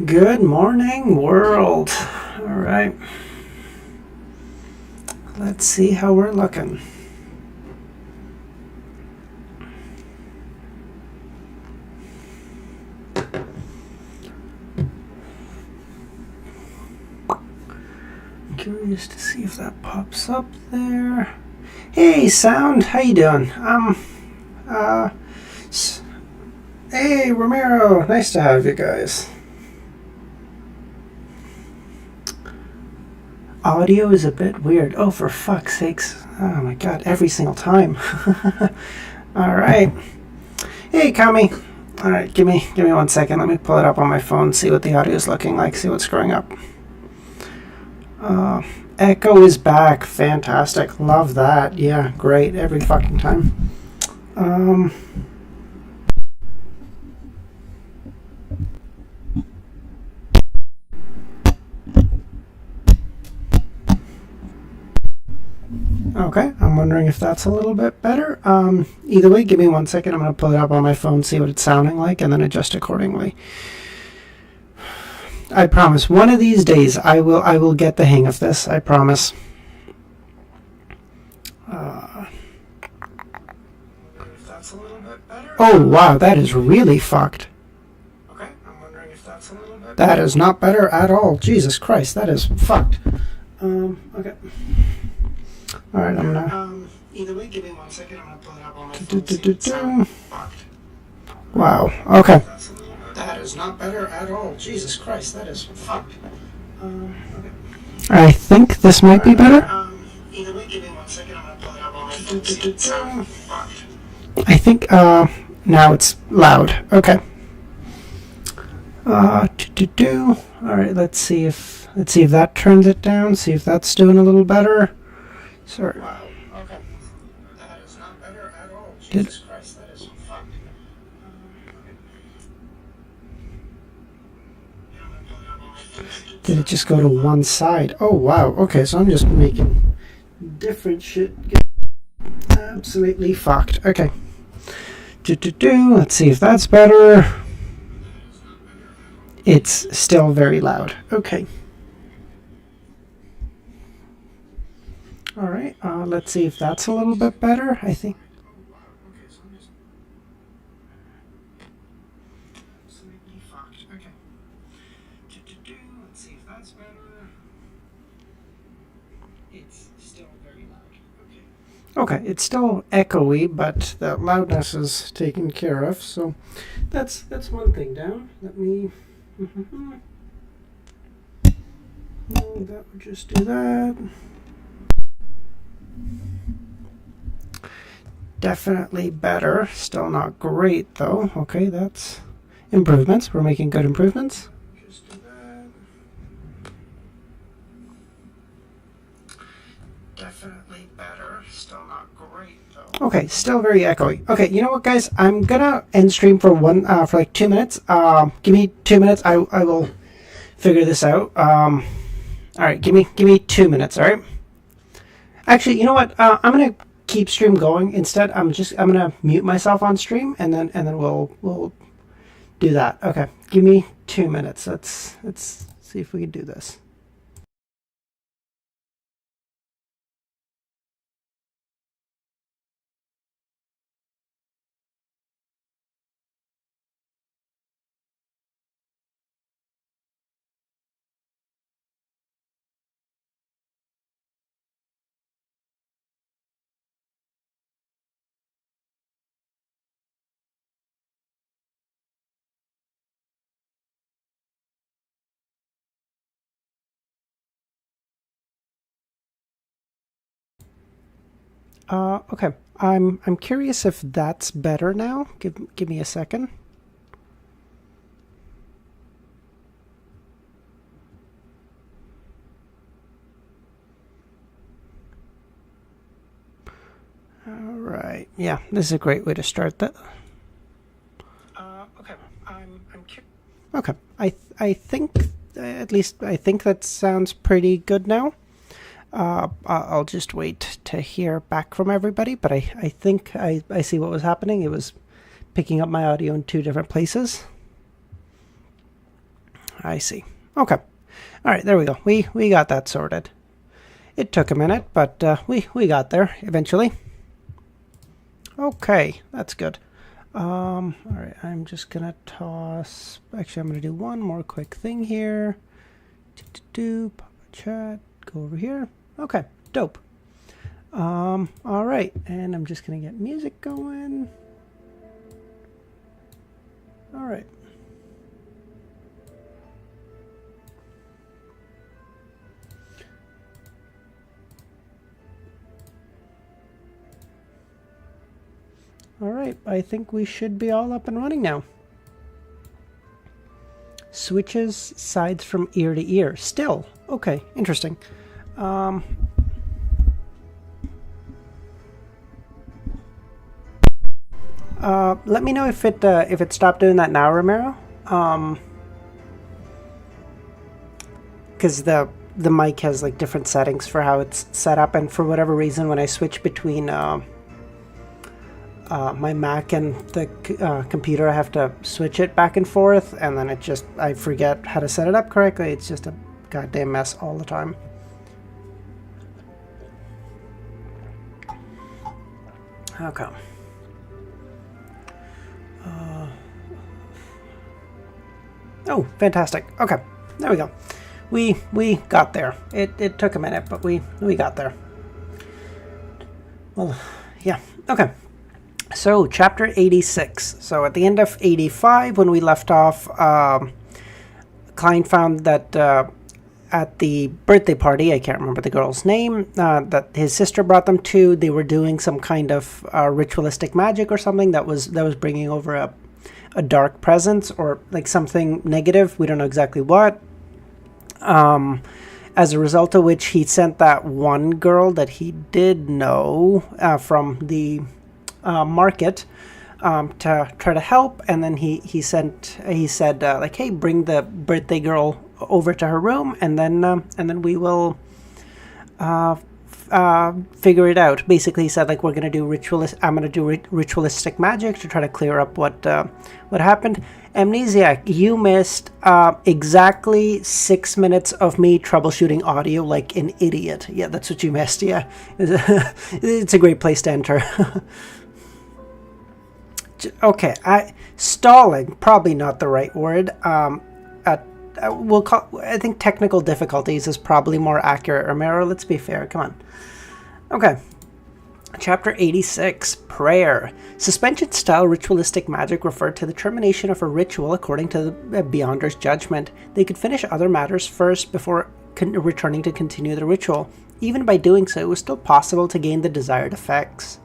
Good morning, world. All right. Let's see how we're looking. I'm curious to see if that pops up there. Hey, sound. How you doing? Hey, Romero. Nice to have you guys. Audio is a bit weird. Oh, for fuck's sakes. Oh my god, every single time. Alright. Hey, Kami. Alright, give me 1 second. Let me pull it up on my phone, see what the audio is looking like, see what's screwing up. Echo is back. Fantastic. Love that. Yeah, great. Every fucking time. Okay, I'm wondering if that's a little bit better. Either way, give me 1 second. I'm going to pull it up on my phone, see what it's sounding like, and then adjust accordingly. I promise, one of these days I will get the hang of this. I promise. Oh wow, that is really fucked. Okay, I'm wondering if that's a little bit. That is not better at all. Jesus Christ, that is fucked. Okay. All right, I'm gonna. Either way, give me 1 second. I'm gonna pull it up on my phone. Wow. Okay. That is not better at all. Jesus Christ, that is fucked. Okay. I think this might be better. Either way, give me 1 second. I'm gonna pull it up on my phone. I think now it's loud. Okay. All right. Let's see if that turns it down. See if that's doing a little better. Sorry. Wow. Okay. That is not better at all. Jesus Christ, that is fucked. Did it just go to one side? Oh wow. Okay, so I'm just making different shit get absolutely fucked. Okay. Let's see if that's better. It's still very loud. Okay. All right, let's see if that's a little bit better, I think. Absolutely fucked. Okay. Let's see if that's better. It's still very loud. Okay, it's still echoey, but the loudness is taken care of, so that's one thing down. Let me... that would just do that. Definitely better. Still not great though. Okay, that's improvements. We're making good improvements. Just do that. Definitely better. Still not great though. Okay, still very echoey. Okay, you know what, guys? I'm gonna end stream for like 2 minutes. Give me 2 minutes. I will figure this out. All right, give me 2 minutes. All right. Actually, you know what? I'm gonna keep stream going. Instead, I'm gonna mute myself on stream, and then we'll do that. Okay, give me 2 minutes. Let's see if we can do this. Okay. I'm curious if that's better now. Give me a second. All right. Yeah, this is a great way to start that. Okay. Okay. I think at least I think that sounds pretty good now. I'll just wait to hear back from everybody, but I think I see what was happening. It was picking up my audio in 2 different places. I see. Okay. All right, there we go. We got that sorted. It took a minute, but we got there eventually. Okay, that's good. All right, I'm just gonna toss. Actually, I'm gonna do one more quick thing here. Pop a chat. Go over here. Okay, dope. All right, and I'm just gonna get music going. All right. All right, I think we should be all up and running now. Switches sides from ear to ear. Still. Okay, interesting. Let me know if it stopped doing that now, Romero. Because the mic has like different settings for how it's set up, and for whatever reason, when I switch between my Mac and the computer, I have to switch it back and forth, and then I forget how to set it up correctly. It's just a goddamn mess all the time. Okay. Oh, fantastic. Okay, there we go. We got there. It took a minute, but we got there. Well, yeah. Okay. So, chapter 86. So, at the end of 85, when we left off, Klein found that at the birthday party, I can't remember the girl's name, that his sister brought them to, they were doing some kind of ritualistic magic or something that was bringing over a dark presence or like something negative. We don't know exactly what. As a result of which, he sent that one girl that he did know from the market to try to help, and then he said like, hey, bring the birthday girl over to her room, and then we will figure it out. Basically, he said like, I'm gonna do ritualistic magic to try to clear up what happened. Amnesiac, you missed exactly 6 minutes of me troubleshooting audio like an idiot. Yeah, that's what you missed. Yeah, it's a great place to enter. Okay, stalling, probably not the right word. I think technical difficulties is probably more accurate. Romero, let's be fair. Come on. Okay. Chapter 86, Prayer. Suspension-style ritualistic magic referred to the termination of a ritual according to the Beyonder's judgment. They could finish other matters first before returning to continue the ritual. Even by doing so, it was still possible to gain the desired effects.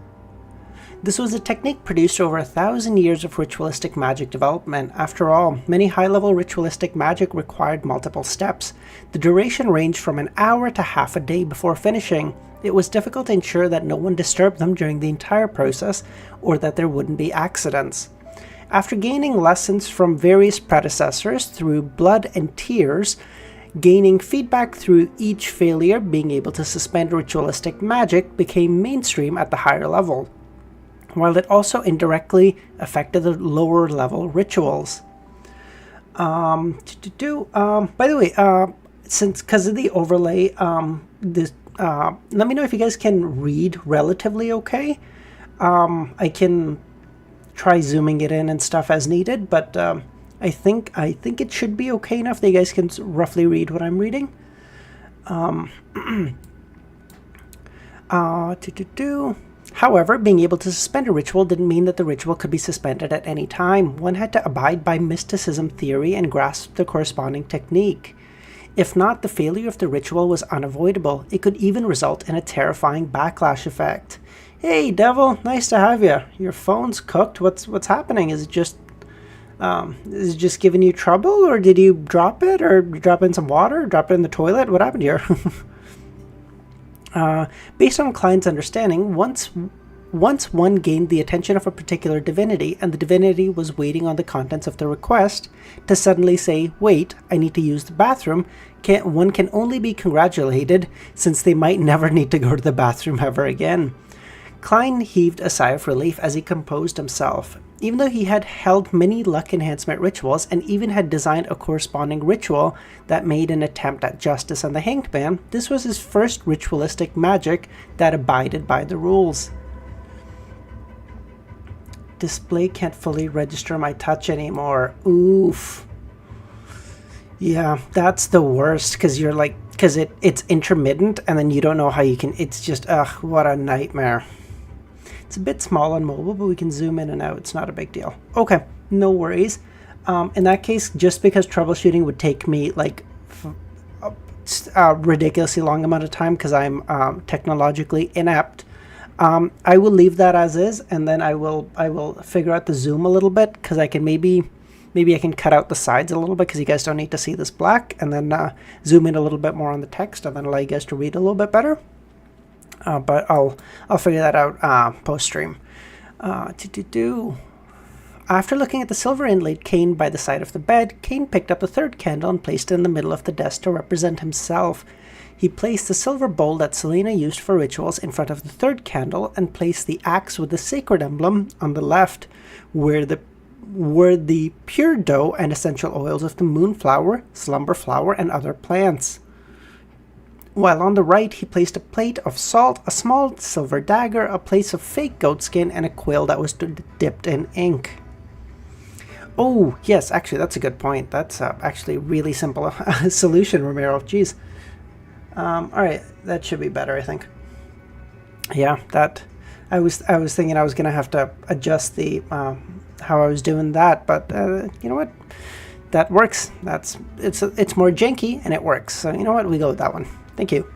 This was a technique produced over 1,000 years of ritualistic magic development. After all, many high-level ritualistic magic required multiple steps. The duration ranged from an hour to half a day before finishing. It was difficult to ensure that no one disturbed them during the entire process, or that there wouldn't be accidents. After gaining lessons from various predecessors through blood and tears, gaining feedback through each failure, being able to suspend ritualistic magic became mainstream at the higher level, while it also indirectly affected the lower level rituals. By the way, since because of the overlay, let me know if you guys can read relatively okay. I can try zooming it in and stuff as needed, but I think it should be okay enough that you guys can roughly read what I'm reading. However, being able to suspend a ritual didn't mean that the ritual could be suspended at any time. One had to abide by mysticism theory and grasp the corresponding technique. If not, the failure of the ritual was unavoidable. It could even result in a terrifying backlash effect. Hey, Devil, nice to have you. Your phone's cooked. What's happening? Is it just giving you trouble, or did you drop it, or drop in some water, or drop it in the toilet? What happened here? Based on Klein's understanding, once one gained the attention of a particular divinity, and the divinity was waiting on the contents of the request, to suddenly say, wait, I need to use the bathroom, one can only be congratulated, since they might never need to go to the bathroom ever again. Klein heaved a sigh of relief as he composed himself. Even though he had held many luck enhancement rituals and even had designed a corresponding ritual that made an attempt at justice on the Hanged Man, this was his first ritualistic magic that abided by the rules. Display can't fully register my touch anymore. Oof. Yeah, that's the worst, because you're like, because it's intermittent and then you don't know how you can, it's just, ugh, what a nightmare. It's a bit small on mobile, but we can zoom in and out. It's not a big deal. Okay, no worries. In that case, just because troubleshooting would take me like a ridiculously long amount of time because I'm technologically inept, I will leave that as is, and then I will figure out the zoom a little bit, because I can maybe I can cut out the sides a little bit because you guys don't need to see this black, and then zoom in a little bit more on the text, and then allow you guys to read a little bit better. But I'll figure that out post-stream. After looking at the silver inlaid cane by the side of the bed, Kane picked up the third candle and placed it in the middle of the desk to represent himself. He placed the silver bowl that Selena used for rituals in front of the third candle and placed the axe with the sacred emblem on the left, where the pure dough and essential oils of the moonflower, slumber flower, and other plants. While on the right, he placed a plate of salt, a small silver dagger, a place of fake goatskin, and a quill that was dipped in ink. Oh, yes, actually, that's a good point. That's actually a really simple solution, Romero. Jeez. Alright, that should be better, I think. Yeah, that... I was thinking I was going to have to adjust the... how I was doing that, but you know what? That works. It's more janky, and it works. So, you know what? We go with that one. Thank you.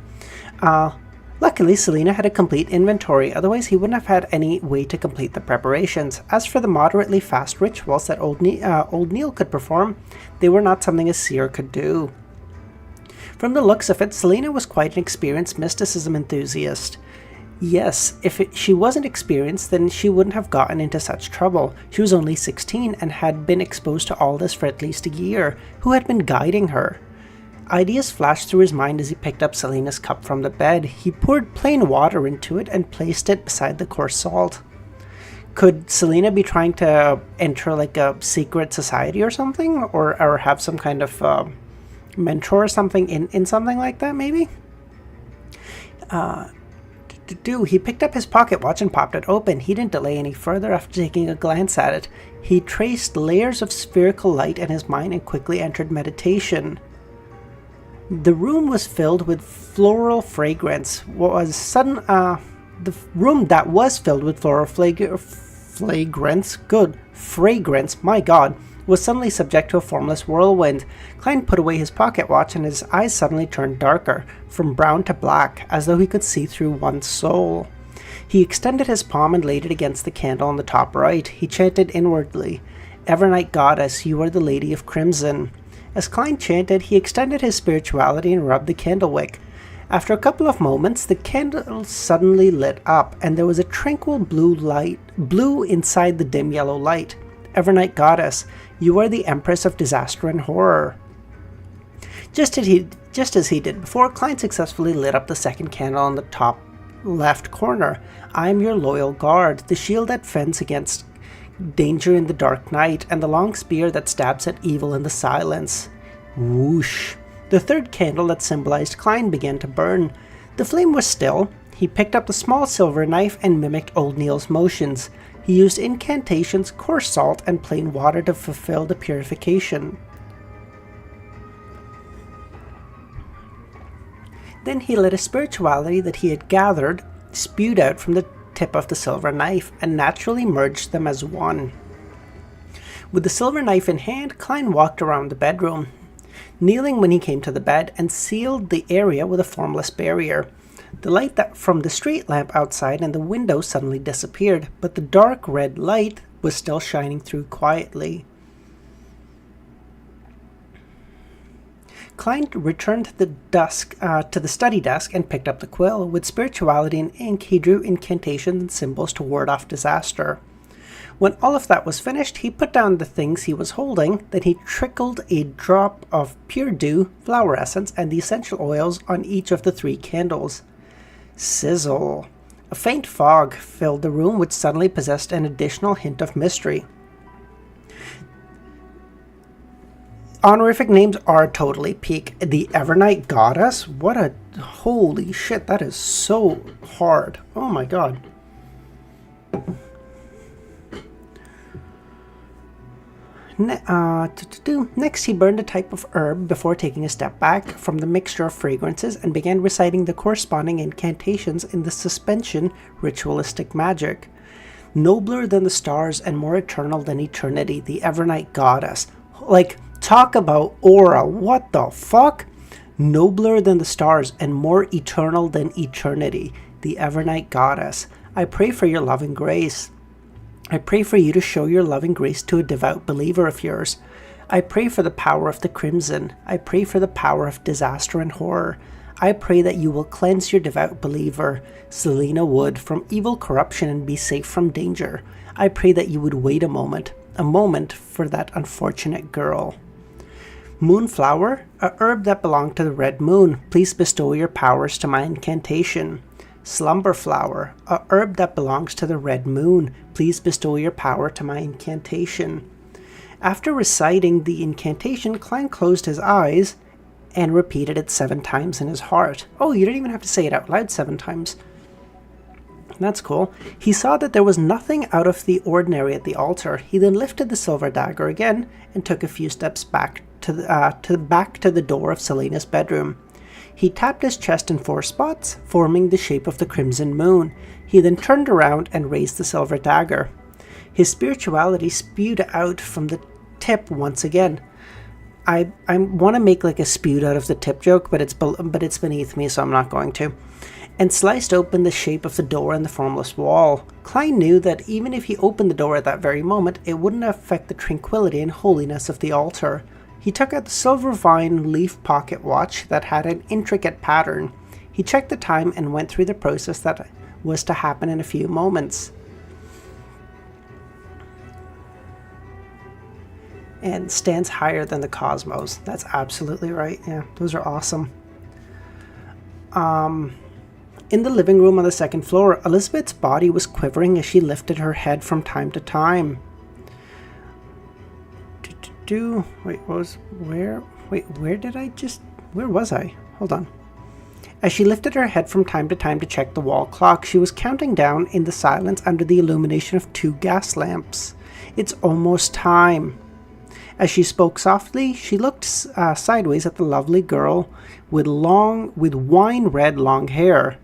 Luckily, Selena had a complete inventory, otherwise he wouldn't have had any way to complete the preparations. As for the moderately fast rituals that old Neil could perform, they were not something a seer could do. From the looks of it, Selena was quite an experienced mysticism enthusiast. Yes, if she wasn't experienced, then she wouldn't have gotten into such trouble. She was only 16 and had been exposed to all this for at least a year. Who had been guiding her? Ideas flashed through his mind as he picked up Selena's cup from the bed. He poured plain water into it and placed it beside the coarse salt. Could Selena be trying to enter like a secret society or something? Or have some kind of mentor or something in something like that, maybe? He picked up his pocket watch and popped it open. He didn't delay any further after taking a glance at it. He traced layers of spherical light in his mind and quickly entered meditation. The room was filled with floral fragrance. The room that was filled with floral fragrance, my god, was suddenly subject to a formless whirlwind. Klein put away his pocket watch and his eyes suddenly turned darker, from brown to black, as though he could see through one's soul. He extended his palm and laid it against the candle on the top right. He chanted inwardly, "Evernight Goddess, you are the Lady of Crimson." As Klein chanted, he extended his spirituality and rubbed the candle wick. After a couple of moments, the candle suddenly lit up, and there was a tranquil blue inside the dim yellow light. "Evernight Goddess, you are the Empress of Disaster and Horror." Just as he did before, Klein successfully lit up the second candle on the top left corner. "I am your loyal guard, the shield that fends against danger in the dark night, and the long spear that stabs at evil in the silence." Whoosh! The third candle that symbolized Klein began to burn. The flame was still. He picked up the small silver knife and mimicked Old Neil's motions. He used incantations, coarse salt, and plain water to fulfill the purification. Then he let a spirituality that he had gathered spewed out from the tip of the silver knife and naturally merged them as one. With the silver knife in hand, Klein walked around the bedroom, kneeling when he came to the bed, and sealed the area with a formless barrier. The light from the street lamp outside and the window suddenly disappeared, but the dark red light was still shining through quietly. Klein returned to the study desk and picked up the quill. With spirituality and ink, he drew incantations and symbols to ward off disaster. When all of that was finished, he put down the things he was holding. Then he trickled a drop of pure dew, flower essence, and the essential oils on each of the 3 candles. Sizzle. A faint fog filled the room, which suddenly possessed an additional hint of mystery. Honorific names are totally peak. The Evernight Goddess? What a... Holy shit, that is so hard. Oh my god. Next, he burned a type of herb before taking a step back from the mixture of fragrances and began reciting the corresponding incantations in the suspension ritualistic magic. Nobler than the stars and more eternal than eternity, the Evernight Goddess. Like, talk about aura. What the fuck? Nobler than the stars and more eternal than eternity, the Evernight Goddess. I pray for your loving grace. I pray for you to show your loving grace to a devout believer of yours. I pray for the power of the crimson. I pray for the power of disaster and horror. I pray that you will cleanse your devout believer, Selena Wood, from evil corruption and be safe from danger. I pray that you would wait a moment for that unfortunate girl. Moonflower, a herb that belonged to the red moon, please bestow your powers to my incantation. Slumber flower, a herb that belongs to the red moon, please bestow your power to my incantation. After reciting the incantation, Klein closed his eyes and repeated it 7 times in his heart. Oh, you didn't even have to say it out loud 7 times. That's cool. He saw that there was nothing out of the ordinary at the altar. He then lifted the silver dagger again and took a few steps back to the door of Selena's bedroom. He tapped his chest in 4 spots, forming the shape of the crimson moon. He then turned around and raised the silver dagger. His spirituality spewed out from the tip once again. I want to make like a spewed out of the tip joke, but it's beneath me, so I'm not going to. And sliced open the shape of the door in the formless wall. Klein knew that even if he opened the door at that very moment, it wouldn't affect the tranquility and holiness of the altar. He took out the silver vine leaf pocket watch that had an intricate pattern. He checked the time and went through the process that was to happen in a few moments. And stands higher than the cosmos. That's absolutely right. Yeah, those are awesome. In the living room on the 2nd floor, Elizabeth's body was quivering as she lifted her head from time to time. Where was I? Hold on. As she lifted her head from time to time to check the wall clock, she was counting down in the silence under the illumination of 2 gas lamps. It's almost time. As she spoke softly, she looked sideways at the lovely girl with wine-red long hair.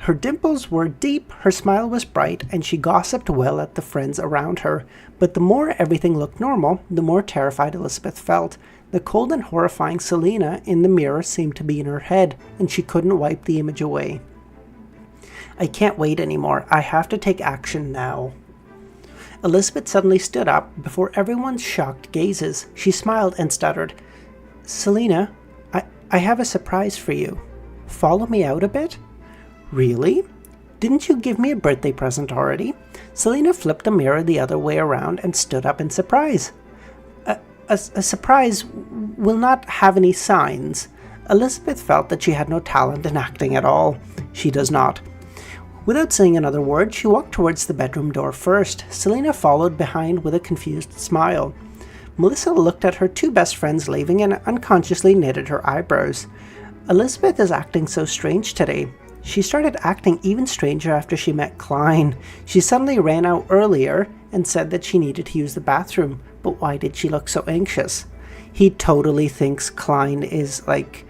Her dimples were deep, her smile was bright, and she gossiped well at the friends around her. But the more everything looked normal, the more terrified Elizabeth felt. The cold and horrifying Selena in the mirror seemed to be in her head, and she couldn't wipe the image away. I can't wait anymore. I have to take action now. Elizabeth suddenly stood up before everyone's shocked gazes. She smiled and stuttered, Selena, I have a surprise for you. Follow me out a bit? Really? Didn't you give me a birthday present already? Selena flipped the mirror the other way around and stood up in surprise. A surprise will not have any signs. Elizabeth felt that she had no talent in acting at all. She does not. Without saying another word, she walked towards the bedroom door first. Selena followed behind with a confused smile. Melissa looked at her 2 best friends leaving and unconsciously knitted her eyebrows. Elizabeth is acting so strange today. She started acting even stranger after she met Klein. She suddenly ran out earlier and said that she needed to use the bathroom, but why did she look so anxious? He totally thinks Klein is like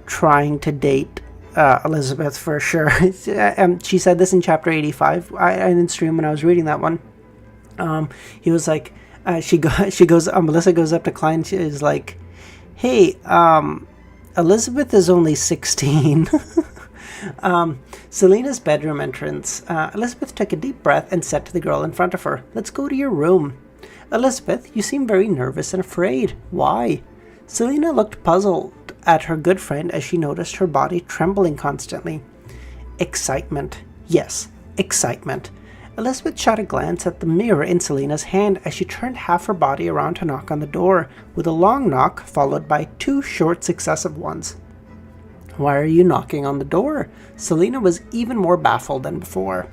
trying to date Elizabeth for sure. She said this in chapter 85. I didn't stream when I was reading that one. He was like, Melissa goes up to Klein. She is like, hey, Elizabeth is only 16. Selena's bedroom entrance. Elizabeth took a deep breath and said to the girl in front of her, let's go to your room. Elizabeth, you seem very nervous and afraid. Why? Selena looked puzzled at her good friend as she noticed her body trembling constantly. Excitement. Yes, excitement. Elizabeth shot a glance at the mirror in Selena's hand as she turned half her body around to knock on the door, with a long knock followed by 2 short successive ones. Why are you knocking on the door? Selena was even more baffled than before.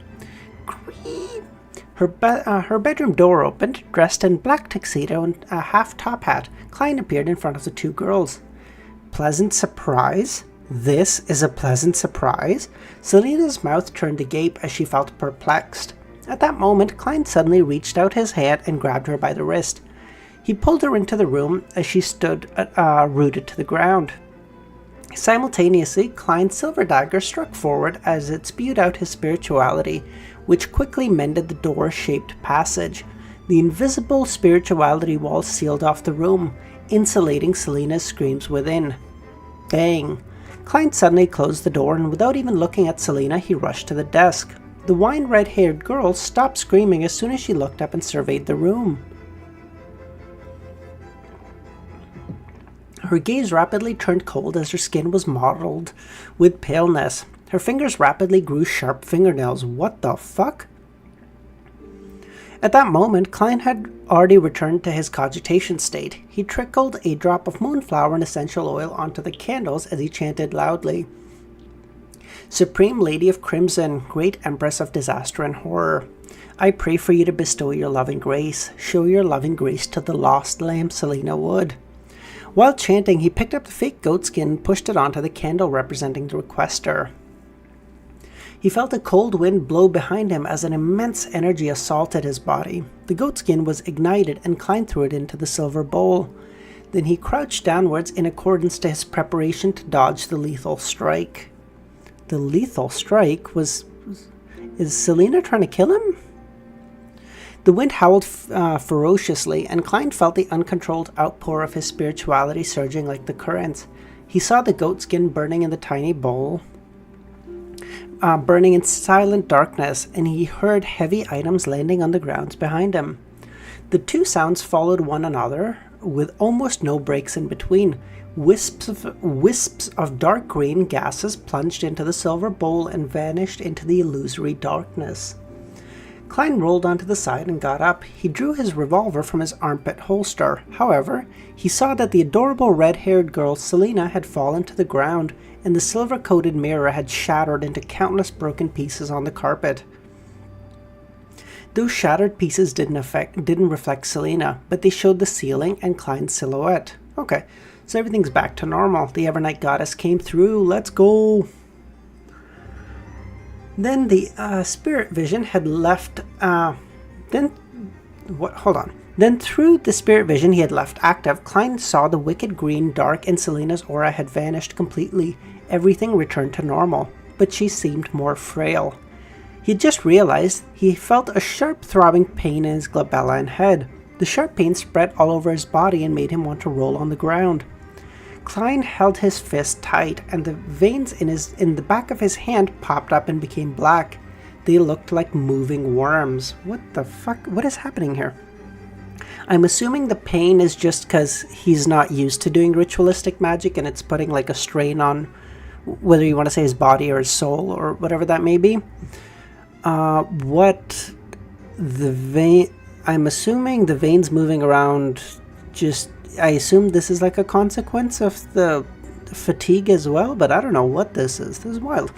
Creep. Her bedroom door opened. Dressed in black tuxedo and a half-top hat, Klein appeared in front of the two girls. Pleasant surprise? This is a pleasant surprise? Selena's mouth turned agape as she felt perplexed. At that moment, Klein suddenly reached out his hand and grabbed her by the wrist. He pulled her into the room as she stood rooted to the ground. Simultaneously, Klein's silver dagger struck forward as it spewed out his spirituality, which quickly mended the door-shaped passage. The invisible spirituality wall sealed off the room, insulating Selena's screams within. Bang! Klein suddenly closed the door, and without even looking at Selena, he rushed to the desk. The wine-red-haired girl stopped screaming as soon as she looked up and surveyed the room. Her gaze rapidly turned cold as her skin was mottled with paleness. Her fingers rapidly grew sharp fingernails. What the fuck? At that moment, Klein had already returned to his cogitation state. He trickled a drop of moonflower and essential oil onto the candles as he chanted loudly. Supreme Lady of Crimson, Great Empress of Disaster and Horror, I pray for you to bestow your loving grace. Show your loving grace to the lost lamb Selena Wood. While chanting, he picked up the fake goatskin and pushed it onto the candle representing the requester. He felt a cold wind blow behind him as an immense energy assaulted his body. The goatskin was ignited and Klein threw it into the silver bowl. Then he crouched downwards in accordance to his preparation to dodge the lethal strike. The lethal strike was... Is Selena trying to kill him? The wind howled ferociously, and Klein felt the uncontrolled outpour of his spirituality surging like the currents. He saw the goatskin burning in the tiny bowl, burning in silent darkness, and he heard heavy items landing on the grounds behind him. The two sounds followed one another, with almost no breaks in between. Wisps of dark green gases plunged into the silver bowl and vanished into the illusory darkness. Klein rolled onto the side and got up. He drew his revolver from his armpit holster. However, he saw that the adorable red-haired girl Selena had fallen to the ground, and the silver-coated mirror had shattered into countless broken pieces on the carpet. Those shattered pieces didn't reflect Selena, but they showed the ceiling and Klein's silhouette. Okay, so everything's back to normal. The Evernight Goddess came through. Let's go! Then the spirit vision had left... Then through the spirit vision he had left active, Klein saw the wicked green dark and Selena's aura had vanished completely. Everything returned to normal, but she seemed more frail. He had just realized he felt a sharp throbbing pain in his glabella and head. The sharp pain spread all over his body and made him want to roll on the ground. Klein held his fist tight, and the veins in the back of his hand popped up and became black. They looked like moving worms. What the fuck? What is happening here? I'm assuming the pain is just because he's not used to doing ritualistic magic, and it's putting like a strain on, whether you want to say his body or his soul or whatever that may be. I'm assuming the veins moving around I assume this is like a consequence of the fatigue as well, but I don't know what this is. This is wild.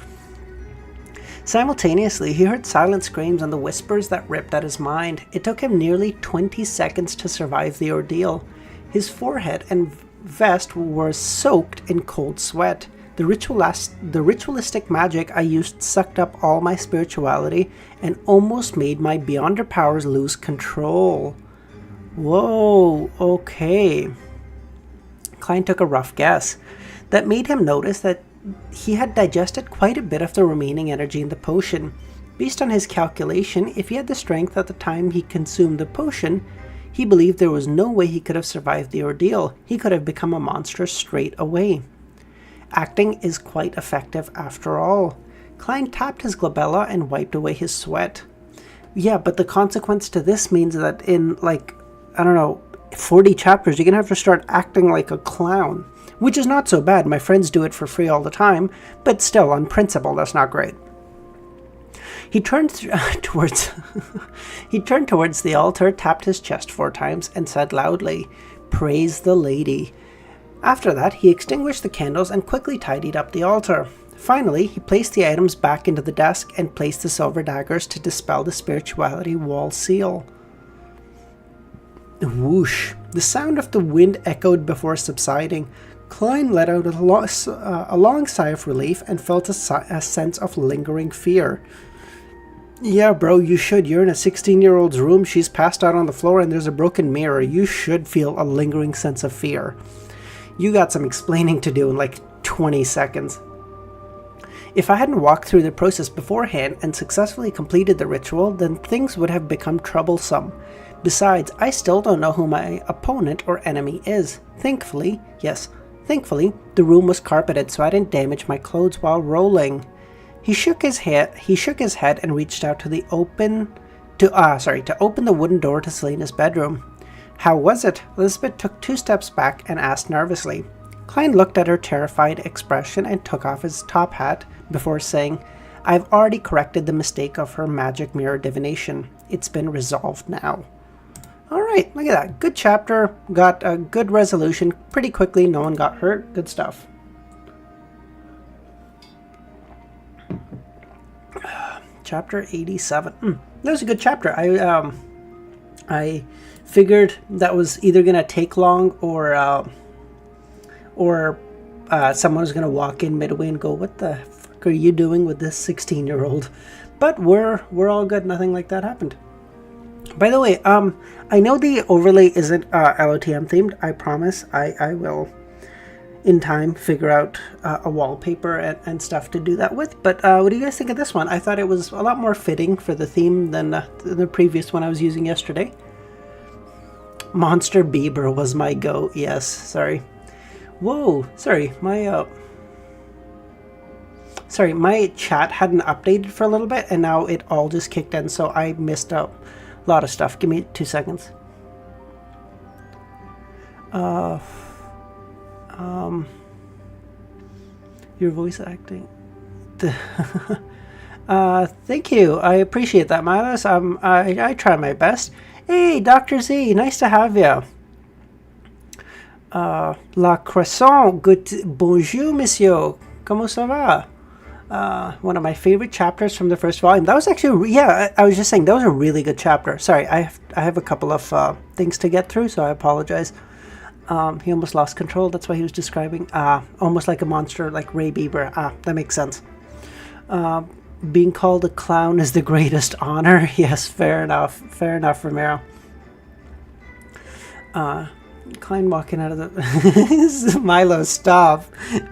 Simultaneously, he heard silent screams and the whispers that ripped at his mind. It took him nearly 20 seconds to survive the ordeal. His forehead and vest were soaked in cold sweat. The ritualistic magic I used sucked up all my spirituality and almost made my Beyonder powers lose control. Whoa, okay. Klein took a rough guess. That made him notice that he had digested quite a bit of the remaining energy in the potion. Based on his calculation, if he had the strength at the time he consumed the potion, he believed there was no way he could have survived the ordeal. He could have become a monster straight away. Acting is quite effective after all. Klein tapped his glabella and wiped away his sweat. Yeah, but the consequence to this means that in, 40 chapters, you're going to have to start acting like a clown. Which is not so bad. My friends do it for free all the time. But still, on principle, that's not great. He turned towards the altar, tapped his chest 4 times, and said loudly, "Praise the lady." After that, he extinguished the candles and quickly tidied up the altar. Finally, he placed the items back into the desk and placed the silver daggers to dispel the spirituality wall seal. Whoosh! The sound of the wind echoed before subsiding. Klein let out a long sigh of relief and felt a sense of lingering fear. Yeah, bro, you should. You're in a 16-year-old's room. She's passed out on the floor and there's a broken mirror. You should feel a lingering sense of fear. You got some explaining to do in like 20 seconds. If I hadn't walked through the process beforehand and successfully completed the ritual, then things would have become troublesome. Besides, I still don't know who my opponent or enemy is. Thankfully, the room was carpeted so I didn't damage my clothes while rolling. He shook his head and reached out to open the wooden door to Selena's bedroom. How was it? Elizabeth took 2 steps back and asked nervously. Klein looked at her terrified expression and took off his top hat before saying, I've already corrected the mistake of her magic mirror divination. It's been resolved now. Alright, look at that. Good chapter. Got a good resolution pretty quickly. No one got hurt. Good stuff. Chapter 87. That was a good chapter. I figured that was either going to take long or someone was going to walk in midway and go, what the fuck are you doing with this 16-year-old? But we're all good. Nothing like that happened. By the way, I know the overlay isn't LOTM themed. I promise I will, in time, figure out a wallpaper and stuff to do that with. But what do you guys think of this one? I thought it was a lot more fitting for the theme than the previous one I was using yesterday. Monster Bieber was my go. Yes, sorry. Whoa, sorry. My chat hadn't updated for a little bit, and now it all just kicked in, so I missed out a lot of stuff. Give me 2 seconds. Your voice acting. Thank you. I appreciate that, Milos. I try my best. Hey, Dr. Z, nice to have you. La Croissant, bonjour, monsieur. Comment ça va? One of my favorite chapters from the first volume. That was actually, I was just saying, that was a really good chapter. Sorry, I have a couple of things to get through, so I apologize. He almost lost control. That's why he was describing almost like a monster, like Ray Bieber. That makes sense. Being called a clown is the greatest honor. Yes, fair enough, Romero. Klein walking out of the... Milo, stop.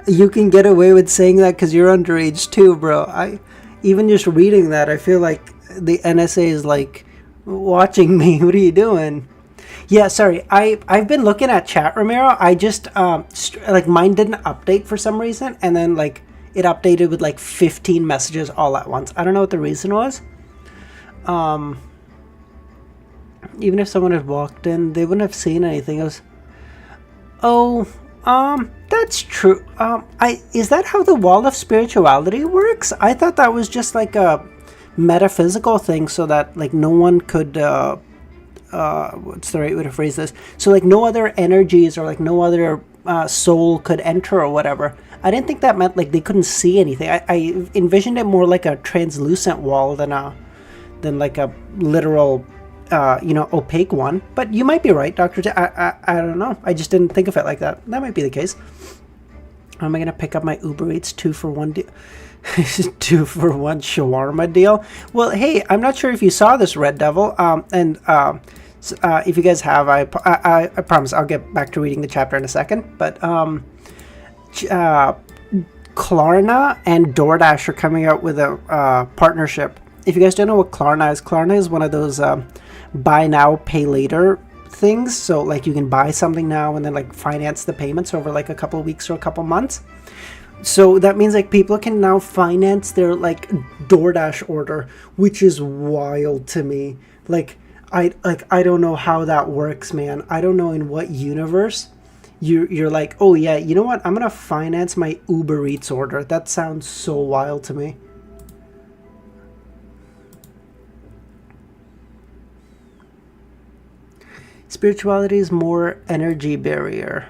You can get away with saying that because you're underage too, bro. Even just reading that, I feel like the NSA is like watching me. What are you doing? Yeah, sorry. I've been looking at chat, Romero. I just like mine didn't update for some reason, and then like it updated with like 15 messages all at once. I don't know what the reason was. Even if someone had walked in, they wouldn't have seen anything. It was, that's true. Is that how the wall of spirituality works? I thought that was just like a metaphysical thing, so that like no one could, what's the right way to phrase this? So like no other energies or like no other soul could enter or whatever. I didn't think that meant like they couldn't see anything. I envisioned it more like a translucent wall than like a literal, opaque one. But you might be right, Dr. J. I don't know. I just didn't think of it like that. That might be the case. Am I going to pick up my Uber Eats 2-for-1 deal? 2-for-1 shawarma deal? Well, hey, I'm not sure if you saw this, Red Devil. If you guys have, I promise I'll get back to reading the chapter in a second. But Klarna and DoorDash are coming out with a partnership. If you guys don't know what Klarna is one of those buy now, pay later things. So like you can buy something now and then like finance the payments over like a couple of weeks or a couple months. So that means like people can now finance their like DoorDash order, which is wild to me. I don't know how that works, man. I don't know in what universe you're like, oh yeah, you know what? I'm gonna finance my Uber Eats order. That sounds so wild to me. Spirituality is more energy barrier.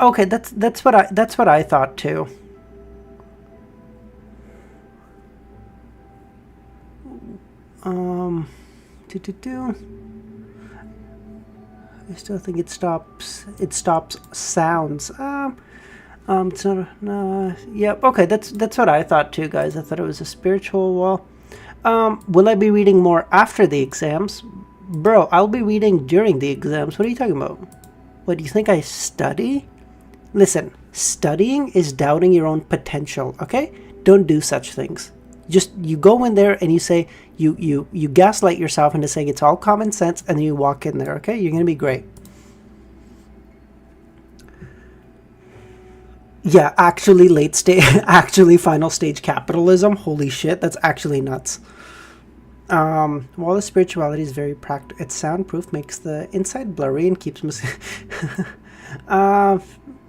Okay, that's what I thought too. I still think it stops sounds. It's not no. Yep. Okay, that's what I thought too, guys. I thought it was a spiritual wall. Will I be reading more after the exams? Bro, I'll be reading during the exams. What are you talking about? What, do you think I study? Listen, studying is doubting your own potential, okay? Don't do such things. Just, you go in there and you say, you gaslight yourself into saying it's all common sense, and then you walk in there, okay? You're gonna be great. Yeah, actually late stage, actually final stage capitalism. Holy shit, that's actually nuts. While the spirituality is very practical, it's soundproof, makes the inside blurry and keeps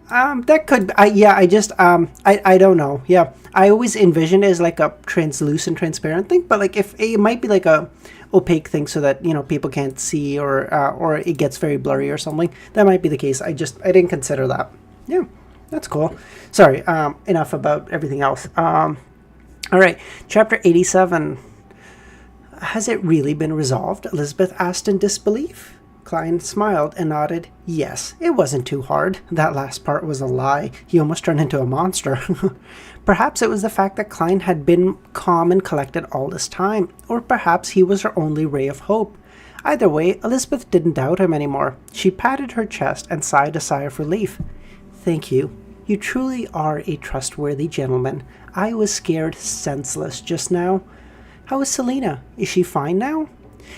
that could, I don't know. Yeah, I always envision it as like a translucent, transparent thing, but like if it might be like a opaque thing so that, you know, people can't see, or it gets very blurry or something. That might be the case. I didn't consider that. Yeah, that's cool. Sorry. Enough about everything else. All right, chapter 87. Has it really been resolved? Elizabeth asked in disbelief. Klein smiled and nodded. Yes, it wasn't too hard. That last part was a lie. He almost turned into a monster. Perhaps it was the fact that Klein had been calm and collected all this time, or perhaps he was her only ray of hope. Either way, Elizabeth didn't doubt him anymore. She patted her chest and sighed a sigh of relief. Thank you. You truly are a trustworthy gentleman. I was scared senseless just now. How is Selena? Is she fine now?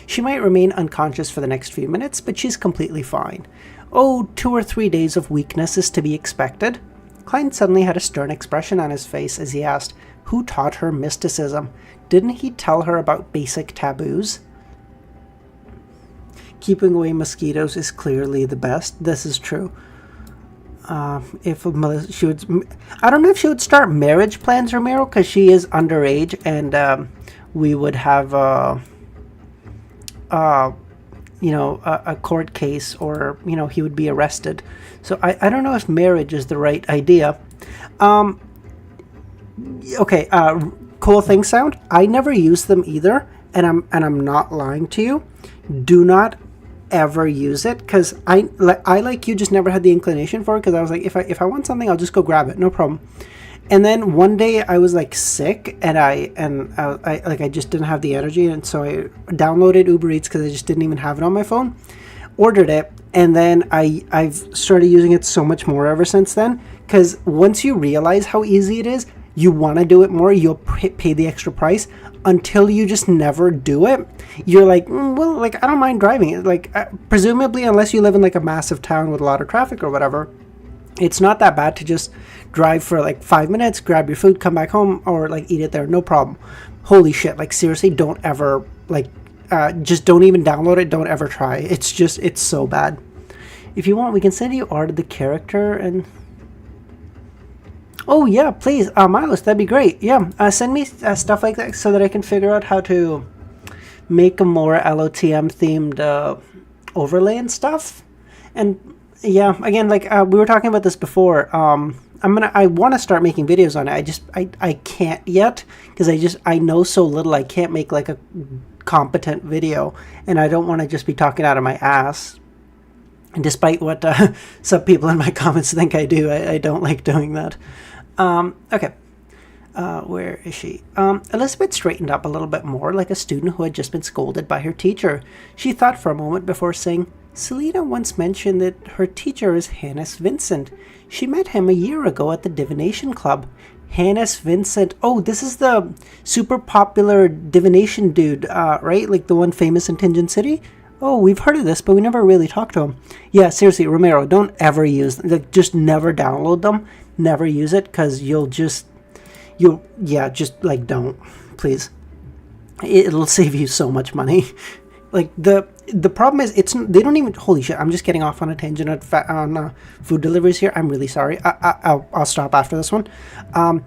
She might remain unconscious for the next few minutes, but she's completely fine. Oh, 2 or 3 days of weakness is to be expected. Klein suddenly had a stern expression on his face as he asked, who taught her mysticism? Didn't he tell her about basic taboos? Keeping away mosquitoes is clearly the best. This is true. If she would, I don't know if she would start marriage plans, Romero, because she is underage, and we would have a court case, or, you know, he would be arrested. So I don't know if marriage is the right idea. Okay, cool thing sound. I never use them either, and I'm not lying to you. Do not ever use it, because I like you just never had the inclination for it, because I was like, if I want something, I'll just go grab it, no problem. And then one day I was like sick, and I just didn't have the energy, and so I downloaded Uber Eats because I just didn't even have it on my phone. Ordered it, and then I've started using it so much more ever since then. Because once you realize how easy it is, you want to do it more. You'll pay the extra price until you just never do it. You're like, well, like, I don't mind driving it. Like, presumably, unless you live in like a massive town with a lot of traffic or whatever, it's not that bad to just drive for like 5 minutes, grab your food, come back home, or like eat it there, no problem. Holy shit, like seriously, don't ever, like, just don't even download it, don't ever try. It's so bad. If you want, we can send you art of the character, and oh yeah, please, Milos, that'd be great. Yeah, send me stuff like that so that I can figure out how to make a more LOTM themed overlay and stuff. And yeah, again, like we were talking about this before. I want to start making videos on it. I can't yet, because I know so little. I can't make like a competent video, and I don't want to just be talking out of my ass. And despite what some people in my comments think I do, I don't like doing that. Okay. Where is she? Elizabeth straightened up a little bit more, like a student who had just been scolded by her teacher. She thought for a moment before saying, Selena once mentioned that her teacher is Hannes Vincent. She met him a year ago at the Divination Club. Hannes Vincent. Oh, this is the super popular divination dude, right? Like the one famous in Tingeon City? Oh, we've heard of this, but we never really talked to him. Yeah, seriously, Romero, don't ever use them. Like, just never download them. Never use it, because just don't, please. It'll save you so much money. Like, the problem is, they don't even, holy shit, I'm just getting off on a tangent on food deliveries here. I'm really sorry. I'll stop after this one.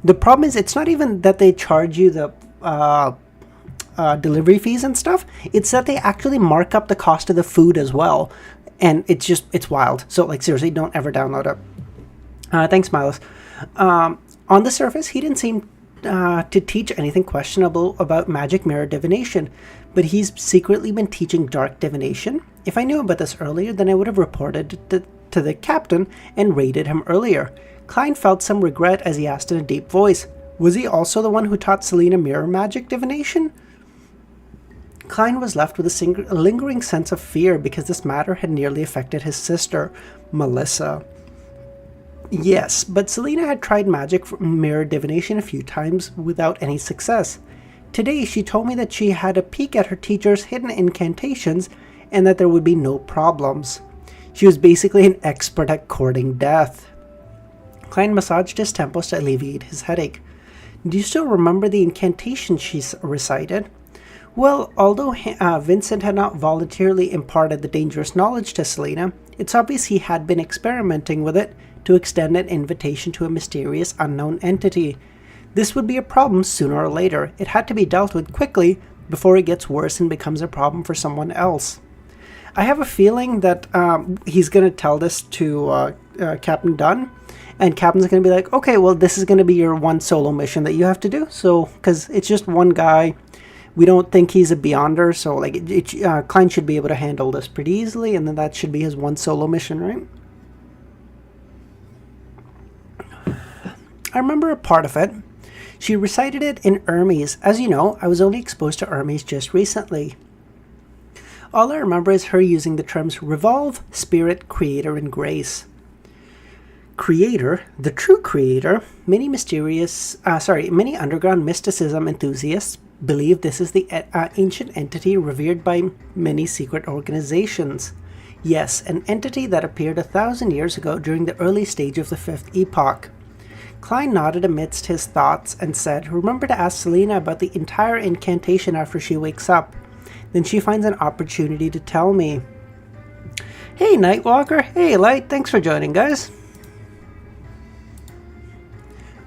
The problem is, it's not even that they charge you the delivery fees and stuff. It's that they actually mark up the cost of the food as well. And it's wild. So, like, seriously, don't ever download it. Thanks, Milos. On the surface, he didn't seem to teach anything questionable about magic mirror divination, but he's secretly been teaching dark divination. If I knew about this earlier, then I would have reported to the captain and raided him earlier. Klein felt some regret as he asked in a deep voice, was he also the one who taught Selena mirror magic divination? Klein was left with a lingering sense of fear because this matter had nearly affected his sister, Melissa. Yes, but Selena had tried magic mirror divination a few times without any success. Today, she told me that she had a peek at her teacher's hidden incantations and that there would be no problems. She was basically an expert at courting death. Klein massaged his temples to alleviate his headache. Do you still remember the incantation she recited? Well, although Vincent had not voluntarily imparted the dangerous knowledge to Selena, it's obvious he had been experimenting with it to extend an invitation to a mysterious unknown entity. This would be a problem sooner or later. It had to be dealt with quickly before it gets worse and becomes a problem for someone else. I have a feeling that he's going to tell this to Captain Dunn, and Captain's going to be like, okay, well, this is going to be your one solo mission that you have to do. So, because it's just one guy. We don't think he's a Beyonder, so like Klein should be able to handle this pretty easily, and then that should be his one solo mission, right? I remember a part of it. She recited it in Hermes. As you know, I was only exposed to Hermes just recently. All I remember is her using the terms revolve, spirit, creator, and grace. Creator, the true creator, many underground mysticism enthusiasts believe this is the ancient entity revered by many secret organizations. Yes, an entity that appeared 1,000 years ago during the early stage of the Fifth Epoch. Klein nodded amidst his thoughts and said, remember to ask Selena about the entire incantation after she wakes up. Then she finds an opportunity to tell me. Hey, Nightwalker. Hey, Light. Thanks for joining, guys.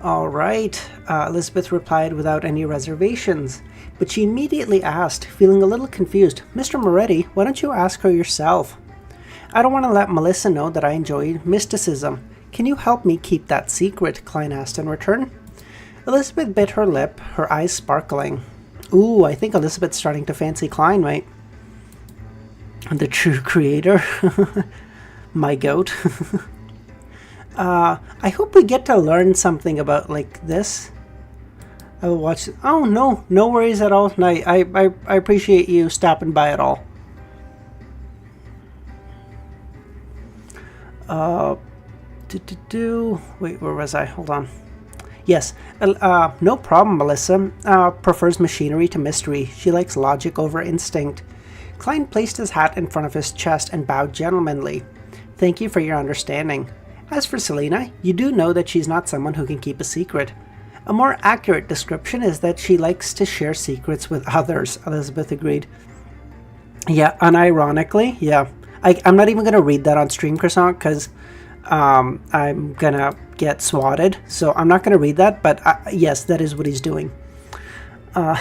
All right, Elizabeth replied without any reservations, but she immediately asked, feeling a little confused, Mr. Moretti, why don't you ask her yourself? I don't want to let Melissa know that I enjoy mysticism. Can you help me keep that secret? Klein asked in return. Elizabeth bit her lip, her eyes sparkling. Ooh, I think Elizabeth's starting to fancy Klein, right? The true creator. My goat. I hope we get to learn something about, like, this. I will watch it. Oh, no worries at all. No, I appreciate you stopping by at all. Wait, where was I? Hold on. Yes, no problem, Melissa. Prefers machinery to mystery. She likes logic over instinct. Klein placed his hat in front of his chest and bowed gentlemanly. Thank you for your understanding. As for Selena, you do know that she's not someone who can keep a secret. A more accurate description is that she likes to share secrets with others, Elizabeth agreed. Yeah, unironically, yeah. I'm not even going to read that on stream, Croissant, because I'm going to get swatted. So I'm not going to read that, but yes, that is what he's doing. Klein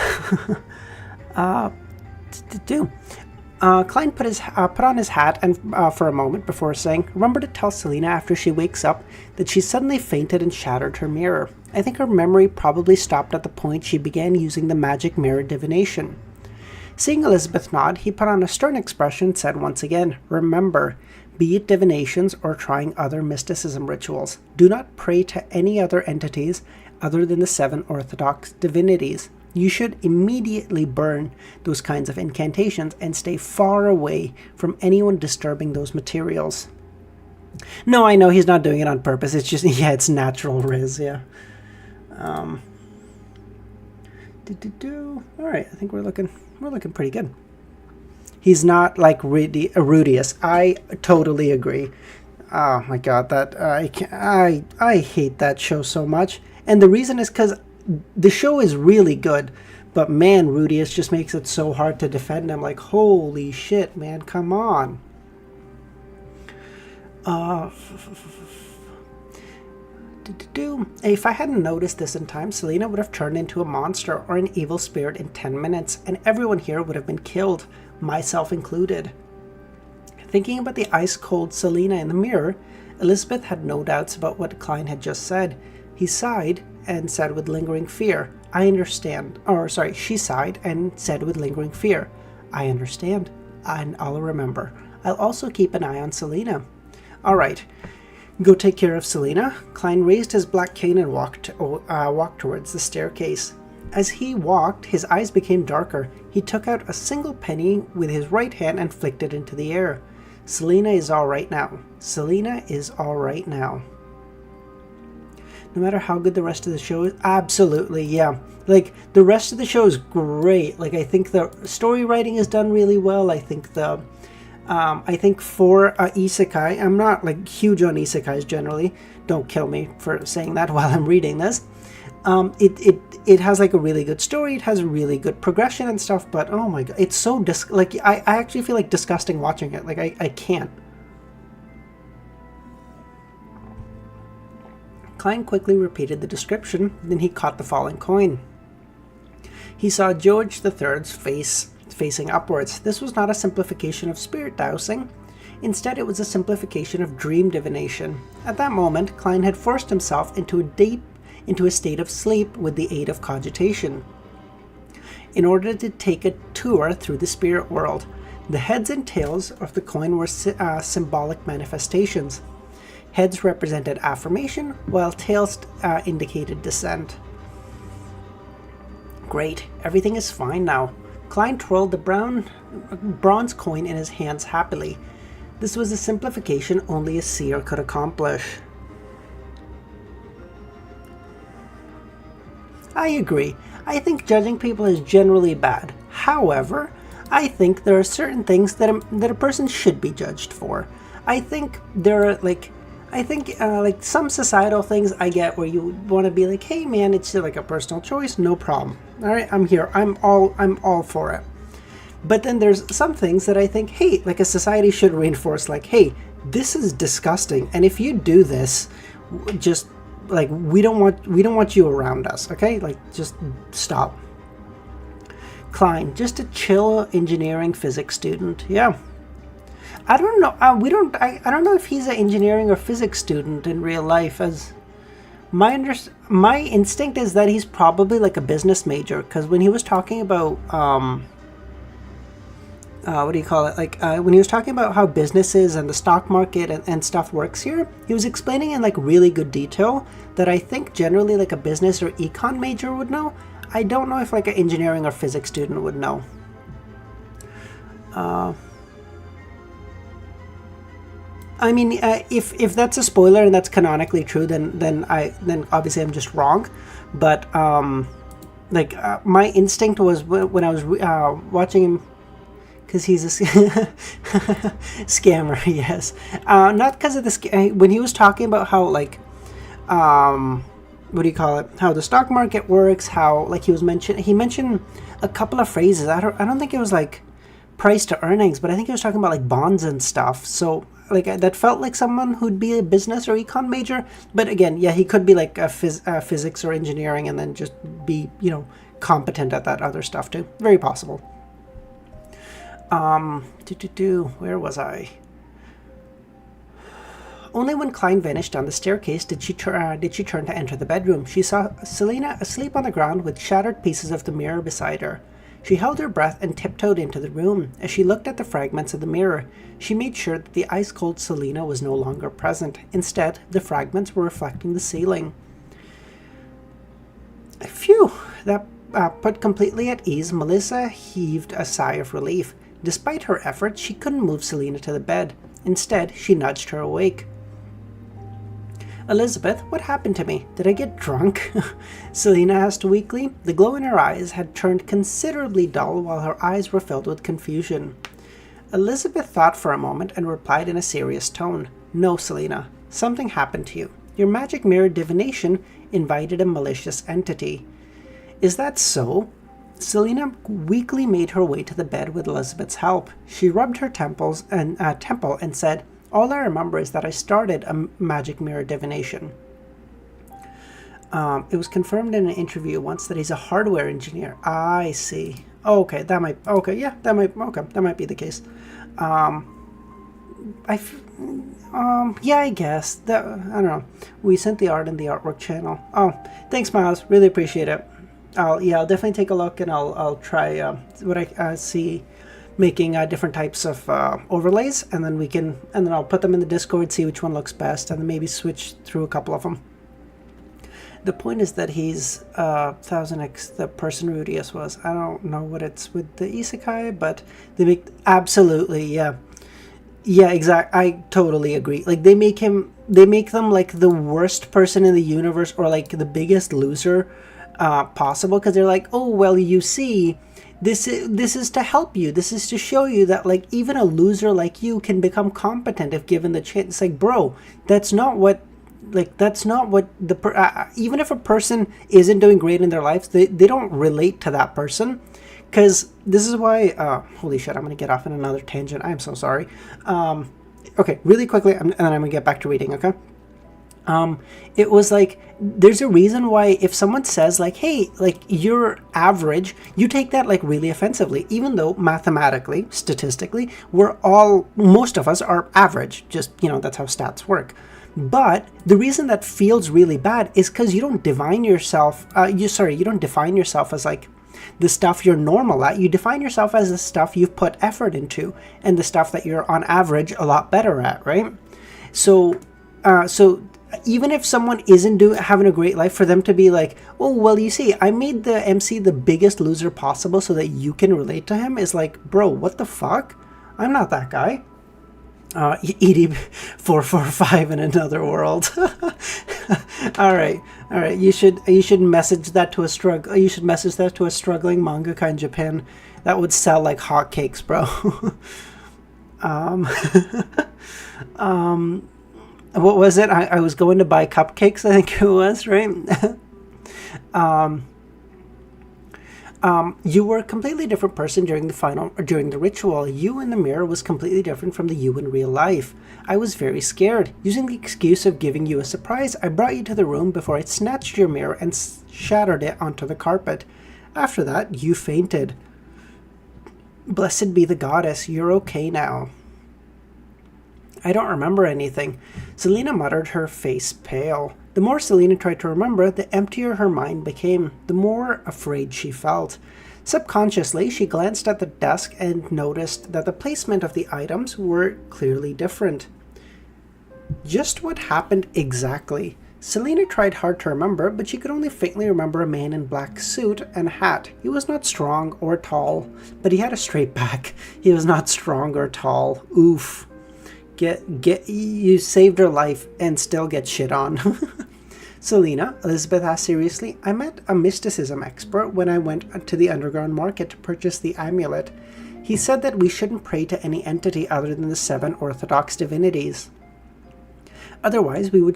put on his hat and for a moment before saying, remember to tell Selena after she wakes up that she suddenly fainted and shattered her mirror. I think her memory probably stopped at the point she began using the magic mirror divination. Seeing Elizabeth nod, he put on a stern expression and said once again, remember, be it divinations or trying other mysticism rituals, do not pray to any other entities other than the 7 orthodox divinities. You should immediately burn those kinds of incantations and stay far away from anyone disturbing those materials. No, I know he's not doing it on purpose. It's just, yeah, it's natural riz, yeah. All right, I think we're looking pretty good. He's not like Rudius. I totally agree. Oh my god, that I hate that show so much, and the reason is because the show is really good, but man, Rudius just makes it so hard to defend him. Like, holy shit, man, come on. If I hadn't noticed this in time, Selena would have turned into a monster or an evil spirit in 10 minutes, and everyone here would have been killed, myself included. Thinking about the ice-cold Selena in the mirror, Elizabeth had no doubts about what Klein had just said. He sighed and said with lingering fear, I understand. She sighed and said with lingering fear, I understand, and I'll remember. I'll also keep an eye on Selena. All right, go take care of Selena. Klein raised his black cane and walked towards the staircase. As he walked, his eyes became darker. He took out a single penny with his right hand and flicked it into the air. Selena is all right now. Selena is all right now. No matter how good the rest of the show is, absolutely, yeah. Like, the rest of the show is great. Like, I think the story writing is done really well. I think for isekai, I'm not like huge on isekais generally. Don't kill me for saying that while I'm reading this. It has like a really good story. It has really good progression and stuff. But oh my god, it's so I actually feel like disgusting watching it. Like I can't. Klein quickly repeated the description, then he caught the falling coin. He saw George III's face facing upwards. This was not a simplification of spirit dowsing. Instead, it was a simplification of dream divination. At that moment, Klein had forced himself into a state of sleep with the aid of cogitation, in order to take a tour through the spirit world. The heads and tails of the coin were symbolic manifestations. Heads represented affirmation, while tails indicated descent. Great, everything is fine now. Klein twirled the bronze coin in his hands happily. This was a simplification only a seer could accomplish. I agree. I think judging people is generally bad. However, I think there are certain things that a person should be judged for. I think there are like some societal things I get where you want to be like, hey man, it's like a personal choice, no problem. All right, I'm here. I'm all for it. But then there's some things that I think, hey, like a society should reinforce, like, hey, this is disgusting, and if you do this, just like we don't want you around us, okay? Like, just stop. Klein, just a chill engineering physics student. Yeah. I don't know. I don't know if he's an engineering or physics student in real life. As my instinct is that he's probably like a business major, because when he was talking about what do you call it? Like when he was talking about how businesses and the stock market and stuff works here, he was explaining in like really good detail that I think generally like a business or econ major would know. I don't know if like an engineering or physics student would know. I mean, if that's a spoiler and that's canonically true, then obviously I'm just wrong. But my instinct was when I was watching him, because he's a scammer, yes. Not because of the when he was talking about how like what do you call it? How the stock market works? How like he mentioned a couple of phrases. I don't think it was like price to earnings, but I think he was talking about like bonds and stuff. So like that felt like someone who'd be a business or econ major. But again, yeah, he could be like a physics or engineering and then just be, competent at that other stuff too. Very possible. Where was I? Only when Klein vanished down the staircase did she turn to enter the bedroom. She saw Selena asleep on the ground with shattered pieces of the mirror beside her. She held her breath and tiptoed into the room. As she looked at the fragments of the mirror, she made sure that the ice-cold Selena was no longer present. Instead, the fragments were reflecting the ceiling. Phew! That put completely at ease, Melissa heaved a sigh of relief. Despite her efforts, she couldn't move Selena to the bed. Instead, she nudged her awake. Elizabeth, what happened to me? Did I get drunk? Selena asked weakly. The glow in her eyes had turned considerably dull while her eyes were filled with confusion. Elizabeth thought for a moment and replied in a serious tone. No, Selena. Something happened to you. Your magic mirror divination invited a malicious entity. Is that so? Selena weakly made her way to the bed with Elizabeth's help. She rubbed her temple and said, all I remember is that I started a magic mirror divination. It was confirmed in an interview once that he's a hardware engineer. I see. That might be the case. Yeah, I guess. I don't know. We sent the art in the artwork channel. Oh, thanks, Miles. Really appreciate it. I'll definitely take a look, and I'll try what I see, making different types of overlays, and then I'll put them in the Discord, see which one looks best, and then maybe switch through a couple of them. The point is that he's 1000x the person Rudius was. I don't know what it's with the isekai, but they make absolutely, yeah. Yeah, exactly. I totally agree. Like they make them like the worst person in the universe, or like the biggest loser possible, because they're like, oh well, you see, this is to help you. This is to show you that like even a loser like you can become competent if given the chance. It's like, bro, that's not what the even if a person isn't doing great in their lives, they don't relate to that person. Because this is why, holy shit, I'm going to get off in another tangent. I'm so sorry. Okay, really quickly, and then I'm going to get back to reading, okay? It was like, there's a reason why if someone says like, hey, like you're average, you take that like really offensively, even though mathematically, statistically, most of us are average. Just, that's how stats work. But the reason that feels really bad is because you don't define yourself, you don't define yourself as like, the stuff you're normal at. You define yourself as the stuff you've put effort into, and the stuff that you're on average a lot better at, right? So even if someone isn't having a great life, for them to be like, oh well, you see, I made the MC the biggest loser possible so that you can relate to him, is like, bro, what the fuck? I'm not that guy. ED445 in another world. all right. You should message that to a struggling mangaka in Japan. That would sell like hotcakes, bro. What was it? I was going to buy cupcakes, I think it was, right? You were a completely different person during the ritual. You in the mirror was completely different from the you in real life. I was very scared. Using the excuse of giving you a surprise, I brought you to the room before I snatched your mirror and shattered it onto the carpet. After that, you fainted. Blessed be the goddess, you're okay now. I don't remember anything. Selena muttered, her face pale. The more Selena tried to remember, the emptier her mind became, the more afraid she felt. Subconsciously, she glanced at the desk and noticed that the placement of the items were clearly different. Just what happened exactly? Selena tried hard to remember, but she could only faintly remember a man in black suit and hat. He was not strong or tall, but he had a straight back. He was not strong or tall. Oof. You saved her life and still get shit on. Selena, Elizabeth asked seriously, I met a mysticism expert when I went to the underground market to purchase the amulet. He said that we shouldn't pray to any entity other than the 7 orthodox divinities. Otherwise, we would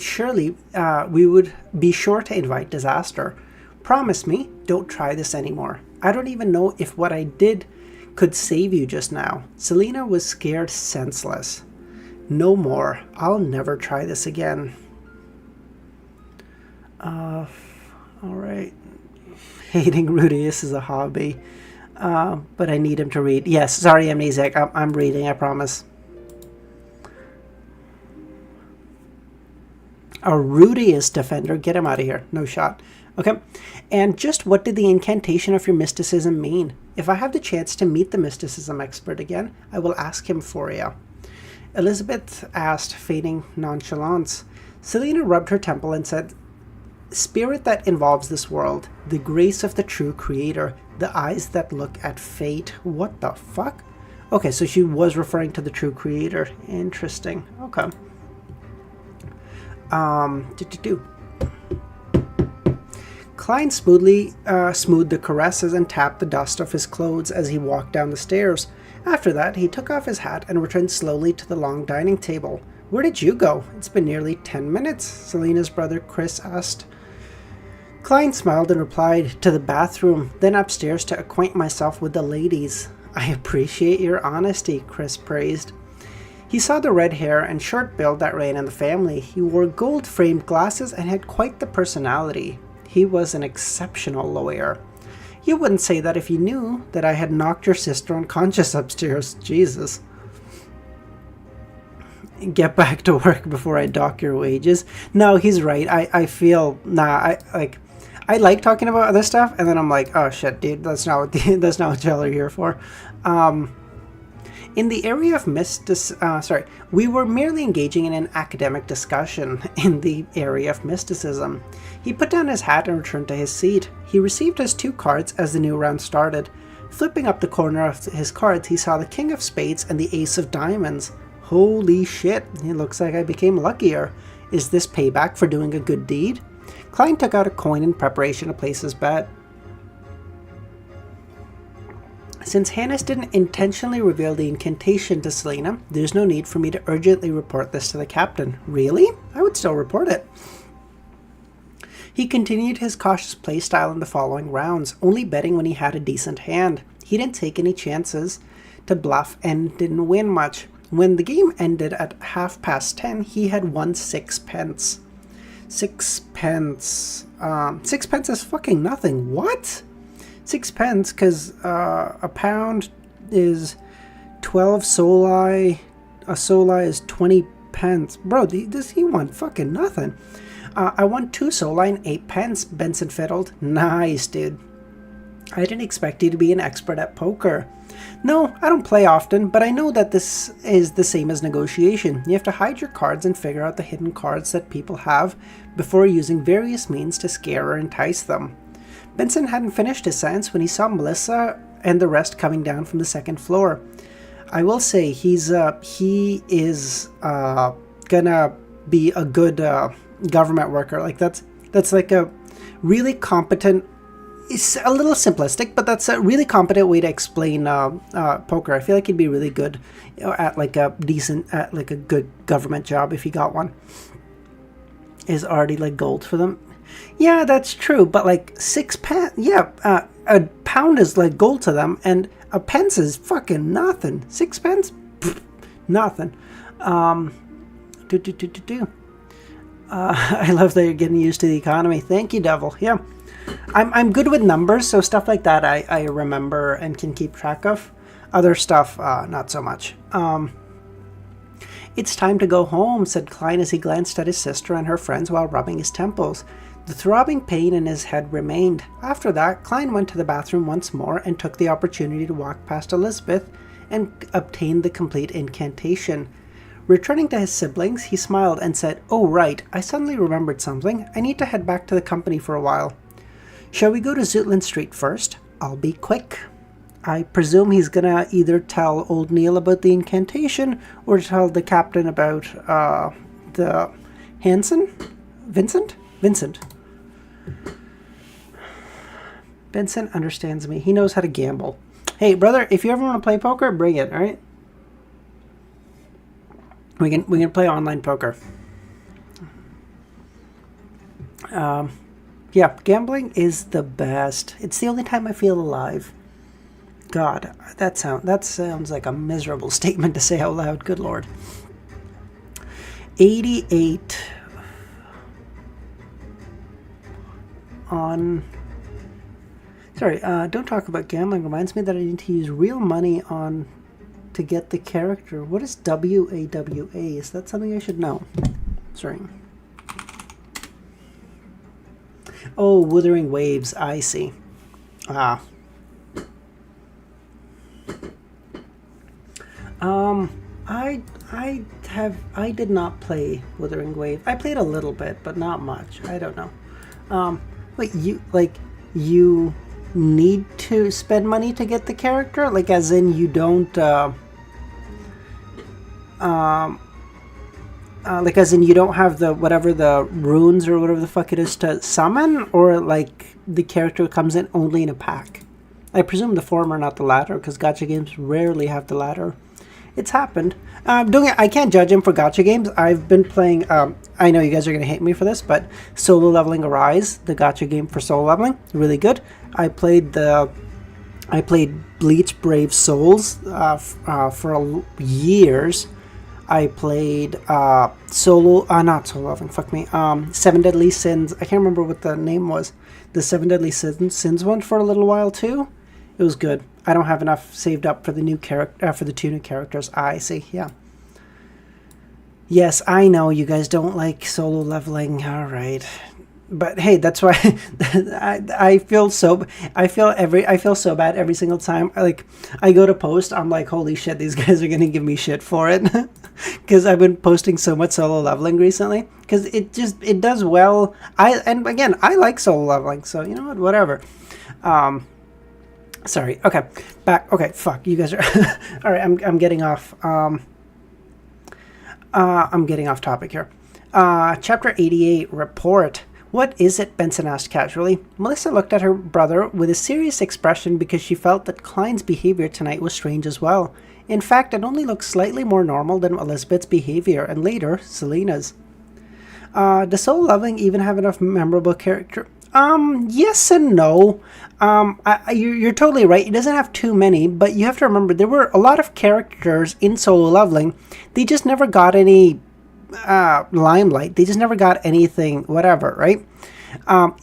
be sure to invite disaster. Promise me, don't try this anymore. I don't even know if what I did could save you just now. Selena was scared senseless. No more. I'll never try this again. Alright. Hating Rudius is a hobby. But I need him to read. Yes, sorry, Amnesiac. I'm reading, I promise. A Rudius defender. Get him out of here. No shot. Okay. And just what did the incantation of your mysticism mean? If I have the chance to meet the mysticism expert again, I will ask him for you. Elizabeth asked, feigning nonchalance. Selena rubbed her temple and said, Spirit that involves this world, the grace of the true creator, the eyes that look at fate. What the fuck? Okay, so she was referring to the true creator. Interesting. Okay. Klein smoothly smoothed the caresses and tapped the dust off his clothes as he walked down the stairs. After that, he took off his hat and returned slowly to the long dining table. Where did you go? It's been nearly 10 minutes, Selena's brother Chris asked. Klein smiled and replied, to the bathroom, then upstairs to acquaint myself with the ladies. I appreciate your honesty, Chris praised. He saw the red hair and short build that ran in the family. He wore gold-framed glasses and had quite the personality. He was an exceptional lawyer. You wouldn't say that if you knew that I had knocked your sister unconscious upstairs. Jesus. get back to work before I dock your wages. No, he's right. I feel, I like talking about other stuff, and then I'm like, oh shit, dude, that's not what that's not what y'all are here for. In the area of we were merely engaging in an academic discussion in the area of mysticism. He put down his hat and returned to his seat. He received his 2 cards as the new round started. Flipping up the corner of his cards, he saw the King of Spades and the Ace of Diamonds. Holy shit, it looks like I became luckier. Is this payback for doing a good deed? Klein took out a coin in preparation to place his bet. Since Hannes didn't intentionally reveal the incantation to Selena, there's no need for me to urgently report this to the captain. Really? I would still report it. He continued his cautious playstyle in the following rounds, only betting when he had a decent hand. He didn't take any chances to bluff and didn't win much. When the game ended at 10:30, he had won 6 pence. 6 pence. 6 pence is fucking nothing. What? 6 pence, because a pound is 12 soli. A soli is 20 pence. Bro, he won fucking nothing. I won 2 soli and 8 pence, Benson fiddled. Nice, dude. I didn't expect you to be an expert at poker. No, I don't play often, but I know that this is the same as negotiation. You have to hide your cards and figure out the hidden cards that people have before using various means to scare or entice them. Benson hadn't finished his sentence when he saw Melissa and the rest coming down from the 2nd floor. I will say he is gonna be a good government worker. Like that's like a really competent. It's a little simplistic, but that's a really competent way to explain poker. I feel like he'd be really good at like a good government job if he got one. Is already like gold for them. Yeah, that's true, but like 6 pence, a pound is like gold to them, and a pence is fucking nothing. 6 pence? Pfft, nothing. I love that you're getting used to the economy. Thank you, Devil. Yeah. I'm good with numbers, so stuff like that I remember and can keep track of. Other stuff, not so much. It's time to go home, said Klein as he glanced at his sister and her friends while rubbing his temples. The throbbing pain in his head remained. After that, Klein went to the bathroom once more and took the opportunity to walk past Elizabeth and obtain the complete incantation. Returning to his siblings, he smiled and said, "Oh right, I suddenly remembered something. I need to head back to the company for a while. Shall we go to Zutland Street first? I'll be quick." I presume he's gonna either tell old Neil about the incantation or tell the captain about the Vincent. Benson understands me. He knows how to gamble. Hey, brother, if you ever want to play poker, bring it, all right? We can play online poker. Yeah, gambling is the best. It's the only time I feel alive. God, that sounds like a miserable statement to say out loud. Good Lord. 88 on... Sorry, don't talk about gambling. Reminds me that I need to use real money to get the character. What is WAWA? Is that something I should know? Sorry. Oh, Wuthering Waves. I see. I did not play Wuthering Wave. I played a little bit, but not much. I don't know. Wait, you need to spend money to get the character? Like, as in you don't, like as in you don't have the, whatever the runes or whatever the fuck it is to summon? Or like the character comes in only in a pack? I presume the former, not the latter, because gacha games rarely have the latter. It's happened. I can't judge him for gacha games. I've been playing, I know you guys are going to hate me for this, but Solo Leveling Arise, the gacha game for solo leveling, really good. I played Bleach Brave Souls for years. I played not Solo Leveling, fuck me, 7 Deadly Sins. I can't remember what the name was. The 7 Deadly Sins one for a little while too. It was good. I don't have enough saved up for the new character, for the 2 new characters. I see, yeah. Yes, I know you guys don't like solo leveling. All right. But hey, that's why I feel so I feel so bad every single time. I go to post, I'm like, holy shit, these guys are gonna give me shit for it, because I've been posting so much solo leveling recently. Because it does well. And again, I like solo leveling, so you know what, whatever. Sorry. Okay, back. Okay, fuck you guys are. All right, I'm getting off. I'm getting off topic here. Chapter 88 report. What is it? Benson asked casually. Melissa looked at her brother with a serious expression because she felt that Klein's behavior tonight was strange as well. In fact, it only looked slightly more normal than Elizabeth's behavior, and later, Selena's. Does Soul Loving even have enough memorable character? Yes and no. You're totally right. It doesn't have too many, but you have to remember there were a lot of characters in Solo Leveling. They just never got any limelight. They just never got anything, whatever, right?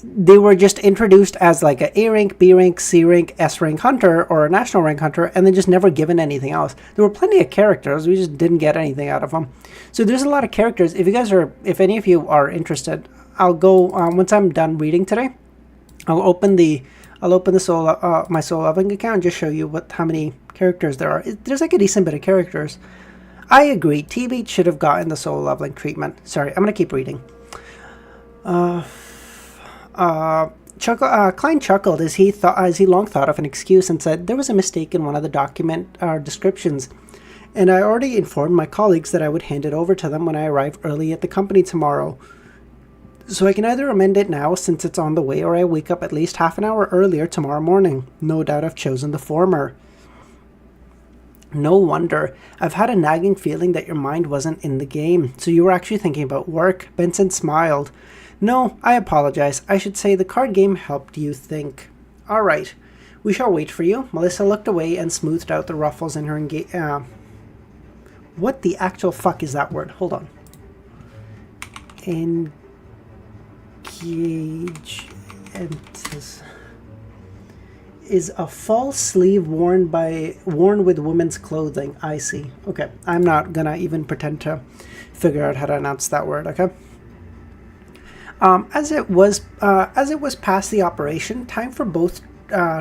They were just introduced as like a rank, B rank, C rank, S rank hunter or a national rank hunter, and then just never given anything else. There were plenty of characters. We just didn't get anything out of them. So there's a lot of characters. If any of you are interested, I'll go once I'm done reading today. I'll open my Soul Loving account and just show you how many characters there are. There's like a decent bit of characters. I agree. T-Beat should have gotten the Soul Leveling treatment. Sorry, I'm gonna keep reading. Klein chuckled as he long thought of an excuse and said there was a mistake in one of the document descriptions, and I already informed my colleagues that I would hand it over to them when I arrive early at the company tomorrow. So I can either amend it now since it's on the way, or I wake up at least half an hour earlier tomorrow morning. No doubt I've chosen the former. No wonder. I've had a nagging feeling that your mind wasn't in the game, so you were actually thinking about work. Benson smiled. No, I apologize. I should say the card game helped you think. All right. We shall wait for you. Melissa looked away and smoothed out the ruffles in her what the actual fuck is that word? Hold on. Is a false sleeve worn with women's clothing. I see. Okay, I'm not gonna even pretend to figure out how to announce that word. Okay. As it was past the operation time for both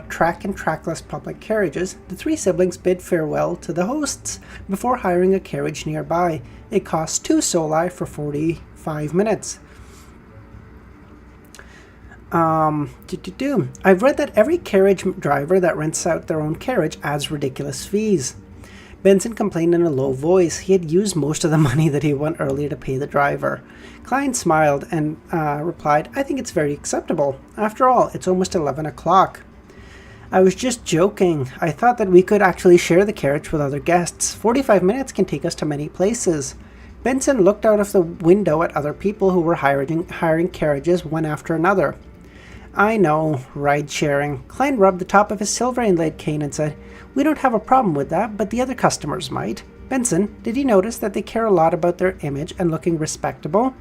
track and trackless public carriages, the three siblings bid farewell to the hosts before hiring a carriage nearby. It cost 2 soli for 45 minutes. I've read that every carriage driver that rents out their own carriage adds ridiculous fees. Benson complained in a low voice. He had used most of the money that he won earlier to pay the driver. Klein smiled and replied, I think it's very acceptable. After all, it's almost 11 o'clock. I was just joking. I thought that we could actually share the carriage with other guests. 45 minutes can take us to many places. Benson looked out of the window at other people who were hiring carriages one after another. I know, ride-sharing. Klein rubbed the top of his silver-inlaid cane and said, We don't have a problem with that, but the other customers might. Benson, did you notice that they care a lot about their image and looking respectable?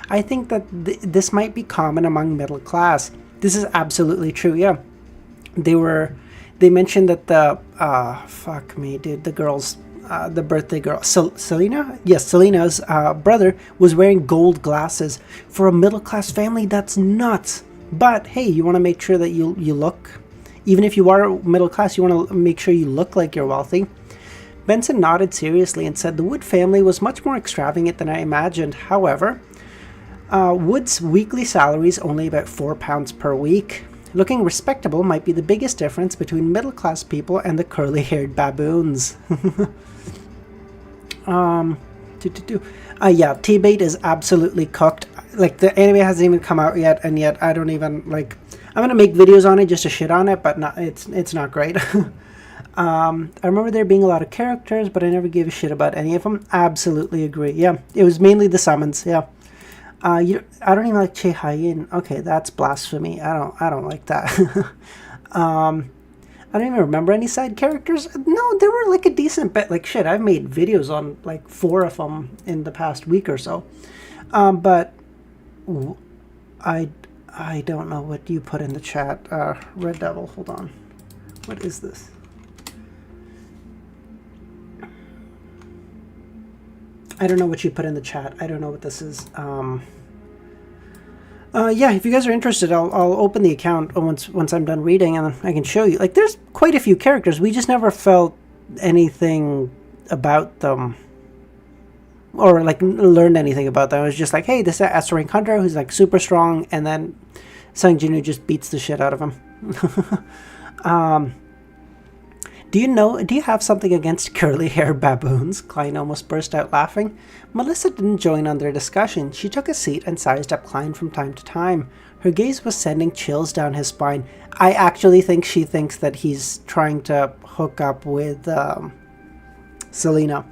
I think that this might be common among middle class. This is absolutely true, yeah. They mentioned that the birthday girl, Selena? Yes, Selena's brother was wearing gold glasses. For a middle-class family, that's nuts. But hey, you want to make sure that you look, even if you are middle class, you want to make sure you look like you're wealthy. Benson nodded seriously and said the Wood family was much more extravagant than I imagined. However, Wood's weekly salary is only about £4 per week. Looking respectable might be the biggest difference between middle class people and the curly-haired baboons. Yeah, T-Bait is absolutely cooked. Like, the anime hasn't even come out yet, and yet I don't even, like, I'm gonna make videos on it just to shit on it, but it's not great. I remember there being a lot of characters, but I never gave a shit about any of them. Absolutely agree. Yeah, it was mainly the summons. Yeah. I don't even like Che Hayin. Okay, that's blasphemy. I don't like that. I don't even remember any side characters. No, there were like a decent bit. Like, shit, I've made videos on like 4 of them in the past week or so. But I don't know what you put in the chat. Red Devil, hold on. What is this? I don't know what you put in the chat. I don't know what this is. Yeah, if you guys are interested, I'll open the account once I'm done reading, and I can show you. Like, there's quite a few characters. We just never felt anything about them, or like learned anything about them. It was just like, hey, this is S rank hunter who's like super strong, and then Sung Jinwoo just beats the shit out of him. Do you have something against curly-haired baboons? Klein almost burst out laughing. Melissa didn't join on their discussion. She took a seat and sized up Klein from time to time. Her gaze was sending chills down his spine. I actually think she thinks that he's trying to hook up with Selena.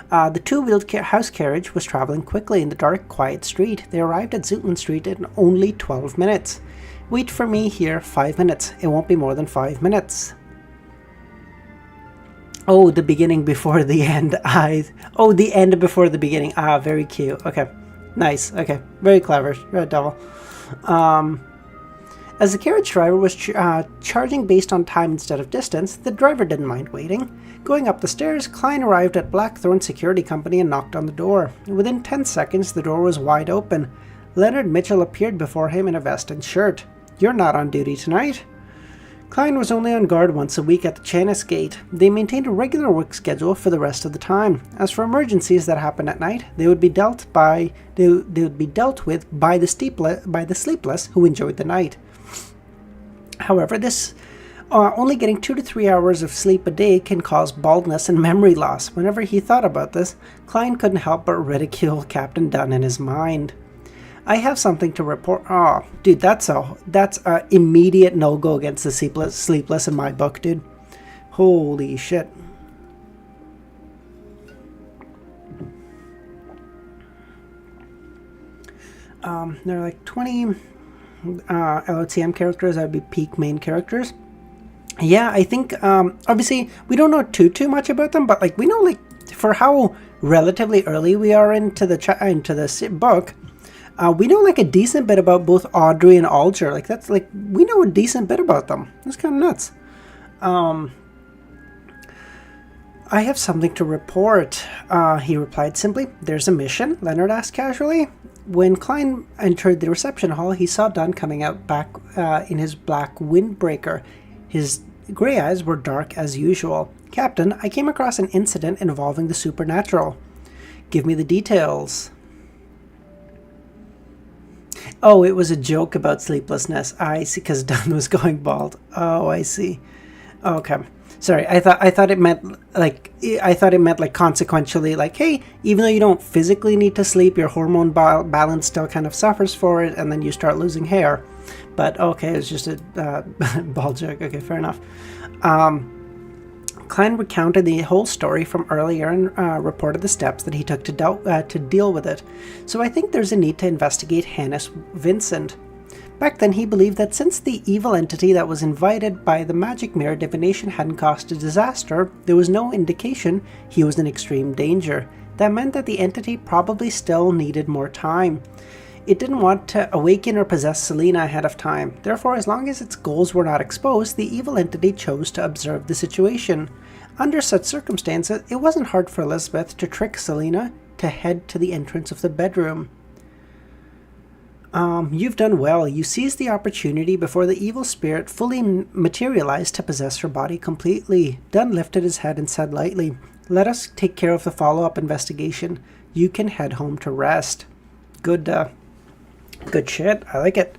The two-wheeled house carriage was traveling quickly in the dark, quiet street. They arrived at Zootland Street in only 12 minutes. Wait for me here 5 minutes. It won't be more than 5 minutes. Oh, the beginning before the end. Oh, the end before the beginning. Ah, very cute. Okay. Nice. Okay. Very clever, Red Devil. As the carriage driver was charging based on time instead of distance, the driver didn't mind waiting. Going up the stairs, Klein arrived at Blackthorn Security Company and knocked on the door. Within 10 seconds, the door was wide open. Leonard Mitchell appeared before him in a vest and shirt. You're not on duty tonight. Klein was only on guard once a week at the Chanis Gate. They maintained a regular work schedule for the rest of the time. As for emergencies that happened at night, they would be dealt with by the sleepless who enjoyed the night. However, this only getting 2 to 3 hours of sleep a day can cause baldness and memory loss. Whenever he thought about this, Klein couldn't help but ridicule Captain Dunn in his mind. I have something to report. Oh, dude, that's a immediate no-go against the sleepless in my book, dude. Holy shit. There are like 20 LOTM characters that would be peak main characters. Yeah, I think, obviously, we don't know too much about them, but like we know, like, for how relatively early we are into the book, we know like a decent bit about both Audrey and Alger. Like, that's like, we know a decent bit about them. That's kind of nuts. I have something to report, he replied simply. There's a mission? Leonard asked casually. When Klein entered the reception hall, he saw Dunn coming out back in his black windbreaker. His gray eyes were dark as usual. Captain, I came across an incident involving the supernatural. Give me the details. Oh, it was a joke about sleeplessness. I see, because Dunn was going bald. Oh, I see. Okay. Sorry, I thought it meant like consequentially, like, hey, even though you don't physically need to sleep, your hormone balance still kind of suffers for it, and then you start losing hair. But okay, it's just a bald joke. Okay, fair enough. Klein recounted the whole story from earlier and reported the steps that he took to deal with it. So I think there's a need to investigate Hannes Vincent. Back then he believed that since the evil entity that was invited by the magic mirror divination hadn't caused a disaster, there was no indication he was in extreme danger. That meant that the entity probably still needed more time. It didn't want to awaken or possess Selena ahead of time. Therefore, as long as its goals were not exposed, the evil entity chose to observe the situation. Under such circumstances, it wasn't hard for Elizabeth to trick Selena to head to the entrance of the bedroom. You've done well. You seized the opportunity before the evil spirit fully materialized to possess her body completely. Dunn lifted his head and said lightly, let us take care of the follow-up investigation. You can head home to rest. Good shit. I like it.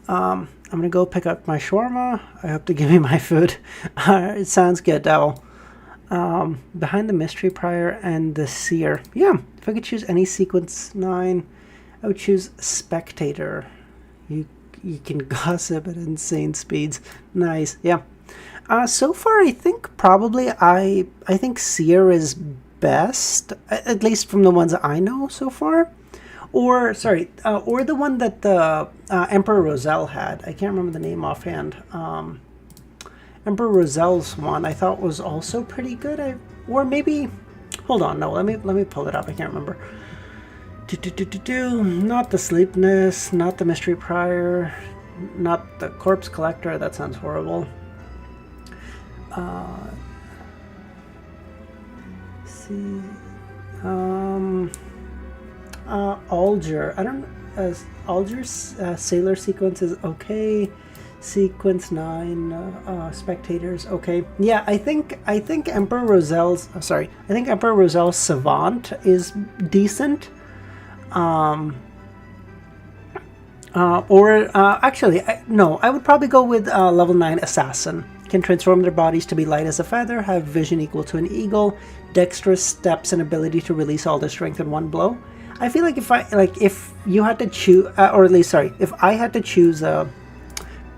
I'm gonna go pick up my shawarma. I hope to give me my food. It sounds good, Devil. Behind the mystery prior and the seer. Yeah, if I could choose any sequence 9, I would choose spectator. You can gossip at insane speeds. Nice. Yeah. So far, I think probably I think seer is best, at least from the ones that I know so far. Or the one that the Emperor Roselle had. I can't remember the name offhand. Emperor Roselle's one I thought was also pretty good. Or maybe, hold on, no, let me pull it up. I can't remember. Not the sleepness, not the mystery prior, not the corpse collector. That sounds horrible. See. Alger. I don't. Alger's sailor sequence is okay. Sequence 9 spectators. Okay. Yeah, I think Emperor Roselle's. Sorry, I think Emperor Roselle's Savant is decent. Actually, no, I would probably go with level 9 Assassin. Can transform their bodies to be light as a feather, have vision equal to an eagle, dexterous steps, and ability to release all their strength in one blow. I feel like if you had to choose, or at least, sorry, if I had to choose a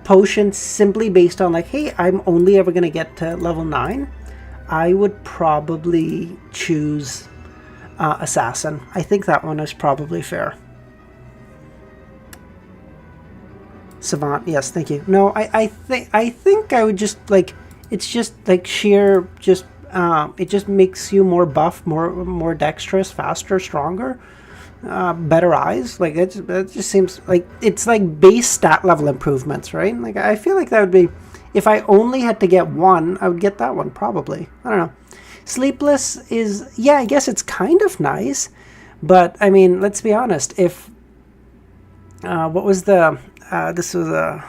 potion simply based on like, hey, I'm only ever going to get to level 9, I would probably choose Assassin. I think that one is probably fair. Savant, yes, thank you. No, I think I would just like, it's just like sheer, just it just makes you more buff, more dexterous, faster, stronger, better eyes. Like it just seems like it's like base stat level improvements, right? Like I feel like that would be, if I only had to get one, I would get that one probably. I don't know. Sleepless is, yeah, I guess it's kind of nice, but I mean, let's be honest. If what was the this was a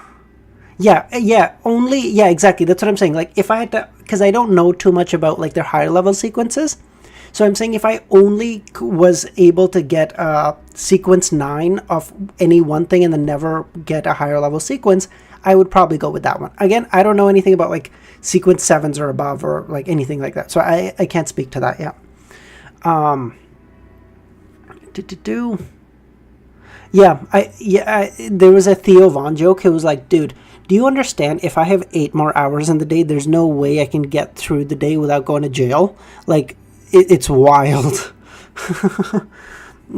yeah, exactly, that's what I'm saying. Like if I had to, because I don't know too much about like their higher level sequences, so I'm saying if I only was able to get sequence 9 of any one thing and then never get a higher level sequence, I would probably go with that one. Again, I don't know anything about like sequence 7s or above or like anything like that, so I can't speak to that yet. There was a Theo Von joke. It was like, dude, do you understand, if I have 8 more hours in the day, there's no way I can get through the day without going to jail? Like, it's wild.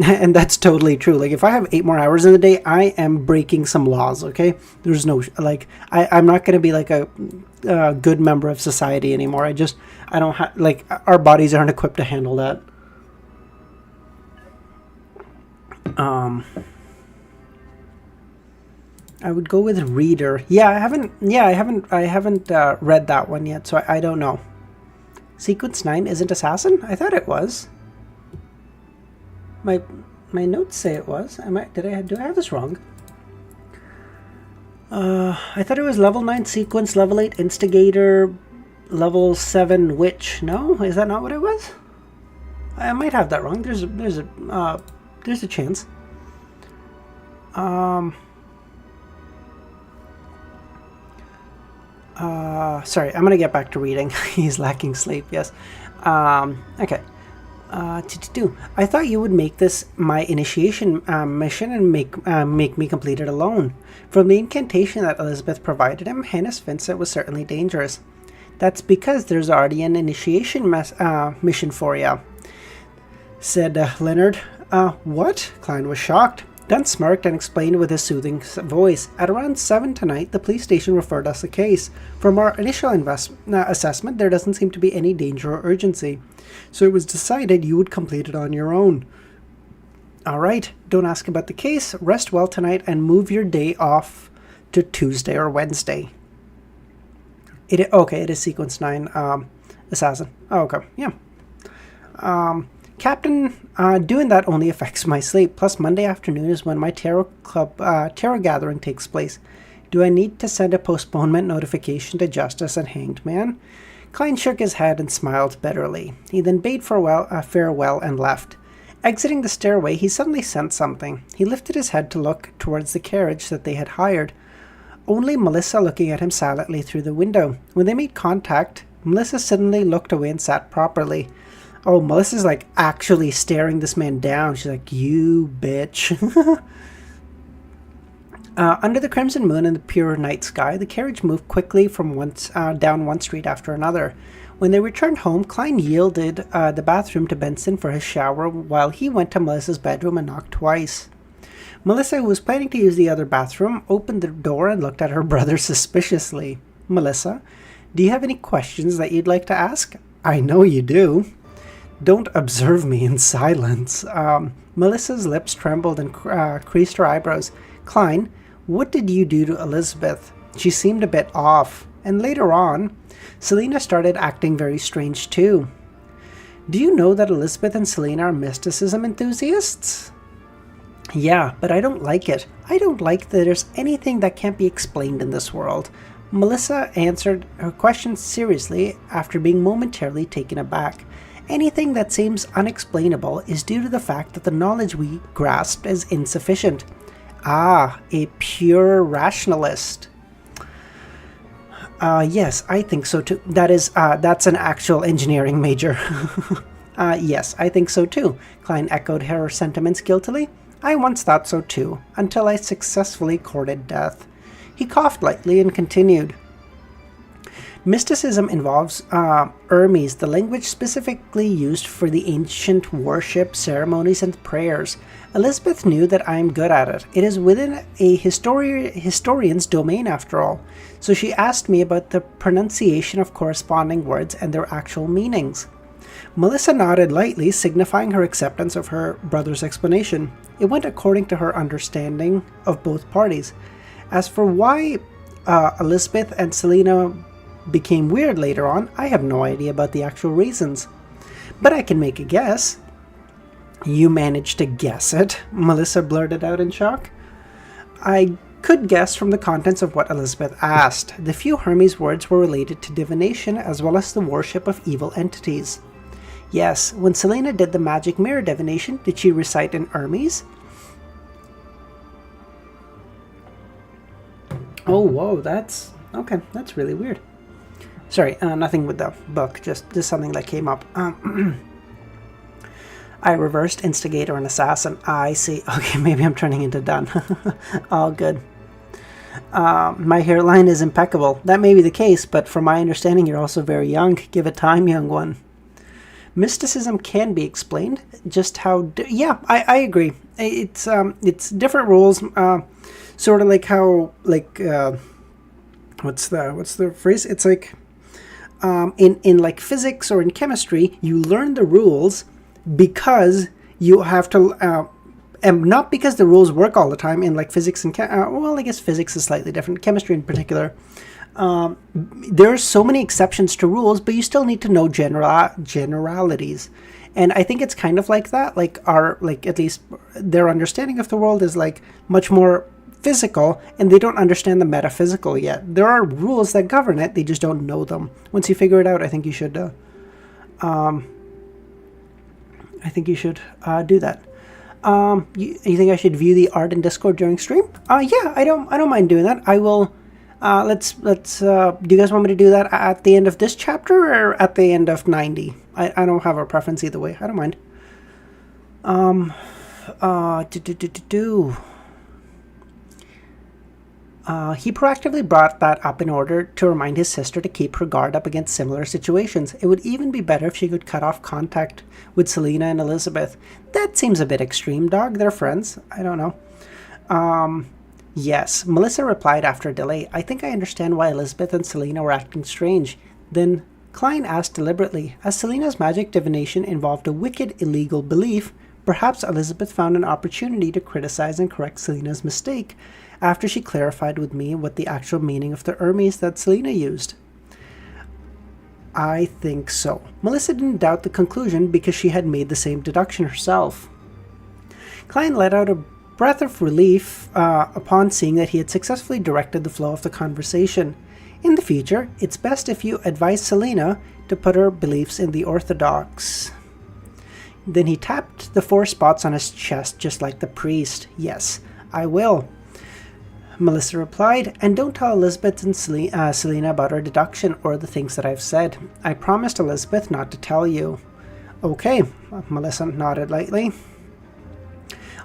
And that's totally true. Like, if I have 8 more hours in the day, I am breaking some laws, okay? There's no, like, I'm not going to be like a good member of society anymore. I don't have, like, our bodies aren't equipped to handle that. I would go with Reader. I haven't read that one yet, so I don't know. Sequence 9 isn't Assassin? I thought it was. My notes say it was. Do I have this wrong? I thought it was level 9 Sequence, level 8 Instigator, level 7 Witch. No, is that not what it was? I might have that wrong. There's a chance. Sorry, I'm gonna get back to reading. He's lacking sleep, yes. Okay. I thought you would make this my initiation mission and make me complete it alone. From the incantation that Elizabeth provided him, Hannes Vincent was certainly dangerous. That's because there's already an initiation mission for you, said Leonard. What? Klein was shocked. Dunn smirked and explained with his soothing voice. At around 7 tonight, the police station referred us a case. From our initial assessment, there doesn't seem to be any danger or urgency. So it was decided you would complete it on your own. All right, don't ask about the case. Rest well tonight and move your day off to Tuesday or Wednesday. It is sequence 9 Assassin. Oh, okay, yeah. Captain, doing that only affects my sleep. Plus, Monday afternoon is when my tarot gathering takes place. Do I need to send a postponement notification to Justice and Hanged Man? Klein shook his head and smiled bitterly. He then bade farewell and left. Exiting the stairway, he suddenly sensed something. He lifted his head to look towards the carriage that they had hired. Only Melissa looking at him silently through the window. When they made contact, Melissa suddenly looked away and sat properly. Oh, Melissa's like actually staring this man down. She's like, you bitch. Under the crimson moon and the pure night sky, the carriage moved quickly from down one street after another. When they returned home, Klein yielded the bathroom to Benson for his shower while he went to Melissa's bedroom and knocked twice. Melissa, who was planning to use the other bathroom, opened the door and looked at her brother suspiciously. Melissa, do you have any questions that you'd like to ask? I know you do. Don't observe me in silence. Melissa's lips trembled and creased her eyebrows. Klein, what did you do to Elizabeth? She seemed a bit off. And later on, Selena started acting very strange too. Do you know that Elizabeth and Selena are mysticism enthusiasts? Yeah, but I don't like it. I don't like that there's anything that can't be explained in this world. Melissa answered her question seriously after being momentarily taken aback. Anything that seems unexplainable is due to the fact that the knowledge we grasp is insufficient. Ah, a pure rationalist. Yes, I think so too. That's an actual engineering major. Yes, I think so too. Klein echoed her sentiments guiltily. I once thought so too, until I successfully courted death. He coughed lightly and continued. Mysticism involves Hermes, the language specifically used for the ancient worship, ceremonies, and prayers. Elizabeth knew that I am good at it. It is within a historian's domain, after all. So she asked me about the pronunciation of corresponding words and their actual meanings. Melissa nodded lightly, signifying her acceptance of her brother's explanation. It went according to her understanding of both parties. As for why Elizabeth and Selena became weird later on, I have no idea about the actual reasons. But I can make a guess. You managed to guess it, Melissa blurted out in shock. I could guess from the contents of what Elizabeth asked. The few Hermes words were related to divination as well as the worship of evil entities. Yes, when Selena did the magic mirror divination, did she recite in Hermes? Oh, whoa, that's really weird. Sorry, nothing with the book, just something that came up. I reversed instigator and assassin. I see. Okay, maybe I'm turning into Dunn. All good. My hairline is impeccable. That may be the case, but from my understanding, you're also very young. Give it time, young one. Mysticism can be explained. Just how... yeah, I agree. It's different rules. Sort of like how... what's the phrase? It's like... in like physics or in chemistry, you learn the rules because you have to... and not because the rules work all the time in like physics and... well, I guess physics is slightly different. Chemistry in particular. There are so many exceptions to rules, but you still need to know generalities. And I think it's kind of like that. At least their understanding of the world is like much more physical, and they don't understand the metaphysical yet. There are rules that govern it, they just don't know them. Once you figure it out, I think you should do that. You think I should view the art in Discord during stream? Yeah, I don't mind doing that. I will. Let's. Do you guys want me to do that at the end of this chapter or at the end of 90? I don't have a preference either way. I don't mind. He proactively brought that up in order to remind his sister to keep her guard up against similar situations. It would even be better if she could cut off contact with Selena and Elizabeth. That seems a bit extreme, dog. They're friends. I don't know. Yes, Melissa replied after a delay. I think I understand why Elizabeth and Selena were acting strange. Then Klein asked deliberately, as Selena's magic divination involved a wicked, illegal belief, perhaps Elizabeth found an opportunity to criticize and correct Selena's mistake after she clarified with me what the actual meaning of the Hermes that Selena used. I think so. Melissa didn't doubt the conclusion because she had made the same deduction herself. Klein let out a breath of relief upon seeing that he had successfully directed the flow of the conversation. In the future, it's best if you advise Selena to put her beliefs in the orthodox. Then he tapped the 4 spots on his chest just like the priest. Yes, I will. Melissa replied, and don't tell Elizabeth and Selena about our deduction or the things that I've said. I promised Elizabeth not to tell you. Okay, Melissa nodded lightly.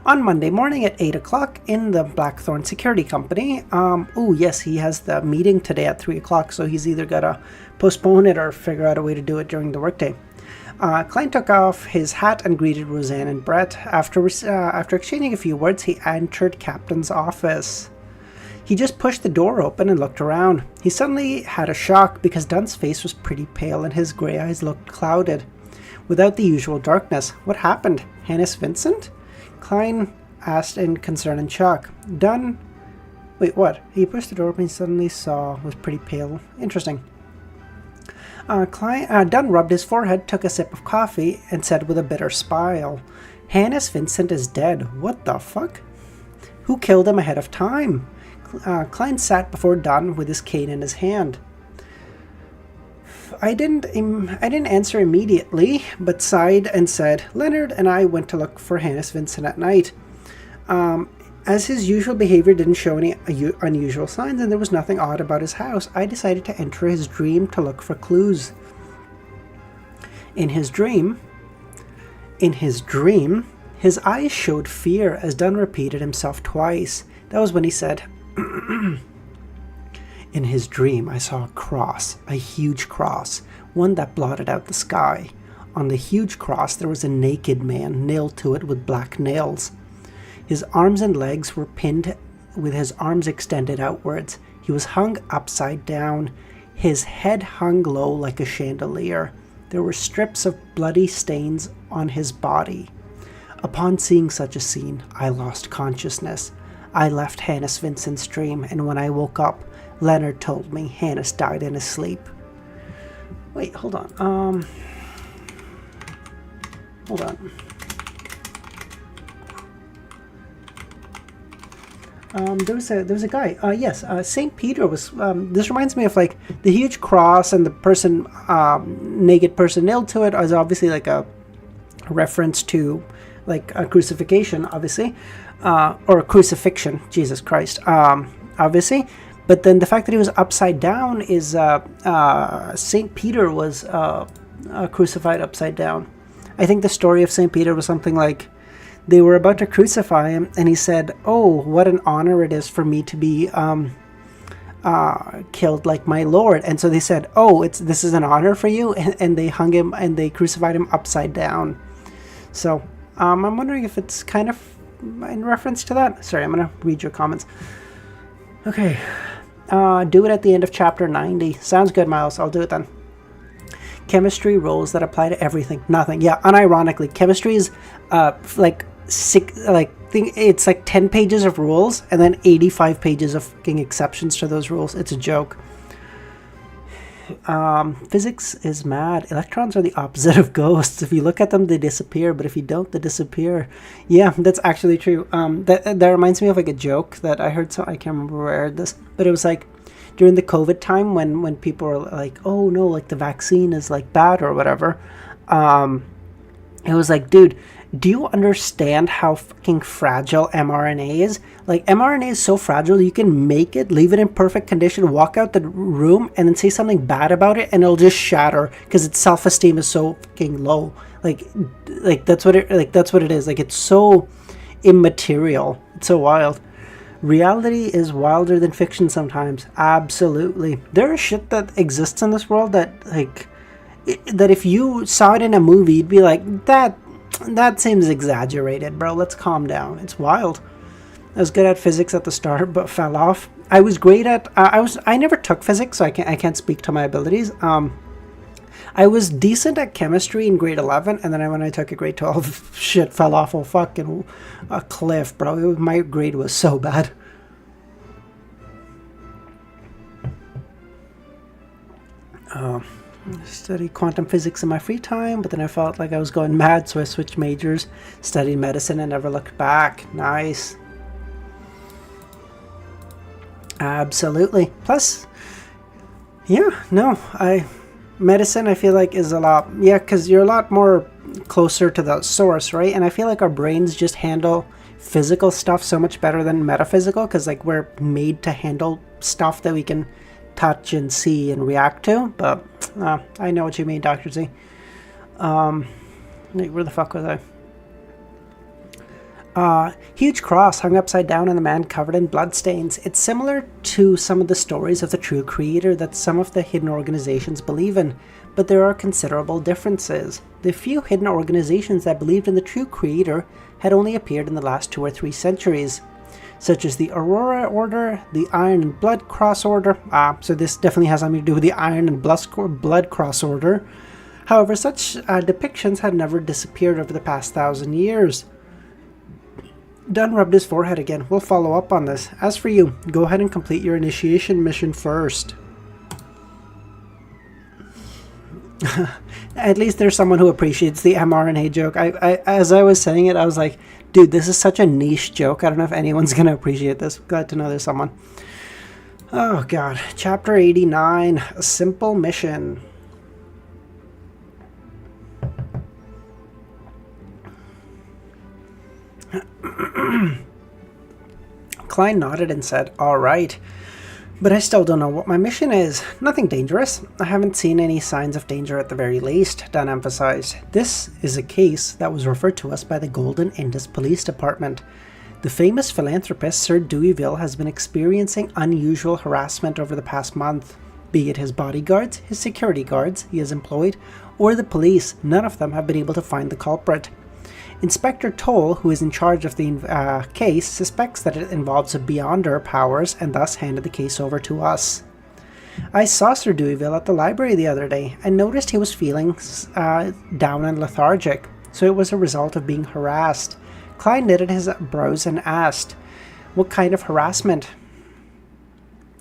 On Monday morning at 8 o'clock in the Blackthorn Security Company. Oh yes, he has the meeting today at 3 o'clock, so he's either got to postpone it or figure out a way to do it during the workday. Klein took off his hat and greeted Roseanne and Brett. After exchanging a few words, he entered Captain's office. He just pushed the door open and looked around. He suddenly had a shock because Dunn's face was pretty pale and his grey eyes looked clouded, without the usual darkness. What happened? Hannes Vincent? Klein asked in concern and shock. Dunn... Wait, what? He pushed the door open and suddenly was pretty pale. Interesting. Dunn rubbed his forehead, took a sip of coffee, and said with a bitter smile, Hannes Vincent is dead. What the fuck? Who killed him ahead of time? Klein sat before Dunn with his cane in his hand. I didn't answer immediately, but sighed and said, Leonard and I went to look for Hannes Vincent at night. As his usual behavior didn't show any unusual signs and there was nothing odd about his house, I decided to enter his dream to look for clues. In his dream, his eyes showed fear as Dunn repeated himself twice. That was when he said, In his dream, I saw a cross, a huge cross, one that blotted out the sky. On the huge cross, there was a naked man nailed to it with black nails. His arms and legs were pinned with his arms extended outwards. He was hung upside down. His head hung low like a chandelier. There were strips of bloody stains on his body. Upon seeing such a scene, I lost consciousness. I left Hannes Vincent's dream, and when I woke up, Leonard told me Hannes died in his sleep. Wait, hold on. Hold on. There was a guy. Yes, Saint Peter was. This reminds me of like the huge cross and the person, naked person nailed to it is obviously like a reference to like a crucifixion, obviously, or a crucifixion. Jesus Christ, obviously. But then the fact that he was upside down is Saint Peter was crucified upside down. I think the story of Saint Peter was something like, they were about to crucify him, and he said, "Oh, what an honor it is for me to be killed like my Lord." And so they said, "Oh, this is an honor for you," and they hung him and they crucified him upside down. So I'm wondering if it's kind of in reference to that. Sorry, I'm gonna read your comments. Okay, do it at the end of chapter 90. Sounds good, Miles. I'll do it then. Chemistry rules that apply to everything. Nothing. Yeah, unironically, chemistry is it's like 10 pages of rules and then 85 pages of fucking exceptions to those rules. It's a joke. Physics is mad. Electrons are the opposite of ghosts. If you look at them, they disappear, but if you don't, they disappear. Yeah, that's actually true. That reminds me of like a joke that I heard. So I can't remember where I heard this, but it was like during the COVID time when people were like, "Oh no, like the vaccine is like bad or whatever." It was like, dude, do you understand how fucking fragile mRNA is? Like, mRNA is so fragile, you can make it, leave it in perfect condition, walk out the room, and then say something bad about it, and it'll just shatter because its self-esteem is so fucking low. Like that's what it is. Like, it's so immaterial. It's so wild. Reality is wilder than fiction sometimes. Absolutely. There is shit that exists in this world that if you saw it in a movie, you'd be like, that seems exaggerated, bro. Let's calm down. It's wild. I was good at physics at the start, but fell off. I was great at. I never took physics, so I can't speak to my abilities. I was decent at chemistry in grade 11, and then when I took a grade 12, shit fell off a fucking a cliff, bro. My grade was so bad. Studied quantum physics in my free time, but then I felt like I was going mad, so I switched majors, studied medicine, and never looked back. Nice. Absolutely. Plus, medicine I feel like is a lot, because you're a lot more closer to the source, right? And I feel like our brains just handle physical stuff so much better than metaphysical, because like we're made to handle stuff that we can touch and see and react to. But I know what you mean, Dr. Z. Where the fuck was I? Huge cross hung upside down and the man covered in bloodstains. It's similar to some of the stories of the true creator that some of the hidden organizations believe in, but there are considerable differences. The few hidden organizations that believed in the true creator had only appeared in the last 2 or 3 centuries, such as the Aurora Order, the Iron and Blood Cross Order. So this definitely has something to do with the Iron and Blood Cross Order. However, such depictions have never disappeared over the past 1,000 years. Dunn rubbed his forehead again. We'll follow up on this. As for you, go ahead and complete your initiation mission first. At least there's someone who appreciates the mRNA joke. As I was saying it, I was like, dude, this is such a niche joke. I don't know if anyone's going to appreciate this. Glad to know there's someone. Oh, God. Chapter 89, A Simple Mission. Klein nodded and said, "All right. But I still don't know what my mission is. Nothing dangerous. I haven't seen any signs of danger at the very least," Dunn emphasized. "This is a case that was referred to us by the Golden Indus Police Department. The famous philanthropist Sir Deweyville has been experiencing unusual harassment over the past month. Be it his bodyguards, his security guards he has employed, or the police, none of them have been able to find the culprit. Inspector Toll, who is in charge of the case, suspects that it involves a beyonder powers and thus handed the case over to us. I saw Sir Deweyville at the library the other day and noticed he was feeling down and lethargic, so it was a result of being harassed." Klein knitted his brows and asked, "What kind of harassment?"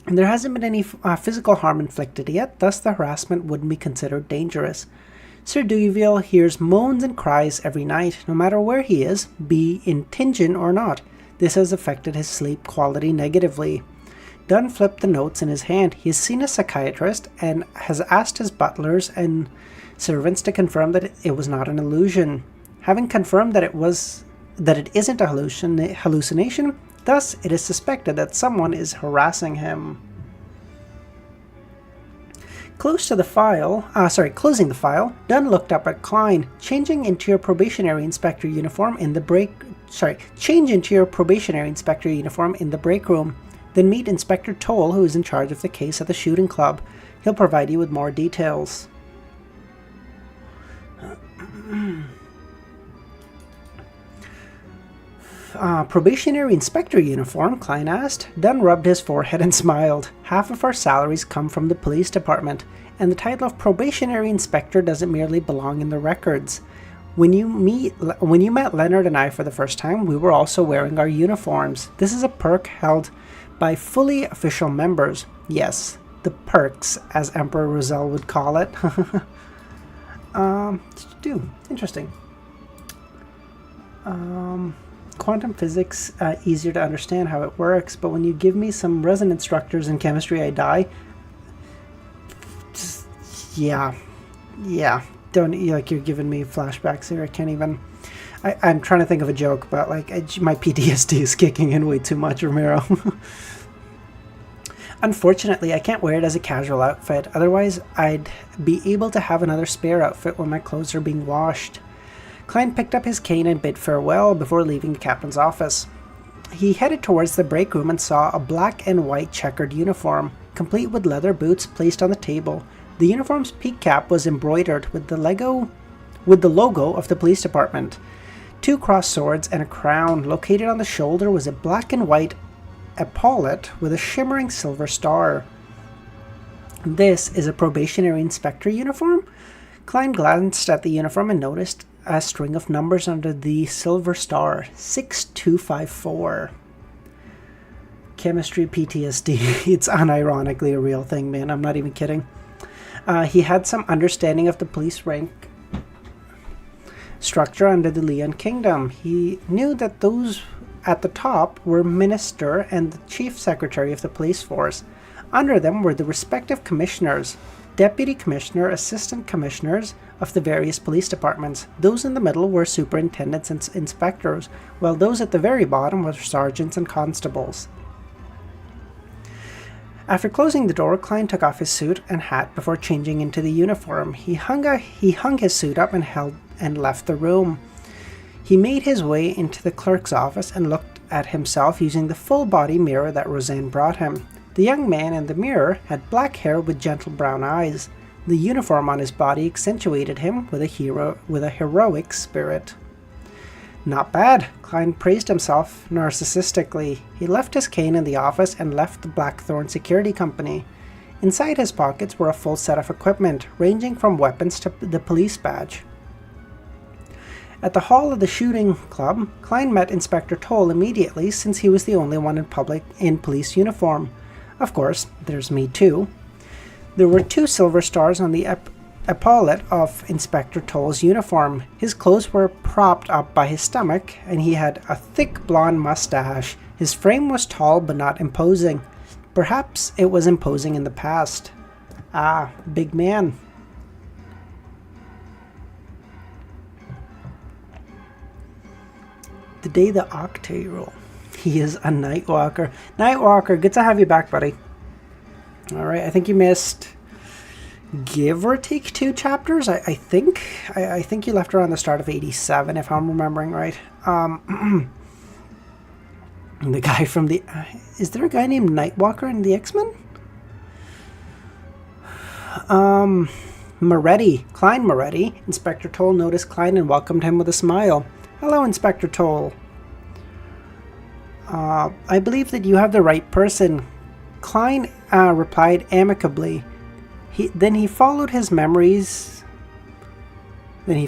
"There hasn't been any physical harm inflicted yet, thus the harassment wouldn't be considered dangerous. Sir Deweyville hears moans and cries every night, no matter where he is, be in Tingen or not. This has affected his sleep quality negatively." Dunn flipped the notes in his hand. He has seen a psychiatrist and has asked his butlers and servants to confirm that it was not an illusion. Having confirmed that it isn't a hallucination, thus it is suspected that someone is harassing him. Closing the file, Dunn looked up at Klein. Change into your probationary inspector uniform in the break room. Then meet Inspector Toll, who is in charge of the case at the shooting club. He'll provide you with more details." Probationary inspector uniform? Klein asked. Dunn rubbed his forehead and smiled. "Half of our salaries come from the police department, and the title of probationary inspector doesn't merely belong in the records. When you met Leonard and I for the first time, we were also wearing our uniforms. This is a perk held by fully official members. Yes, the perks, as Emperor Roselle would call it." Interesting. Quantum physics, easier to understand how it works, but when you give me some resonance structures in chemistry, I die. Yeah. Don't, like, you're giving me flashbacks here. I can't even. I'm trying to think of a joke, but like my PTSD is kicking in way too much, Romero. "Unfortunately, I can't wear it as a casual outfit. Otherwise, I'd be able to have another spare outfit when my clothes are being washed." Klein picked up his cane and bid farewell before leaving the captain's office. He headed towards the break room and saw a black and white checkered uniform, complete with leather boots, placed on the table. The uniform's peak cap was embroidered with the logo of the police department. 2 crossed swords and a crown. Located on the shoulder was a black and white epaulet with a shimmering silver star. "This is a probationary inspector uniform?" Klein glanced at the uniform and noticed a string of numbers under the silver star. 6254. Chemistry PTSD. It's unironically a real thing, man. I'm not even kidding. He had some understanding of the police rank structure under the Leon Kingdom. He knew that those at the top were Minister and the Chief Secretary of the police force. Under them were the respective commissioners, Deputy Commissioner, Assistant Commissioners of the various police departments. Those in the middle were superintendents and inspectors, while those at the very bottom were sergeants and constables. After closing the door, Klein took off his suit and hat before changing into the uniform. He hung his suit up and left the room. He made his way into the clerk's office and looked at himself using the full-body mirror that Roseanne brought him. The young man in the mirror had black hair with gentle brown eyes. The uniform on his body accentuated him with a heroic spirit. "Not bad," Klein praised himself narcissistically. He left his cane in the office and left the Blackthorn Security Company. Inside his pockets were a full set of equipment, ranging from weapons to the police badge. At the hall of the shooting club, Klein met Inspector Toll immediately, since he was the only one in police uniform. Of course, there's me too. There were 2 silver stars on the epaulet of Inspector Toll's uniform. His clothes were propped up by his stomach, and he had a thick blonde mustache. His frame was tall but not imposing. Perhaps it was imposing in the past. Ah, big man. The day the Octay rule. He is a Nightwalker. Nightwalker, good to have you back, buddy. Alright, I think you missed, give or take, 2 chapters, I think. I think you left around the start of 87, if I'm remembering right. The guy from the... is there a guy named Nightwalker in the X-Men? Moretti. Klein Moretti. Inspector Toll noticed Klein and welcomed him with a smile. Hello, Inspector Toll. I believe that you have the right person. Klein replied amicably. Then he followed his memories. He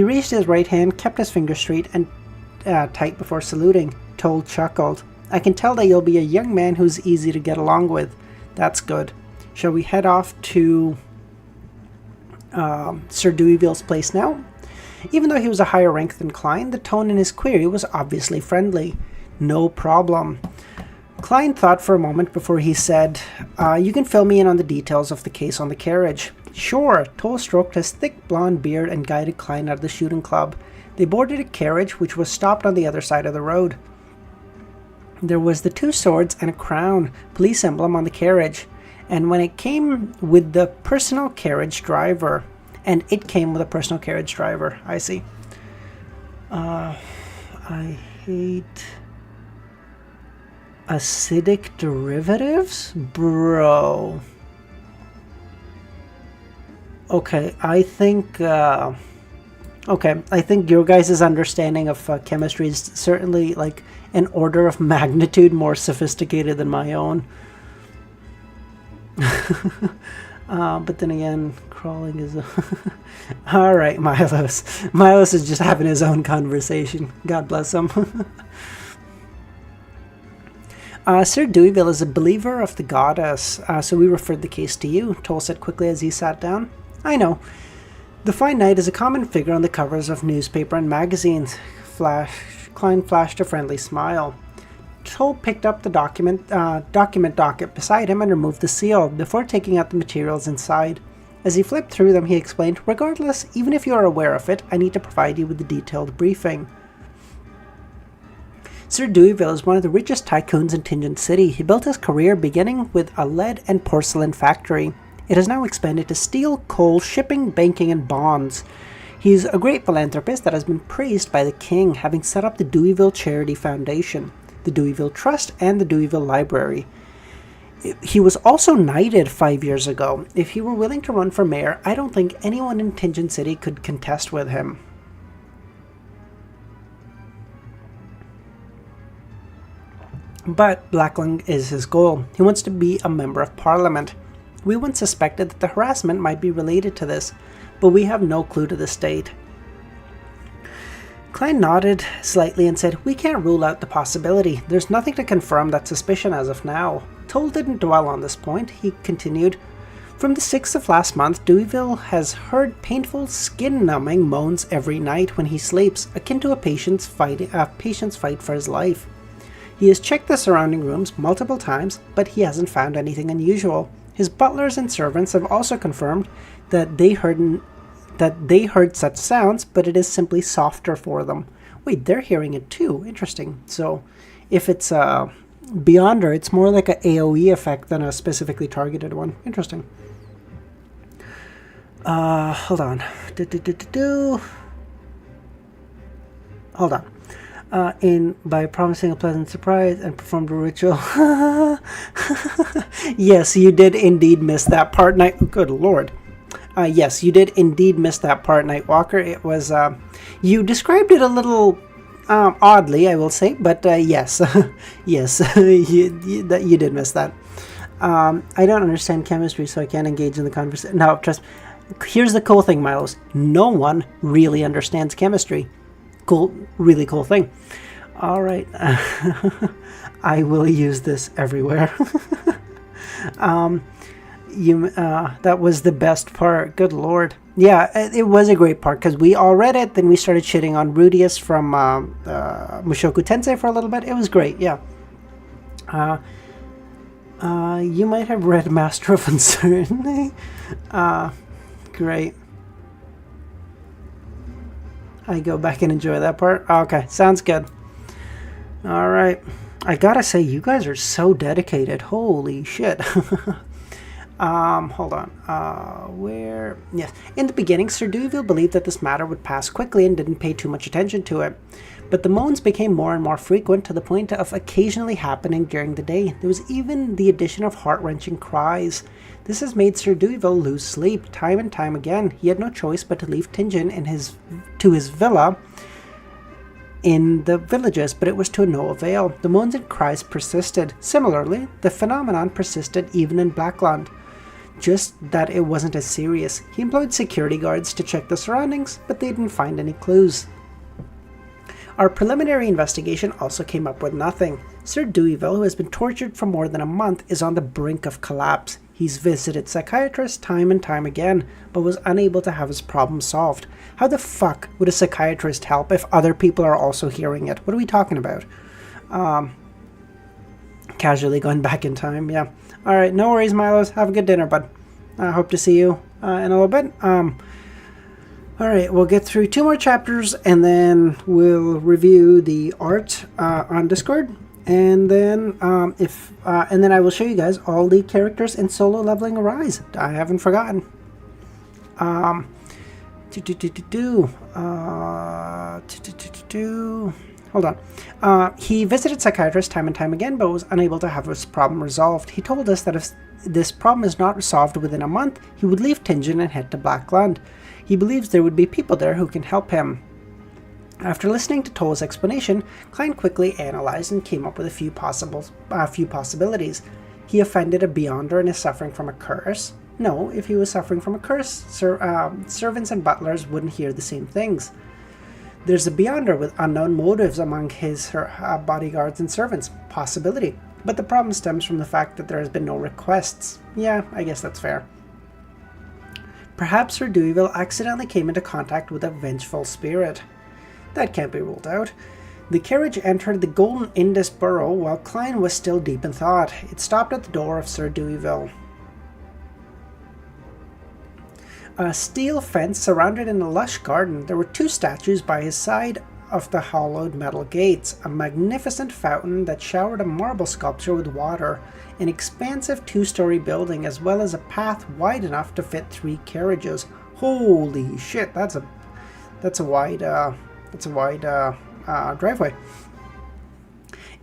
reached his right hand, kept his finger straight and tight before saluting. Toll chuckled. I can tell that you'll be a young man who's easy to get along with. That's good. Shall we head off to Sir Deweyville's place now? Even though he was a higher rank than Klein, the tone in his query was obviously friendly. No problem. Klein thought for a moment before he said, you can fill me in on the details of the case on the carriage. Sure. Toll stroked his thick blonde beard and guided Klein out of the shooting club. They boarded a carriage which was stopped on the other side of the road. There was the 2 swords and a crown, police emblem on the carriage, and when it came with the personal carriage driver, I see. I hate acidic derivatives? Bro. Okay, I think your guys' understanding of chemistry is certainly like an order of magnitude more sophisticated than my own. But then again, crawling is a... Alright, Milos. Milos is just having his own conversation. God bless him. Sir Deweyville is a believer of the goddess, so we referred the case to you, Toll said quickly as he sat down. I know. The fine knight is a common figure on the covers of newspaper and magazines. Klein flashed a friendly smile. Toll picked up the document docket beside him and removed the seal, before taking out the materials inside. As he flipped through them, he explained, regardless, even if you are aware of it, I need to provide you with a detailed briefing. Sir Deweyville is one of the richest tycoons in Tingent City. He built his career beginning with a lead and porcelain factory. It has now expanded to steel, coal, shipping, banking, and bonds. He's a great philanthropist that has been praised by the king, having set up the Deweyville Charity Foundation, the Deweyville Trust, and the Deweyville Library. He was also knighted 5 years ago. If he were willing to run for mayor, I don't think anyone in Tingent City could contest with him. But Blackling is his goal. He wants to be a member of parliament. We once suspected that the harassment might be related to this, but we have no clue to this date. Klein nodded slightly and said, we can't rule out the possibility. There's nothing to confirm that suspicion as of now. Toll didn't dwell on this point. He continued, from the 6th of last month, Deweyville has heard painful, skin-numbing moans every night when he sleeps, akin to a patient's fight for his life. He has checked the surrounding rooms multiple times, but he hasn't found anything unusual. His butlers and servants have also confirmed that they heard such sounds, but it is simply softer for them. Wait, they're hearing it too. Interesting. So, if it's Beyonder, it's more like an AoE effect than a specifically targeted one. Interesting. Hold on. Hold on. By promising a pleasant surprise and performed a ritual. Yes, you did indeed miss that part, Good Lord. Yes, you did indeed miss that part, Nightwalker. It was, you described it a little oddly, I will say, but yes, yes, you did miss that. I don't understand chemistry, so I can't engage in the conversation. No, trust me. Here's the cool thing, Milos. No one really understands chemistry. Cool, really cool thing. All right, I will use this everywhere. That was the best part. Good lord. Yeah, it was a great part because we all read it. Then we started shitting on Rudius from Mushoku Tensei for a little bit. It was great. Yeah. You might have read Master of Uncertainty. Great. I go back and enjoy that part. Okay, sounds good. All right. I gotta say, you guys are so dedicated. Holy shit. Hold on. Where? Yes. In the beginning, Sir Deweyville believed that this matter would pass quickly and didn't pay too much attention to it. But the moans became more and more frequent to the point of occasionally happening during the day. There was even the addition of heart-wrenching cries. This has made Sir Deweyville lose sleep time and time again. He had no choice but to leave Tingen to his villa in the villages, but it was to no avail. The moans and cries persisted. Similarly, the phenomenon persisted even in Blackland. Just that it wasn't as serious. He employed security guards to check the surroundings, but they didn't find any clues. Our preliminary investigation also came up with nothing. Sir Deweyville, who has been tortured for more than a month, is on the brink of collapse. He's visited psychiatrists time and time again, but was unable to have his problem solved. How the fuck would a psychiatrist help if other people are also hearing it? What are we talking about? Casually going back in time, yeah. Alright, no worries, Milos. Have a good dinner, bud. I hope to see you in a little bit. Alright, we'll get through 2 more chapters, and then we'll review the art on Discord. And then and then I will show you guys all the characters in Solo Leveling Arise. I haven't forgotten. Hold on. He visited psychiatrists time and time again, but was unable to have his problem resolved. He told us that if this problem is not resolved within a month, he would leave Tingen and head to Blackland. He believes there would be people there who can help him. After listening to Toll's explanation, Klein quickly analyzed and came up with a few possibilities. He offended a Beyonder and is suffering from a curse? No, if he was suffering from a curse, servants and butlers wouldn't hear the same things. There's a Beyonder with unknown motives among his bodyguards and servants. Possibility. But the problem stems from the fact that there has been no requests. Yeah, I guess that's fair. Perhaps Sir Deweyville accidentally came into contact with a vengeful spirit. That can't be ruled out. The carriage entered the Golden Indus Burrow while Klein was still deep in thought. It stopped at the door of Sir Deweyville. A steel fence surrounded in a lush garden. There were 2 statues by his side of the hollowed metal gates, a magnificent fountain that showered a marble sculpture with water, an expansive 2-story building, as well as a path wide enough to fit 3 carriages. Holy shit, that's a wide driveway.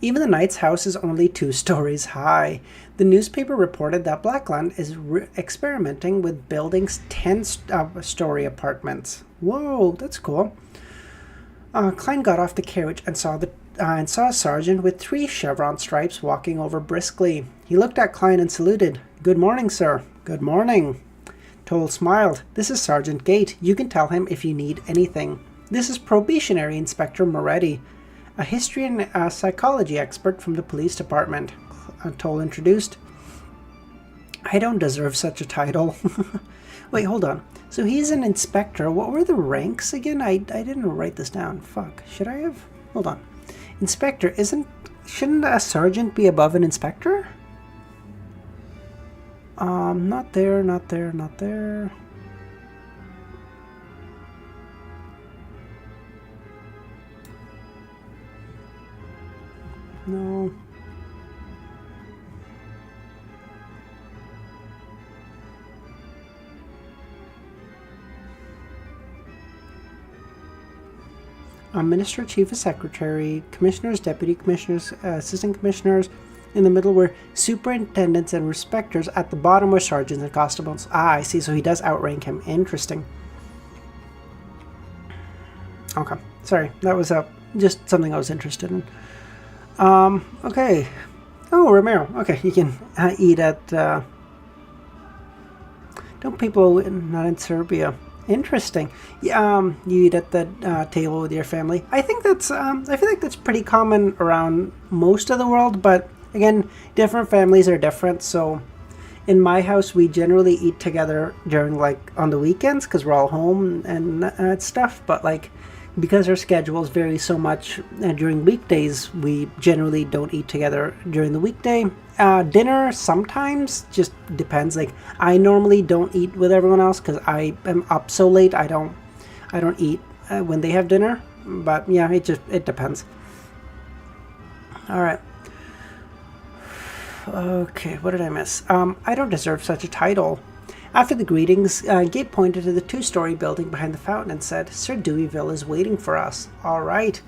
Even the knight's house is only 2 stories high. The newspaper reported that Blackland is experimenting with building 10-story apartments. Whoa, that's cool. Klein got off the carriage and saw a sergeant with 3 chevron stripes walking over briskly. He looked at Klein and saluted. "Good morning, sir." "Good morning." Toll smiled. "This is Sergeant Gate. You can tell him if you need anything. This is Probationary Inspector Moretti, a history and psychology expert from the police department," Toll introduced. "I don't deserve such a title." Wait, hold on. So he's an inspector. What were the ranks again? I didn't write this down. Fuck. Should I have? Hold on. Inspector shouldn't a sergeant be above an inspector? Not there. No. Minister, Chief of Secretary, Commissioners, Deputy Commissioners, Assistant Commissioners. In the middle were Superintendents and Inspectors. At the bottom were Sergeants and Constables. Ah, I see. So he does outrank him. Interesting. Okay. Sorry. That was just something I was interested in. Okay. Oh, Romero. Okay, you can eat at... Don't people not in Serbia? Interesting. You eat at the table with your family. I think that's I feel like that's pretty common around most of the world, but again, different families are different, so In my house, we generally eat together during, like, on the weekends because we're all home and stuff. But, like, because our schedules vary so much during weekdays, we generally don't eat together during the weekday. Dinner sometimes just depends. Like, I normally don't eat with everyone else because I am up so late. I don't eat when they have dinner. But yeah, it depends. All right. Okay, what did I miss? I don't deserve such a title. After the greetings, Gabe pointed to the two-story building behind the fountain and said, Sir Deweyville is waiting for us. All right.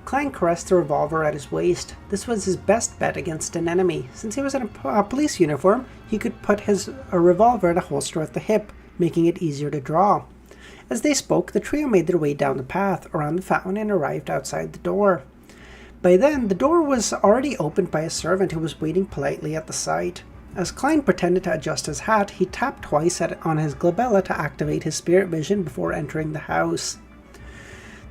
Klein caressed the revolver at his waist. This was his best bet against an enemy. Since he was in a police uniform, he could put a revolver in a holster at the hip, making it easier to draw. As they spoke, the trio made their way down the path, around the fountain, and arrived outside the door. By then, the door was already opened by a servant who was waiting politely at the sight. As Klein pretended to adjust his hat, he tapped twice on his glabella to activate his spirit vision before entering the house.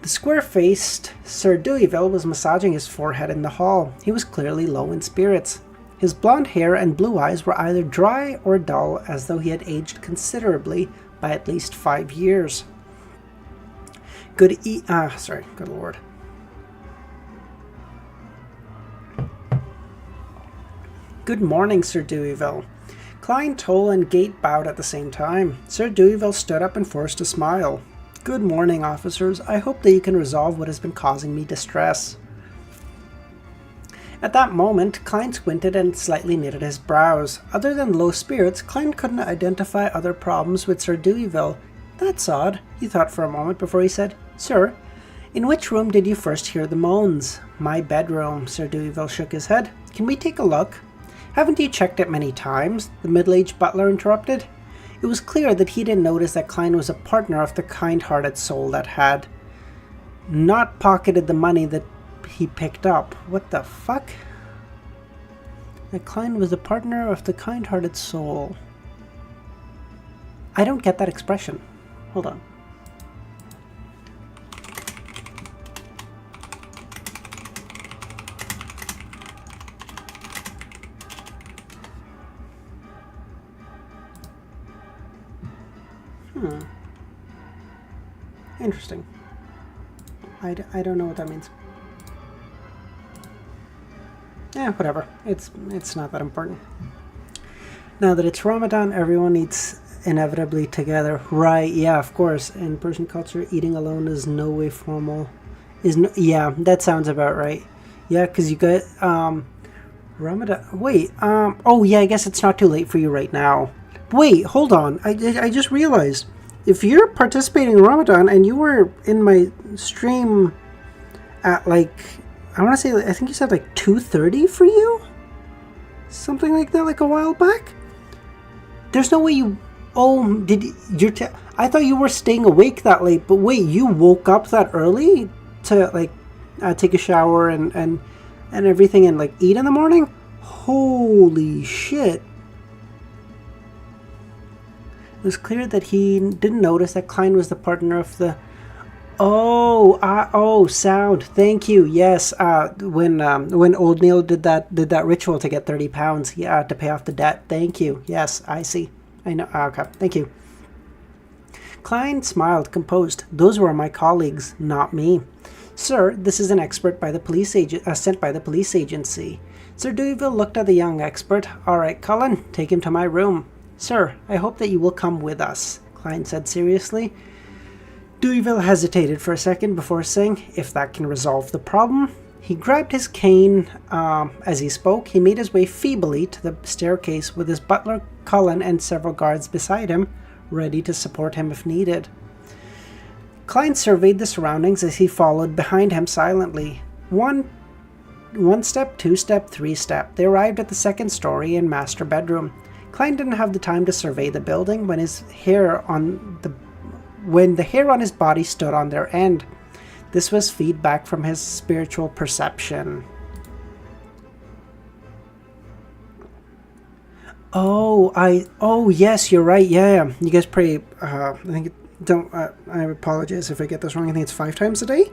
The square-faced Sir Deweyville was massaging his forehead in the hall. He was clearly low in spirits. His blonde hair and blue eyes were either dry or dull, as though he had aged considerably by at least 5 years. Good lord. Good morning, Sir Deweyville. Klein, Toll, and Gate bowed at the same time. Sir Deweyville stood up and forced a smile. Good morning, officers. I hope that you can resolve what has been causing me distress. At that moment, Klein squinted and slightly knitted his brows. Other than low spirits, Klein couldn't identify other problems with Sir Deweyville. That's odd, he thought for a moment before he said, Sir, in which room did you first hear the moans? My bedroom, Sir Deweyville shook his head. Can we take a look? Haven't you checked it many times? The middle-aged butler interrupted. It was clear that he didn't notice that Klein was a partner of the kind-hearted soul that had not pocketed the money that he picked up. What the fuck? That Klein was a partner of the kind-hearted soul. I don't get that expression. Hold on. Interesting. I don't know what that means. Yeah, whatever. It's not that important. Now that it's Ramadan, everyone eats inevitably together. Right, yeah, of course. In Persian culture, eating alone is no way formal. Yeah, that sounds about right. Yeah, because you got, Ramadan, wait, oh yeah, I guess it's not too late for you right now. Wait, hold on. I just realized, if you're participating in Ramadan and you were in my stream at like, I want to say, I think you said like 2:30 for you? Something like that, like a while back? There's no way you, oh, I thought you were staying awake that late, but wait, you woke up that early to like take a shower and everything and like eat in the morning? Holy shit. It was clear that he didn't notice that Klein was the partner of the... sound. Thank you. Yes, when old Neil did that ritual to get 30 pounds, yeah, to pay off the debt. Thank you. Yes, I see. I know. Okay, thank you. Klein smiled, composed. Those were my colleagues, not me. Sir, this is an expert by the police sent by the police agency. Sir Deweyville looked at the young expert. All right, Cullen, take him to my room. Sir, I hope that you will come with us, Klein said seriously. Deweyville hesitated for a second before saying, if that can resolve the problem. He grabbed his cane. As he spoke, he made his way feebly to the staircase with his butler, Cullen, and several guards beside him, ready to support him if needed. Klein surveyed the surroundings as he followed behind him silently. One step, 2 step, 3 step. They arrived at the second story and master bedroom. Klein didn't have the time to survey the building when the hair on his body stood on their end. This was feedback from his spiritual perception. Oh yes, you're right. Yeah, you guys pray. I think I apologize if I get this wrong. I think it's 5 times a day.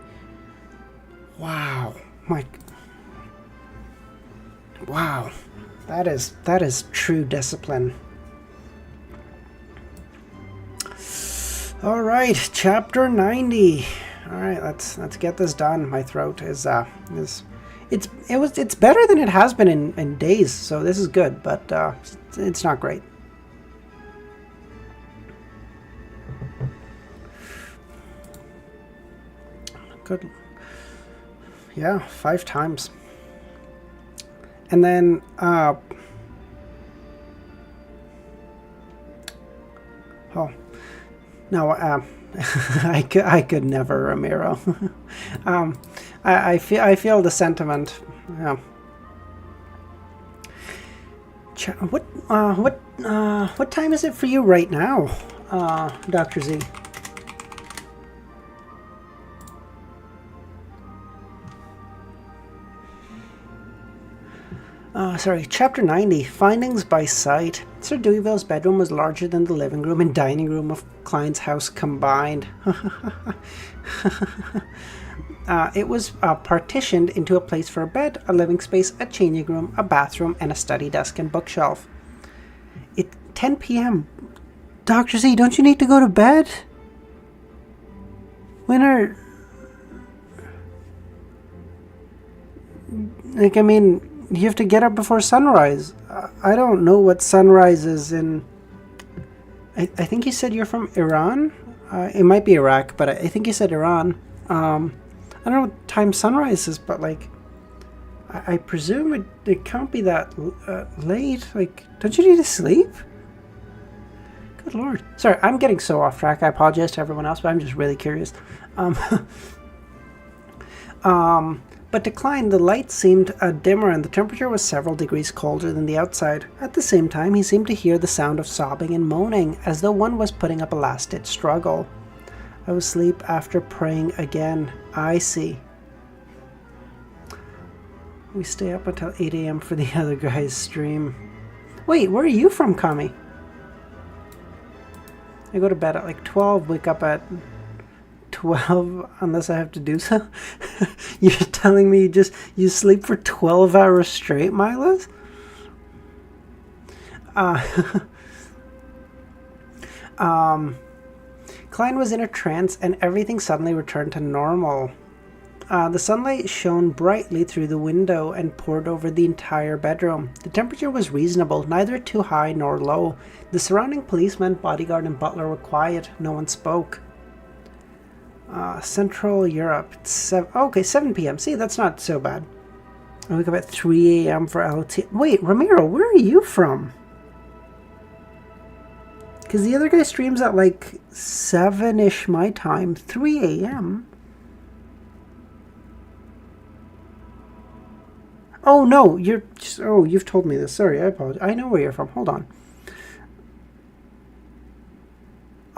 Wow, wow, that is true discipline. All right, chapter 90. All right, let's get this done. My throat is it's better than it has been in days, so this is good, but it's not great. Good. Yeah, 5 times. And then oh no, I could never, Ramiro. I feel the sentiment. Yeah. What time is it for you right now, Dr. Z? Sorry, Chapter 90, Findings by Sight. Sir Deweyville's bedroom was larger than the living room and dining room of Klein's house combined. It was partitioned into a place for a bed, a living space, a changing room, a bathroom, and a study desk and bookshelf. It's 10 p.m. Dr. Z, don't you need to go to bed? When are... Like, I mean... You have to get up before sunrise. I don't know what sunrise is in... I think you said you're from Iran? It might be Iraq, but I think you said Iran. I don't know what time sunrise is, but like... I presume it can't be that late. Like, don't you need to sleep? Good lord. Sorry, I'm getting so off track. I apologize to everyone else, but I'm just really curious. But to Klein, the light seemed dimmer and the temperature was several degrees colder than the outside. At the same time, he seemed to hear the sound of sobbing and moaning, as though one was putting up a last-ditch struggle. I was asleep after praying again. I see. We stay up until 8 a.m. for the other guy's stream. Wait, where are you from, Kami? I go to bed at like 12, wake up at 12 unless I have to do so. You're telling me you sleep for 12 hours straight, Milas? Klein was in a trance and everything suddenly returned to normal. The sunlight shone brightly through the window and poured over the entire bedroom. The temperature was reasonable, neither too high nor low. The surrounding policeman, bodyguard, and butler were quiet. No one spoke. Central Europe. It's 7 p.m. See, that's not so bad. I wake up at 3 a.m. for LT. Wait, Ramiro, where are you from? Because the other guy streams at like 7-ish my time. 3 a.m. Oh, no, you've told me this. Sorry, I apologize. I know where you're from. Hold on.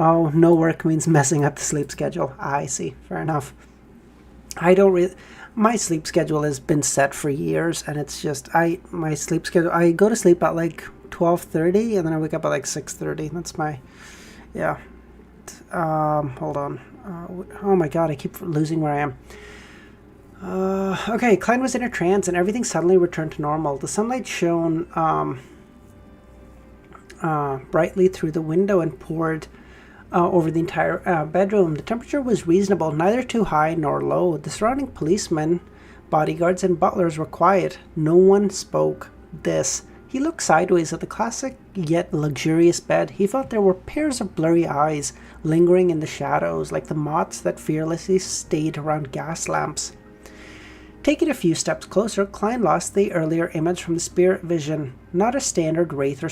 Oh, no work means messing up the sleep schedule. I see. Fair enough. My sleep schedule has been set for years, and it's just, my sleep schedule, I go to sleep at like 12:30, and then I wake up at like 6:30. That's my, yeah. Hold on. Oh my god, I keep losing where I am. Okay, Klein was in a trance, and everything suddenly returned to normal. The sunlight shone brightly through the window and poured over the entire bedroom. The temperature was reasonable, neither too high nor low. The surrounding policemen, bodyguards, and butlers were quiet. No one spoke. He looked sideways at the classic yet luxurious bed. He felt there were pairs of blurry eyes lingering in the shadows, like the moths that fearlessly stayed around gas lamps. Taking a few steps closer, Klein lost the earlier image from the spirit vision. Not a standard wraith or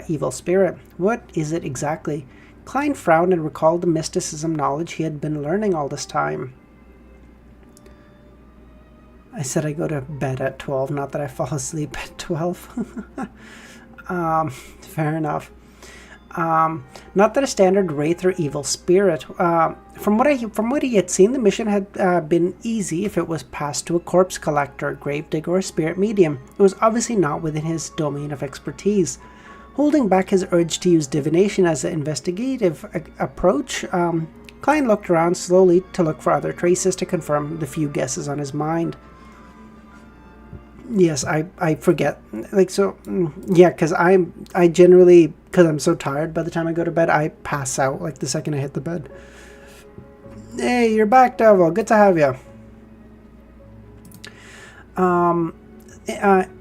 evil spirit. What is it exactly? Klein frowned and recalled the mysticism knowledge he had been learning all this time. I said I go to bed at 12, not that I fall asleep at 12. Fair enough. Not that a standard wraith or evil spirit. From what he had seen, the mission had been easy if it was passed to a corpse collector, gravedigger, or spirit medium. It was obviously not within his domain of expertise. Holding back his urge to use divination as an investigative approach, Klein looked around slowly to look for other traces to confirm the few guesses on his mind. Yes, I forget. Like, so, yeah, because I generally, because I'm so tired by the time I go to bed, I pass out, like, the second I hit the bed. Hey, you're back, Devil. Good to have you.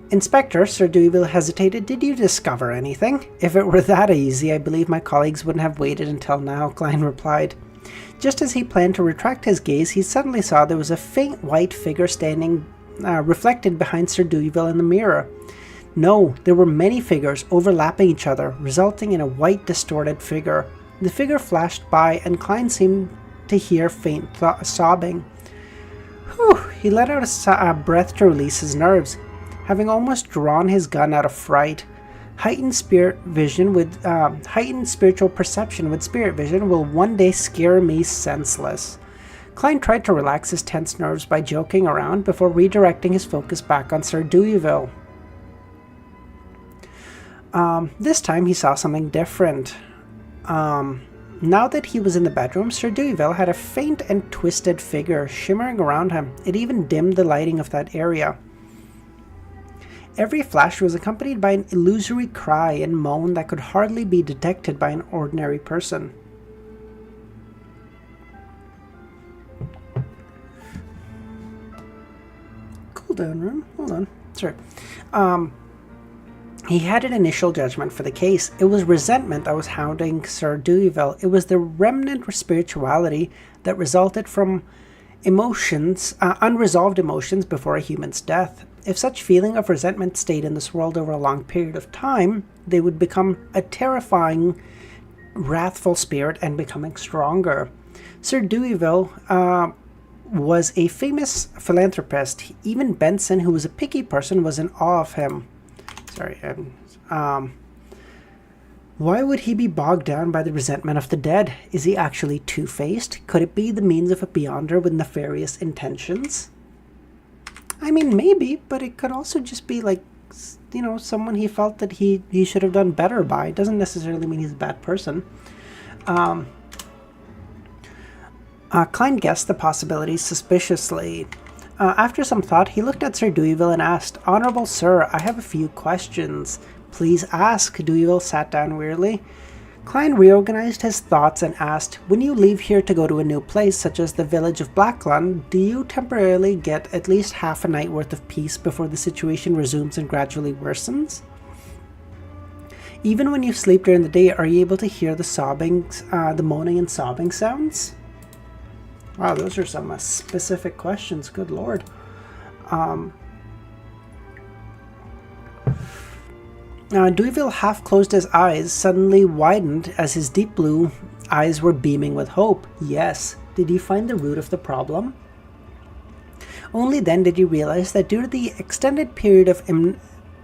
Inspector, Sir Deweyville hesitated. Did you discover anything? If it were that easy, I believe my colleagues wouldn't have waited until now, Klein replied. Just as he planned to retract his gaze, he suddenly saw there was a faint white figure standing reflected behind Sir Deweyville in the mirror. No, there were many figures overlapping each other, resulting in a white, distorted figure. The figure flashed by, and Klein seemed to hear faint sobbing. Whew! He let out a breath to release his nerves, having almost drawn his gun out of fright. Heightened spiritual perception with spirit vision will one day scare me senseless. Klein tried to relax his tense nerves by joking around before redirecting his focus back on Sir Deweyville. This time he saw something different. Now that he was in the bedroom, Sir Deweyville had a faint and twisted figure shimmering around him. It even dimmed the lighting of that area. Every flash was accompanied by an illusory cry and moan that could hardly be detected by an ordinary person. Cool down room. Hold on. Sorry. He had an initial judgment for the case. It was resentment that was hounding Sir Deweyville. It was the remnant of spirituality that resulted from unresolved emotions before a human's death. If such feeling of resentment stayed in this world over a long period of time, they would become a terrifying, wrathful spirit and becoming stronger. Sir Deweyville was a famous philanthropist. Even Benson, who was a picky person, was in awe of him. Sorry. Why would he be bogged down by the resentment of the dead? Is he actually two-faced? Could it be the means of a beyonder with nefarious intentions? I mean, maybe, but it could also just be like, you know, someone he felt that he should have done better by. It doesn't necessarily mean he's a bad person. Klein guessed the possibilities suspiciously. After some thought, he looked at Sir Deweyville and asked, Honorable Sir, I have a few questions. Please ask. Deweyville sat down wearily. Klein reorganized his thoughts and asked, when you leave here to go to a new place, such as the village of Blackland, do you temporarily get at least half a night worth of peace before the situation resumes and gradually worsens? Even when you sleep during the day, are you able to hear the moaning and sobbing sounds? Wow, those are some specific questions, good lord. Deweyville half closed his eyes, suddenly widened as his deep blue eyes were beaming with hope. Yes. Did he find the root of the problem? Only then did he realize that due to the extended period of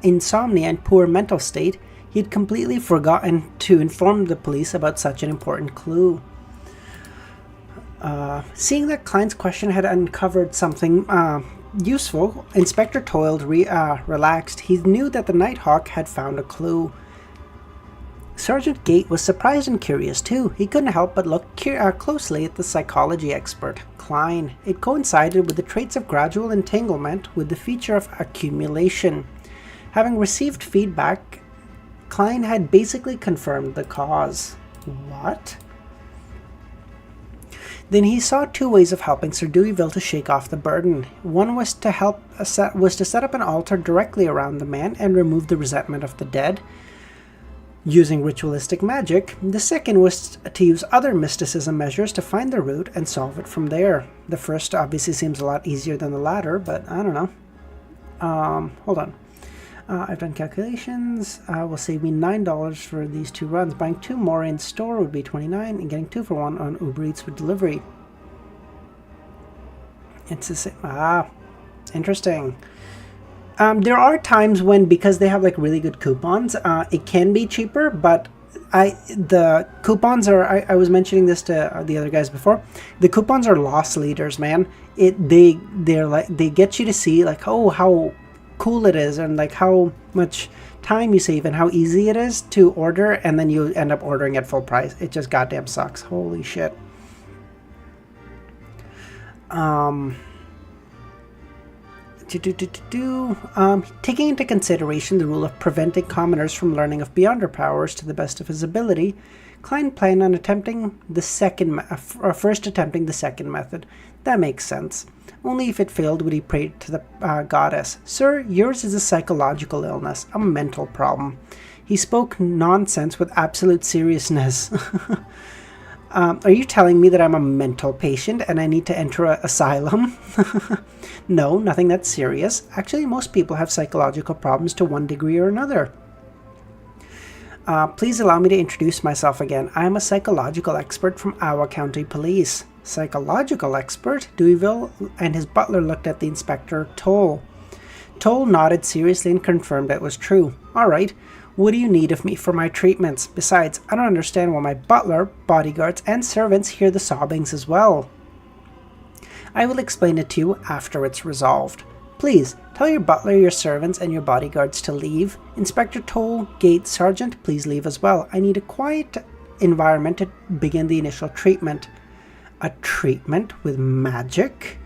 insomnia and poor mental state, he had completely forgotten to inform the police about such an important clue. Seeing that Klein's question had uncovered something useful, Inspector Toiled relaxed. He knew that the Nighthawk had found a clue. Sergeant Gate was surprised and curious too. He couldn't help but look closely at the psychology expert, Klein. It coincided with the traits of gradual entanglement with the feature of accumulation. Having received feedback, Klein had basically confirmed the cause. What? Then he saw two ways of helping Sir Deweyville to shake off the burden. One was to set up an altar directly around the man and remove the resentment of the dead, using ritualistic magic. The second was to use other mysticism measures to find the root and solve it from there. The first obviously seems a lot easier than the latter, but I don't know. Hold on. I've done calculations. Will save me $9 for these 2 runs. Buying 2 more in store would be $29, and getting 2 for 1 on Uber Eats with delivery. It's the same. Interesting. There are times when, because they have like really good coupons, it can be cheaper, but the coupons are, I was mentioning this to the other guys before, the coupons are loss leaders, man. They get you to see like, oh, how cool it is, and like how much time you save and how easy it is to order, and then you end up ordering at full price. It just goddamn sucks. Holy shit. Taking into consideration the rule of preventing commoners from learning of beyonder powers to the best of his ability, Klein planned on first attempting the second method. That makes sense. Only if it failed would he pray to the goddess. Sir, yours is a psychological illness, a mental problem. He spoke nonsense with absolute seriousness. Are you telling me that I'm a mental patient and I need to enter an asylum? No, nothing that serious. Actually, most people have psychological problems to one degree or another. Please allow me to introduce myself again. I am a psychological expert from Iowa County Police. Psychological expert? Deweyville and his butler looked at the inspector, Toll. Toll nodded seriously and confirmed it was true. All right. What do you need of me for my treatments? Besides, I don't understand why my butler, bodyguards, and servants hear the sobbings as well. I will explain it to you after it's resolved. Please, tell your butler, your servants, and your bodyguards to leave. Inspector Toll, Gate, Sergeant, please leave as well. I need a quiet environment to begin the initial treatment. A treatment with magic?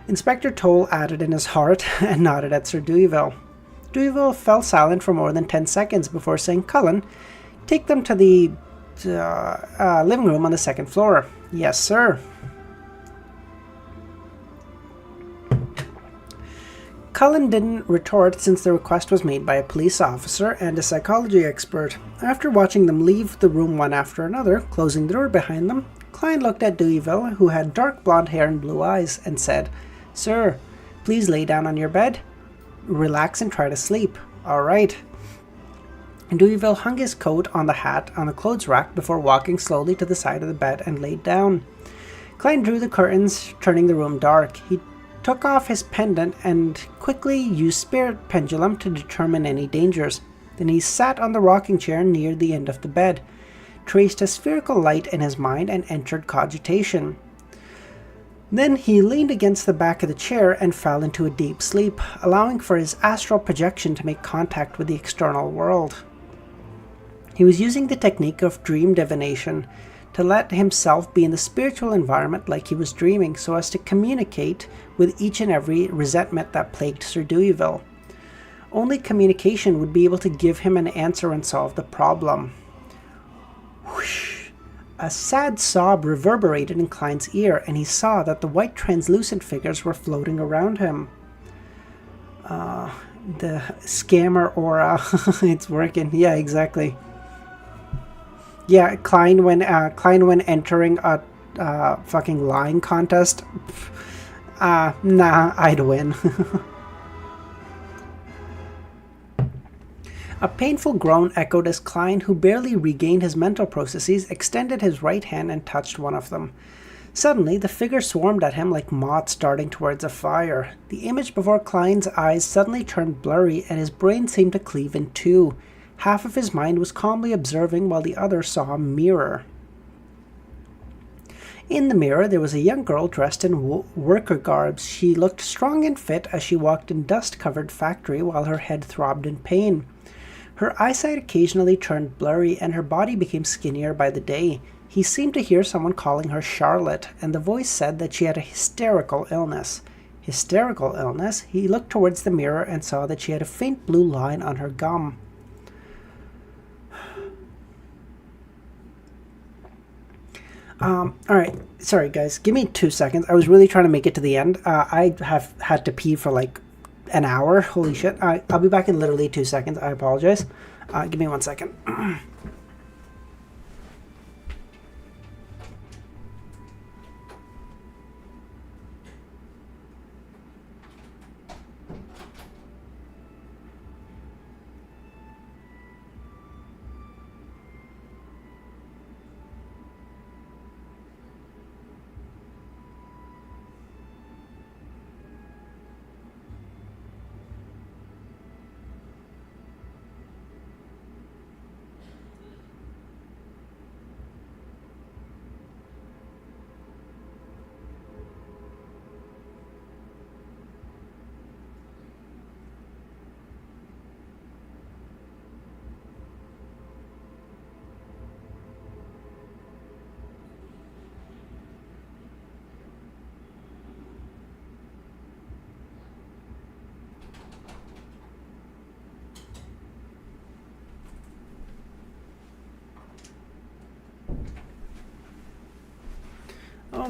Inspector Toll added in his heart and nodded at Sir Deweyville. Deweyville fell silent for more than 10 seconds before saying, Cullen, take them to the living room on the second floor. Yes, sir. Cullen didn't retort since the request was made by a police officer and a psychology expert. After watching them leave the room one after another, closing the door behind them, Klein looked at Deweyville, who had dark blonde hair and blue eyes, and said, Sir, please lay down on your bed. Relax and try to sleep. All right. Deweyville hung his coat on the hat on the clothes rack before walking slowly to the side of the bed and laid down. Klein drew the curtains, turning the room dark. He took off his pendant and quickly used spirit pendulum to determine any dangers. Then he sat on the rocking chair near the end of the bed, traced a spherical light in his mind, and entered cogitation. Then he leaned against the back of the chair and fell into a deep sleep, allowing for his astral projection to make contact with the external world. He was using the technique of dream divination to let himself be in the spiritual environment like he was dreaming, so as to communicate with each and every resentment that plagued Sir Deweyville. Only communication would be able to give him an answer and solve the problem. Whoosh! A sad sob reverberated in Klein's ear, and he saw that the white translucent figures were floating around him. The scammer aura. It's working. Yeah, exactly. Yeah, Klein when entering a fucking lying contest. Nah, I'd win. A painful groan echoed as Klein, who barely regained his mental processes, extended his right hand and touched one of them. Suddenly, the figure swarmed at him like moths darting towards a fire. The image before Klein's eyes suddenly turned blurry, and his brain seemed to cleave in two. Half of his mind was calmly observing, while the other saw a mirror. In the mirror, there was a young girl dressed in worker garbs. She looked strong and fit as she walked in dust-covered factory while her head throbbed in pain. Her eyesight occasionally turned blurry, and her body became skinnier by the day. He seemed to hear someone calling her Charlotte, and the voice said that she had a hysterical illness. Hysterical illness? He looked towards the mirror and saw that she had a faint blue line on her gum. Alright, sorry guys, give me 2 seconds. I was really trying to make it to the end. I have had to pee for like an hour. Holy shit. I'll be back in literally 2 seconds. I apologize. Give me 1 second.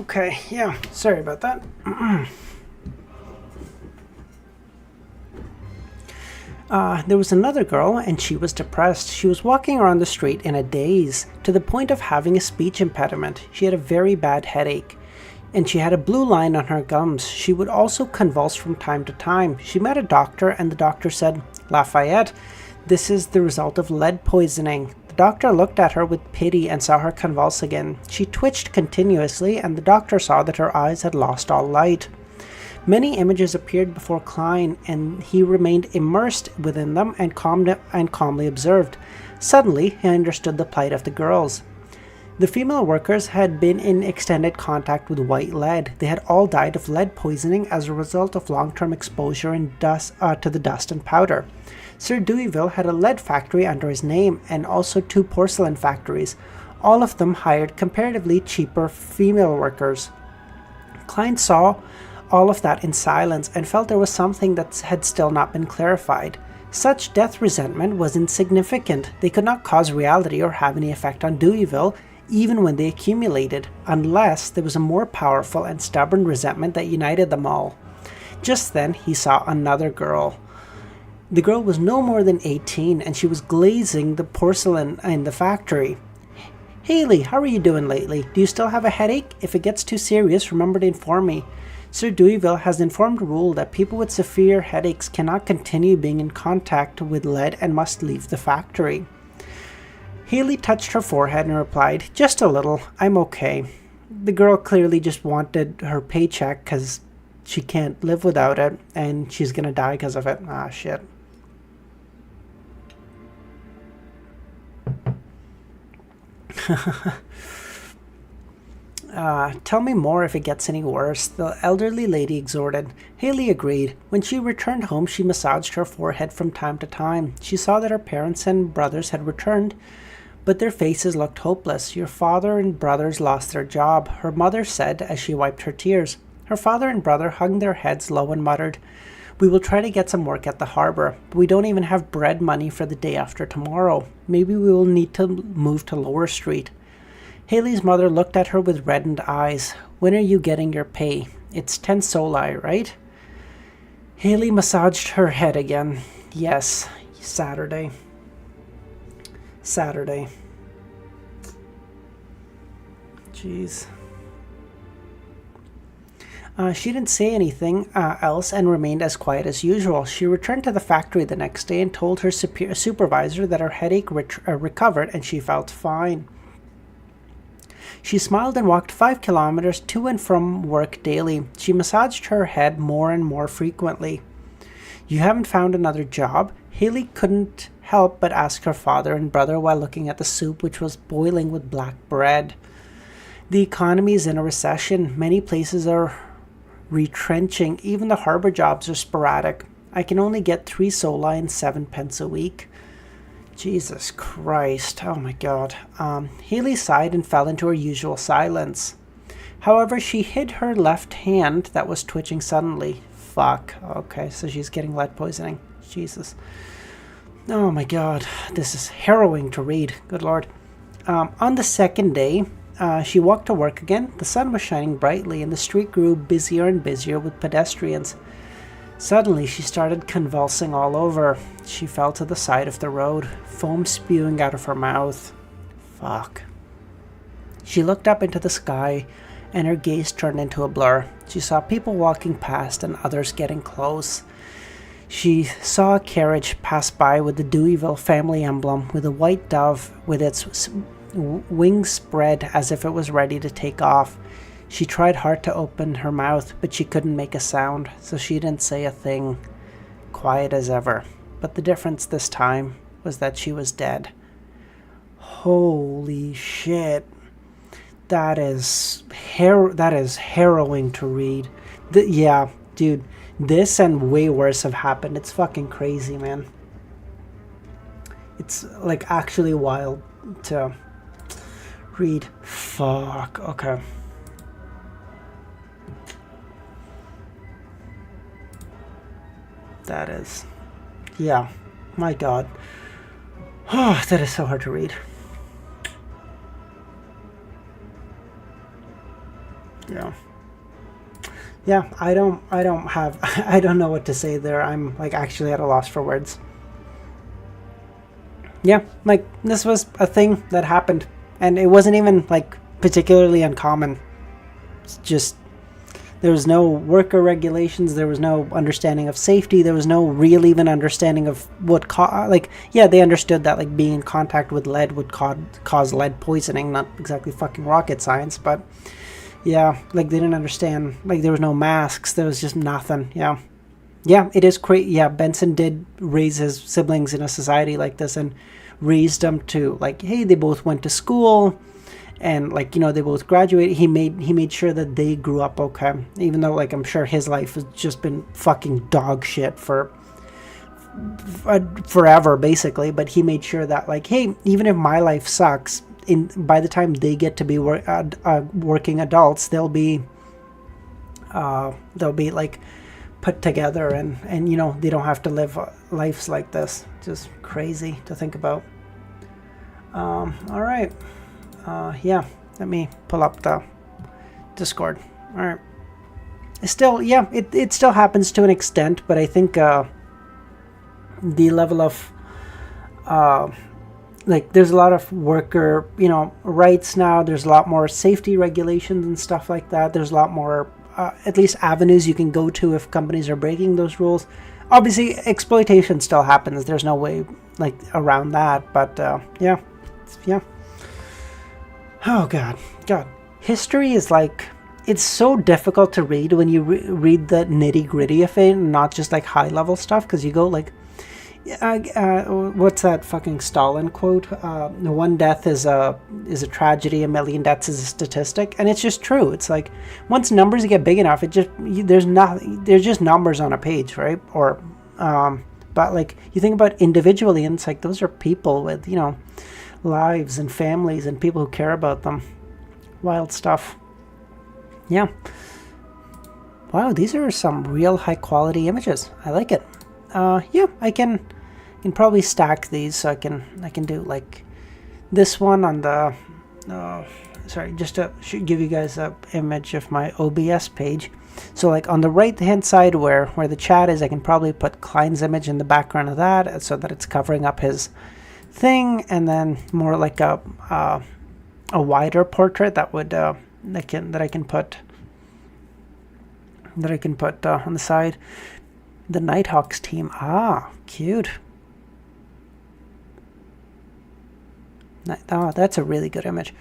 Okay, yeah, sorry about that. There was another girl, and she was depressed. She was walking around the street in a daze, to the point of having a speech impediment. She had a very bad headache, and she had a blue line on her gums. She would also convulse from time to time. She met a doctor, and the doctor said, "Lafayette, this is the result of lead poisoning." The doctor looked at her with pity and saw her convulse again. She twitched continuously, and the doctor saw that her eyes had lost all light. Many images appeared before Klein, and he remained immersed within them and calmly observed. Suddenly, he understood the plight of the girls. The female workers had been in extended contact with white lead. They had all died of lead poisoning as a result of long-term exposure to the dust and powder. Sir Deweyville had a lead factory under his name, and also 2 porcelain factories. All of them hired comparatively cheaper female workers. Klein saw all of that in silence and felt there was something that had still not been clarified. Such death resentment was insignificant. They could not cause reality or have any effect on Deweyville, even when they accumulated, unless there was a more powerful and stubborn resentment that united them all. Just then he saw another girl. The girl was no more than 18, and she was glazing the porcelain in the factory. "Haley, how are you doing lately? Do you still have a headache? If it gets too serious, remember to inform me. Sir Deweyville has informed rule that people with severe headaches cannot continue being in contact with lead and must leave the factory." Haley touched her forehead and replied, "Just a little. I'm okay." The girl clearly just wanted her paycheck because she can't live without it, and she's gonna die because of it. Ah, shit. Tell me more if it gets any worse," the elderly lady exhorted. Haley agreed. When she returned home, she massaged her forehead from time to time. She saw that her parents and brothers had returned, but their faces looked hopeless. "Your father and brothers lost their job," her mother said as she wiped her tears. Her father and brother hung their heads low and muttered, "We will try to get some work at the harbor, but we don't even have bread money for the day after tomorrow. Maybe we will need to move to Lower Street." Haley's mother looked at her with reddened eyes. "When are you getting your pay? It's 10 soli, right?" Haley massaged her head again. "Yes, Saturday. Saturday." Jeez. She didn't say anything else and remained as quiet as usual. She returned to the factory the next day and told her supervisor that her headache recovered and she felt fine. She smiled and walked 5 kilometers to and from work daily. She massaged her head more and more frequently. "You haven't found another job?" Haley couldn't help but ask her father and brother while looking at the soup, which was boiling with black bread. "The economy is in a recession. Many places are retrenching. Even the harbor jobs are sporadic. I can only get 3 soli and 7 pence a week." Jesus Christ. Oh my God. Haley sighed and fell into her usual silence. However, she hid her left hand that was twitching suddenly. Fuck. Okay, so she's getting lead poisoning. Jesus. Oh my God. This is harrowing to read. Good Lord. On the second day, she walked to work again. The sun was shining brightly, and the street grew busier and busier with pedestrians. Suddenly, she started convulsing all over. She fell to the side of the road, foam spewing out of her mouth. Fuck. She looked up into the sky, and her gaze turned into a blur. She saw people walking past and others getting close. She saw a carriage pass by with the Deweyville family emblem, with a white dove with its wings spread as if it was ready to take off. She tried hard to open her mouth, but she couldn't make a sound, so she didn't say a thing. Quiet as ever. But the difference this time was that she was dead. Holy shit. That is harrowing to read. Yeah, dude. This and way worse have happened. It's fucking crazy, man. It's like actually wild to read. Fuck. Okay. That is, yeah, my God. Oh, that is so hard to read. Yeah. Yeah, I don't have, I don't know what to say there. I'm like actually at a loss for words. Yeah, like this was a thing that happened, and it wasn't even like particularly uncommon. It's just there was no worker regulations, there was no understanding of safety, there was no real even understanding of what like, yeah, they understood that like being in contact with lead would cause lead poisoning, not exactly fucking rocket science, but yeah, like they didn't understand, like there was no masks, there was just nothing. Yeah, yeah, it is crazy. Yeah, Benson did raise his siblings in a society like this and raised them to like, hey, they both went to school, and like, you know, they both graduated. He made sure that they grew up okay, even though like I'm sure his life has just been fucking dog shit for forever basically, but he made sure that like, hey, even if my life sucks, by the time they get to be working adults, they'll be like put together, and you know, they don't have to live lives like this. Just crazy to think about. All right. Yeah, let me pull up the Discord. All right. Still, yeah, it still happens to an extent, but I think the level of like there's a lot of worker, you know, rights now. There's a lot more safety regulations and stuff like that. There's a lot more at least avenues you can go to if companies are breaking those rules. Obviously, exploitation still happens. There's no way like around that, but yeah. Oh God. History is like, it's so difficult to read when you read the nitty gritty of it, and not just like high level stuff, because you go like, what's that fucking Stalin quote? One death is a tragedy, a million deaths is a statistic, and it's just true. It's like once numbers get big enough, it just there's just numbers on a page, right? Or but like you think about individually, and it's like those are people with, you know, lives and families and people who care about them. Wild stuff. Yeah. Wow, these are some real high quality images. I like it. Yeah, I can probably stack these, so I can do like this one on the sorry, just to give you guys a image of my OBS page. So like on the right hand side where the chat is, I can probably put Klein's image in the background of that, so that it's covering up his thing, and then more like a wider portrait that would that I can put on the side. The Nighthawks team. Ah, cute. Oh, that's a really good image.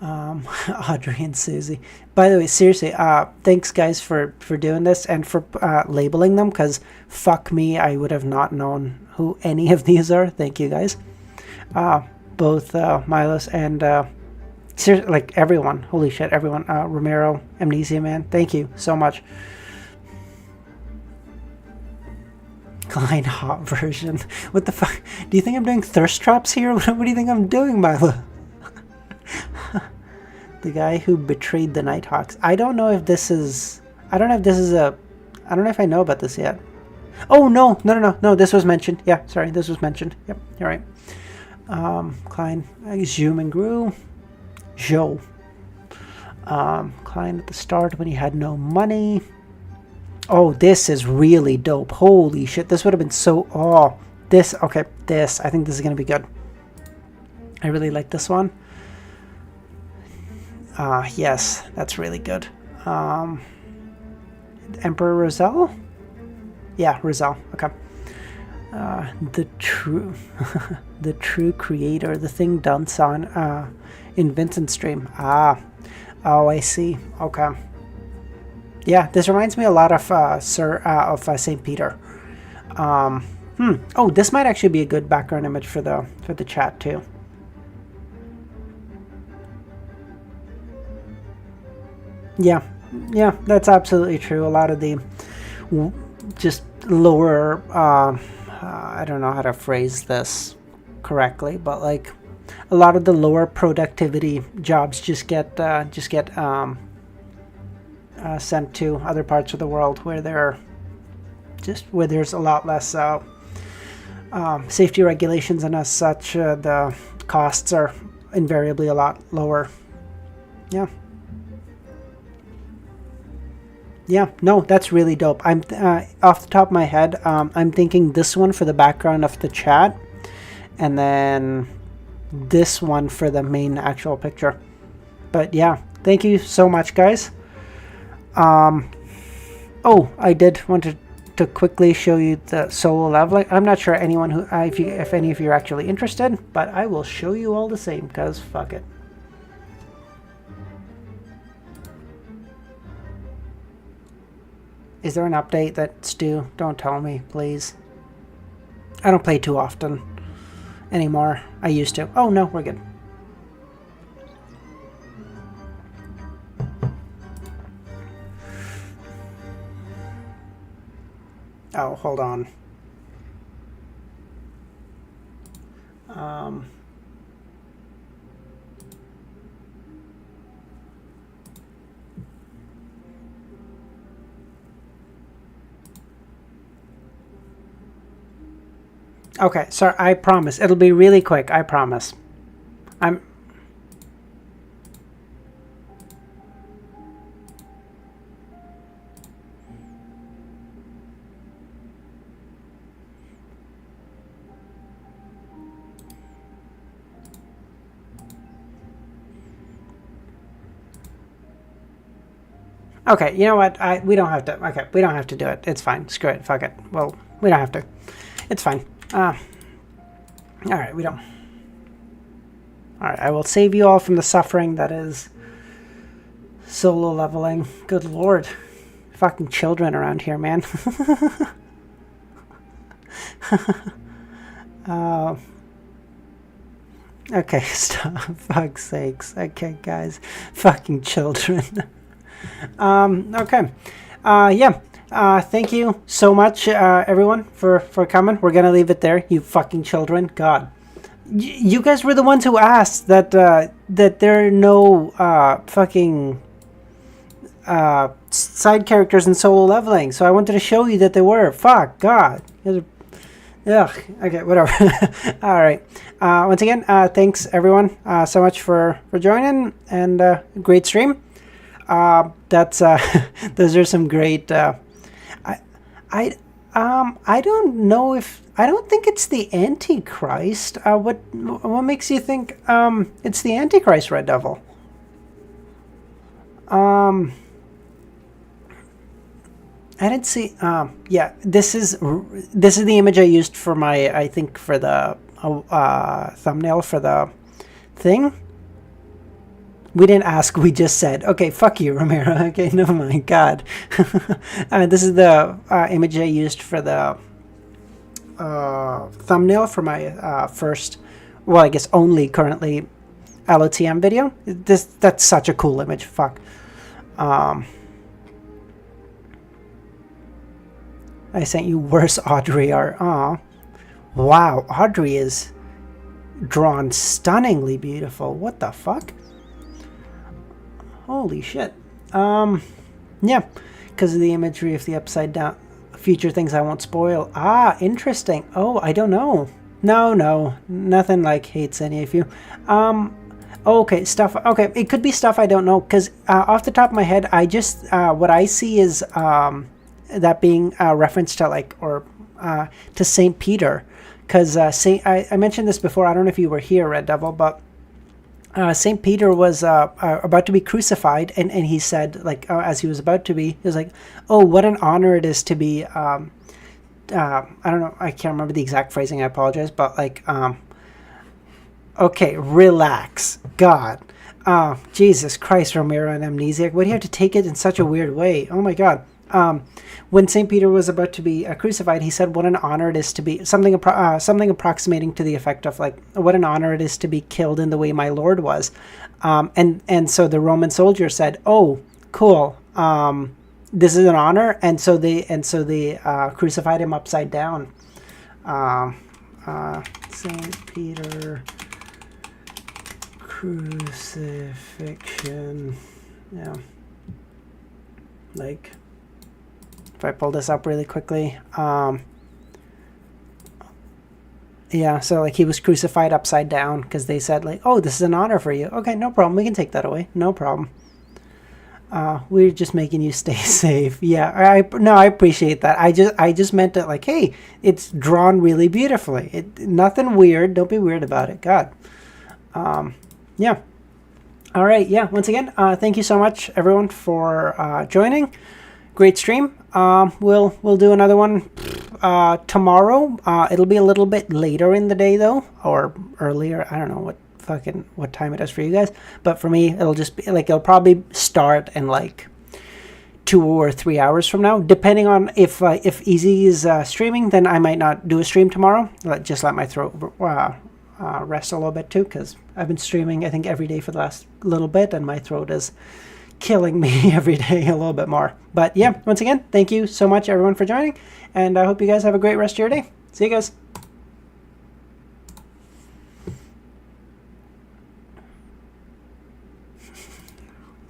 Audrey and Susie. By the way, seriously, thanks guys for doing this and for labeling them, because fuck me, I would have not known who any of these are. Thank you guys. Both Milos and seriously, like everyone. Holy shit, everyone. Romero, Amnesia Man. Thank you so much. Klein hot version. What the fuck? Do you think I'm doing thirst traps here? What do you think I'm doing, Milo? The guy who betrayed the Nighthawks. I don't know if this is... I don't know if I know about this yet. Oh, no. This was mentioned. Yeah, sorry. This was mentioned. Yep, you're right. Klein. Zoom and grew. Joe. Klein at the start when he had no money. Oh, this is really dope. Holy shit. This would have been so... Oh, this... Okay, this. I think this is going to be good. I really like this one. Yes, that's really good. Emperor Roselle? Yeah, Roselle. Okay. The true... the true creator. The thing done on in Vincent's stream. Oh, I see. Okay. Yeah, this reminds me a lot of St. Peter. Oh, this might actually be a good background image for the chat too. Yeah, that's absolutely true. A lot of the just lower, I don't know how to phrase this correctly, but like a lot of the lower productivity jobs just get sent to other parts of the world where there's a lot less safety regulations, and as such the costs are invariably a lot lower. Yeah. Yeah, no, that's really dope. I'm off the top of my head, I'm thinking this one for the background of the chat, and then this one for the main actual picture. But yeah, thank you so much, guys. Oh, I did want to quickly show you the solo leveling. I'm not sure anyone who if any of you are actually interested, but I will show you all the same, because fuck it. Is there an update that's due? Don't tell me, please. I don't play too often anymore. I used to. Oh no, we're good. Oh, hold on. Okay, sorry, I promise. It'll be really quick, I promise. Okay, you know what? We don't have to. Okay, we don't have to do it. It's fine. Screw it. Fuck it. Well, we don't have to. It's fine. All right, we don't. All right, I will save you all from the suffering that is solo leveling. Good lord, fucking children around here, man. Okay, stop. Fuck's sakes. Okay, guys, fucking children. Okay. Yeah. Thank you so much, everyone, for coming. We're gonna leave it there, you fucking children. God. You guys were the ones who asked that there are no fucking side characters in solo leveling, so I wanted to show you that there were. Fuck. God. Ugh. Okay, whatever. All right. Once again, thanks, everyone, so much for joining, and great stream. That's those are some great. I don't know if I don't think it's the Antichrist. What makes you think it's the Antichrist, Red Devil? I didn't see. Yeah, this is the image I used for I think for the thumbnail for the thing. We didn't ask, we just said, okay, fuck you, Romero. Okay, never mind. God. This is the image I used for the thumbnail for my first, well, I guess only currently LOTM video. That's such a cool image. Fuck. I sent you worse Audrey art. Aw. Wow, Audrey is drawn stunningly beautiful. What the fuck? Holy shit. Yeah, because of the imagery of the upside down future things I won't spoil. Ah, interesting. Oh, I don't know. No, nothing like hates any of you. Okay, stuff. Okay, it could be stuff I don't know, because off the top of my head, I just what I see is that being a reference to to Saint Peter, because I mentioned this before. I don't know if you were here, Red Devil, but Saint Peter was about to be crucified, and he said, as he was about to be, he was like, "Oh, what an honor it is to be." I don't know. I can't remember the exact phrasing. I apologize, but okay, relax, God. Jesus Christ, Romero and Amnesiac. Why do you have to take it in such a weird way? Oh my God. When St. Peter was about to be crucified, he said, what an honor it is to be, something approximating to the effect of what an honor it is to be killed in the way my Lord was. And so the Roman soldier said, oh, cool. This is an honor. And so they crucified him upside down. St. Peter crucifixion. Yeah. If I pull this up really quickly, yeah, so he was crucified upside down because they said oh, this is an honor for you. Okay, no problem. We can take that away. No problem. We're just making you stay safe. Yeah, I appreciate that. I just meant it like, hey, it's drawn really beautifully. Nothing weird. Don't be weird about it. God. Yeah. All right. Yeah. Once again, thank you so much, everyone, for joining. Great stream. We'll do another one tomorrow. It'll be a little bit later in the day though, or earlier. I don't know what time it is for you guys, but for me it'll just be like, it'll probably start in like 2 or 3 hours from now, depending on if Easy is streaming. Then I might not do a stream tomorrow. Just let my throat rest a little bit too, because I've been streaming I think every day for the last little bit, and my throat is killing me every day a little bit more. But yeah, once again, thank you so much everyone for joining, and I hope you guys have a great rest of your day. See you guys.